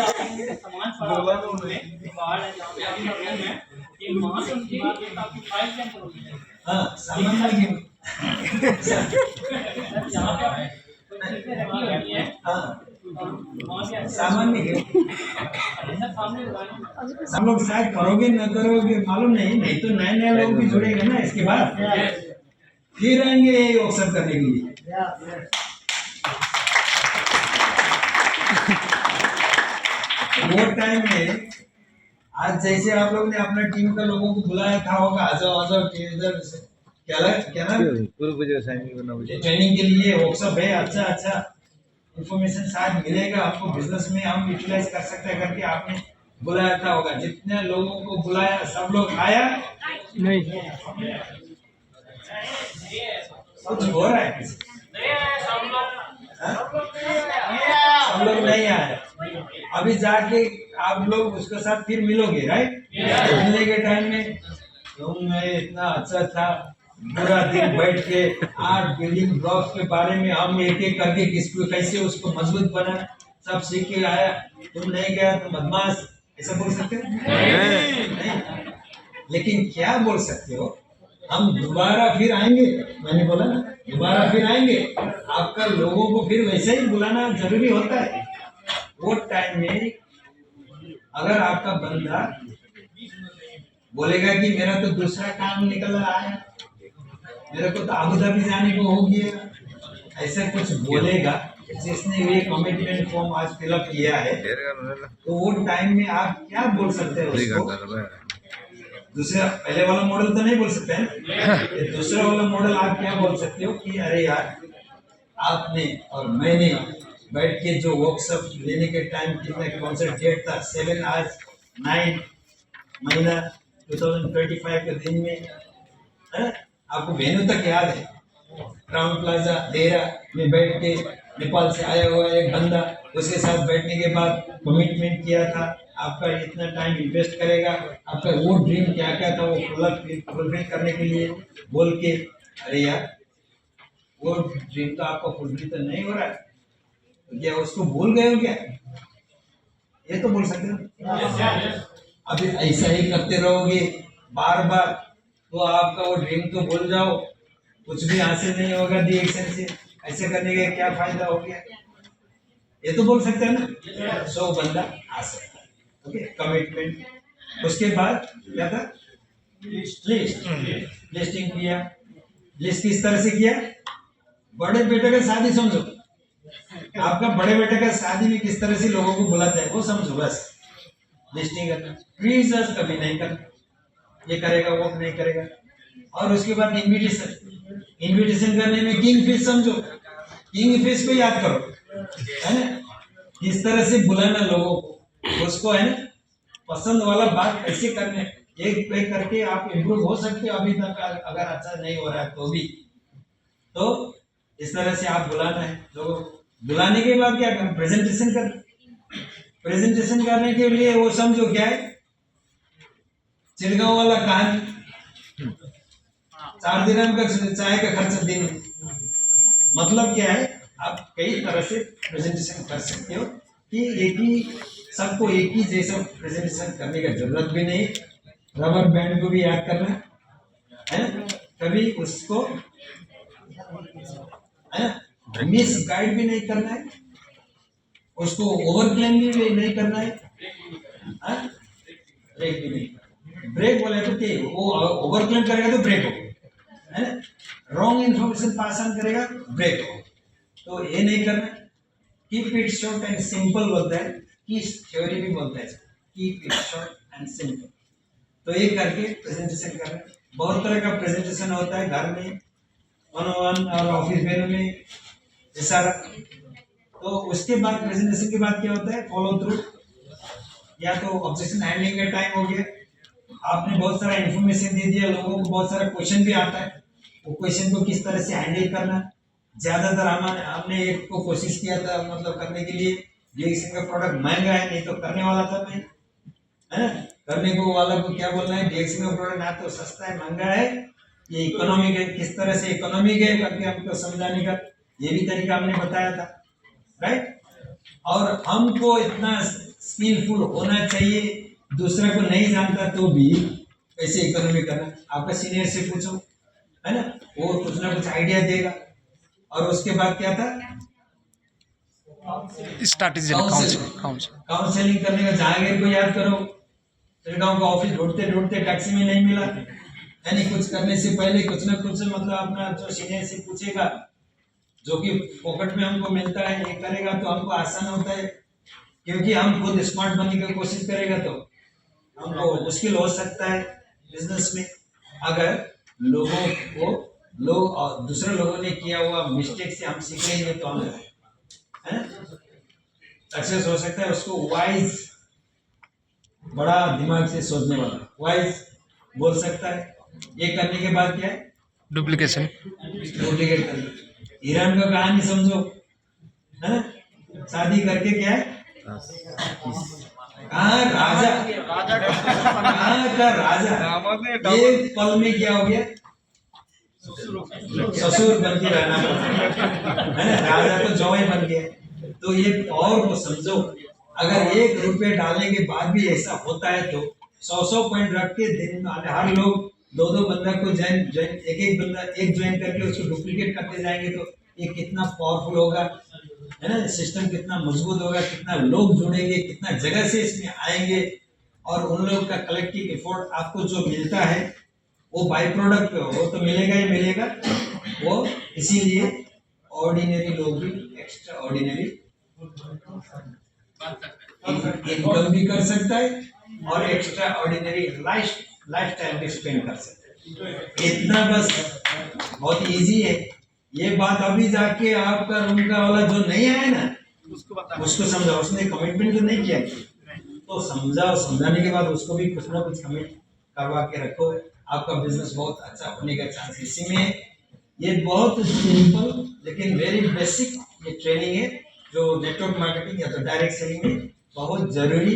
F: आपके सामान पड़ा हुआ है, उनमें कबाड़ है जहाँ पे आपका रूम है, ये वहाँ से उनकी एक आपकी फाइल के अंदर होनी चाहिए।
A: हाँ सामान में
F: जहाँ पे आपने कोई चीजें रखी होती हैं,
A: हाँ
F: वहाँ से
A: सामान में
F: ऐसा सामने लगानी।
A: सब लोग शायद करोगे न करोगे मालूम नहीं, नहीं तो नए नए लोग भी जुड़ेंगे ना इसके बाद, फिर आएंगे ये अवसर करने के लिए। वो टाइम में आज जैसे आप लोग ने अपना टीम के लोगों को बुलाया था होगा, आ जाओ इधर से, क्या ना ट्रेनिंग के लिए वर्कशॉप है, अच्छा इंफॉर्मेशन शायद मिलेगा आपको, बिजनेस में हम यूटिलाइज कर सकते हैं करके आपने बुलाया था होगा। जितने लोगों को बुलाया सब लोग आया
C: नहीं,
A: कुछ हो रहा है, सब लोग नहीं आए। अभी जाके आप लोग उसके साथ फिर मिलोगे, राइट? मिलने के टाइम में तुम इतना अच्छा था, पूरा दिन बैठ के 8 बिल्डिंग ब्लॉक्स के बारे में हम एक एक करके किसको कैसे उसको मजबूत बना सब सीख के आया। तुम नहीं गया तो बदमाश, ऐसा बोल सकते हो? नहीं। लेकिन क्या बोल सकते हो, हम दोबारा फिर आएंगे। मैंने बोला ना दोबारा फिर आएंगे, आपका लोगों को फिर वैसे ही बुलाना जरूरी होता है। वो टाइम में अगर आपका बंदा बोलेगा कि मेरा तो दूसरा काम निकल रहा है, मेरे को तो अबू धाबी जाने को हो गया, ऐसा कुछ बोलेगा जिसने ये कमिटमेंट फॉर्म आज फिलअप किया है, तो वो टाइम में आप क्या बोल सकते हैं उसको? दूसरा पहले वाला मॉडल तो नहीं बोल सकते हैं ना, ये दूसरा वाला मॉडल आप क्या बोल सकते हो कि अरे यार आपने और मैंने बैठ के जो वर्कशॉप लेने के टाइम कितना कौन सा डेट था 7 आज 9 महीना 2025 के दिन में है? आपको वेन्यू तक याद है, क्राउन प्लाजा देहरा में बैठ के नेपाल से आया हुआ एक बंदा, उसके साथ बैठने के बाद कमिटमेंट किया था आपका इतना टाइम इन्वेस्ट करेगा, आपका वो ड्रीम क्या क्या था वो फुलफिल करने के लिए बोल के, अरे यार वो ड्रीम तो आपका फुलफिल तो नहीं हो रहा है, तो क्या उसको भूल गए हो क्या? ये तो बोल सकते हो। अभी ऐसा ही करते रहोगे बार बार तो आपका वो ड्रीम तो भूल जाओ, कुछ भी हासिल नहीं होगा DXN से, ऐसे करने का क्या फायदा हो गया? ये तो बोल सकते हैं ना। सो बंदा आ सकता है, ओके कमिटमेंट। उसके बाद क्या था? लिस्टिंग किया। लिस्ट किस तरह से किया? बड़े बेटे का शादी समझो, आपका बड़े बेटे का शादी में किस तरह से लोगों को बुलाता है वो समझो, बस लिस्टिंग करना। प्रीजर्स कभी नहीं करना, ये करेगा वो नहीं करेगा। और उसके बाद इनविटेशन करने में किंग फिश समझो, किंग फिश को याद करो, है ना, किस तरह से बुलाना लोगों को, उसको है ना पसंद वाला बात कैसे करने, एक पे करके आप इम्प्रूव हो सकते हो। अभी तक अगर अच्छा नहीं हो रहा है तो भी, तो इस तरह से आप बुलाना है लोगों को। बुलाने के बाद क्या करना? प्रेजेंटेशन करना। प्रेजेंटेशन करने के लिए वो समझो क्या है, चिड़गांव वाला कहानी, 4 दिन का चाय का खर्चा दिन। मतलब क्या है, आप कई तरह से प्रेजेंटेशन कर सकते हो कि एक ही सबको एक ही जैसा प्रेजेंटेशन करने का जरूरत भी नहीं। रबर बैंड को भी याद करना है ना, कभी उसको है ना मिस गाइड भी नहीं करना है, उसको ओवर क्लेम भी नहीं करना है, ब्रेक भी नहीं। ब्रेक बोले तो क्या, वो ओवर क्लेम करेगा तो ब्रेक हो, है ना, रॉन्ग इन्फॉर्मेशन पास ऑन करेगा ब्रेक हो, तो ये नहीं करना। Keep it short and simple बोलता है, की थ्योरी भी बोलता है, keep it short and simple. तो ये करके प्रेजेंटेशन करना। बहुत तरह का प्रेजेंटेशन होता है, घर में, वन और ऑफिस में, ये सारा। तो उसके बाद प्रेजेंटेशन के बाद क्या होता है, फॉलो थ्रू। या तो ऑब्जेक्शन हैंडलिंग का टाइम हो गया, आपने बहुत सारा इन्फॉर्मेशन दे दिया, लोगों को बहुत सारा क्वेश्चन भी आता है, वो क्वेश्चन को किस तरह से हैंडल करना। ज्यादातर हमने एक को कोशिश किया था मतलब करने के लिए, DXN का प्रोडक्ट महंगा है, नहीं तो करने वाला था मैं, है ना, करने को वाला को क्या बोलना है, DXN का प्रोडक्ट ना तो सस्ता है महंगा है, ये इकोनॉमिक है, किस तरह से इकोनॉमिक है करके हमको समझाने का ये भी तरीका हमने बताया था, राइट। और हमको इतना स्किलफुल होना चाहिए, दूसरे को नहीं जानता तो भी कैसे इकोनॉमी करना, आपका सीनियर से पूछो, है ना, वो कुछ ना कुछ आइडिया देगा। और उसके बाद क्या था, काउंसलिंग करने का। जहांगीर को याद करो, चिड़गांव का ऑफिस ढूंढते ढूंढते टैक्सी में नहीं मिला, यानी कुछ करने से पहले कुछ ना कुछ मतलब अपना जो सीनियर से पूछेगा, जो कि पॉकेट में हमको मिलता है, ये करेगा तो हमको आसान होता है, क्योंकि हम खुद स्मार्ट बनने की कोशिश करेगा तो हमको मुश्किल हो सकता है बिजनेस में। अगर लोगों को और दूसरे लोगों ने किया हुआ मिस्टेक से हम सीख लेंगे तो हम सक्सेस हो सकता है। उसको वाइज, बड़ा दिमाग से सोचने वाला वाइज बोल सकता है। ये करने के बाद क्या है,
E: डुप्लीकेट
A: करना। ईरान का कहानी समझो, है ना, शादी करके क्या है, राजा का राजा एक पल में क्या हो गया, ससुर बन के रहना है ना, राजा तो जौई बन गया। तो ये और को समझो, अगर 1 रुपये डालने के बाद भी ऐसा होता है तो 100 पॉइंट रख के दिन में हर लोग 2 बंदा को एक बंदा ज्वाइन करके उसको डुप्लीकेट करते जाएंगे तो ये कितना पावरफुल होगा, है ना, सिस्टम कितना मजबूत होगा, कितना लोग जुड़ेंगे, कितना जगह से इसमें आएंगे, और उन लोग का कलेक्टिव एफर्ट आपको जो मिलता है वो बाई प्रोडक्ट पे हो, वो तो मिलेगा ही मिलेगा। वो इसीलिए ऑर्डिनरी लोग भी एक्स्ट्रा ऑर्डिनरी इनकम भी कर सकता है और एक्स्ट्रा ऑर्डिनरी लाइफ टाइम भी स्पेंड कर सकता है। इतना बस बहुत इजी है। ये बात अभी जाके आपका रूम का वाला जो नहीं आया ना उसको समझाओ, उसने कमिटमेंट तो नहीं किया, तो समझाओ, समझाने के बाद उसको भी कुछ ना कुछ कमिट करवा के रखो। आपका बिजनेस बहुत अच्छा होने का चांस इसी में है। ये बहुत सिंपल लेकिन वेरी बेसिक ये ट्रेनिंग है जो नेटवर्क मार्केटिंग या तो डायरेक्ट सेलिंग में बहुत जरूरी।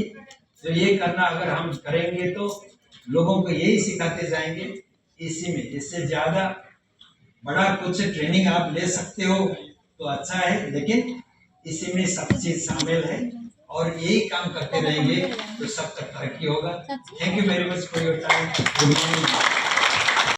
A: तो ये करना अगर हम करेंगे तो लोगों को यही सिखाते जाएंगे इसी में। इससे ज्यादा बड़ा कुछ ट्रेनिंग आप ले सकते हो तो अच्छा है, लेकिन इसी में सब चीज शामिल है और यही काम करते रहेंगे तो सब तक तरक्की होगा। Thank you very much for your time. Good morning.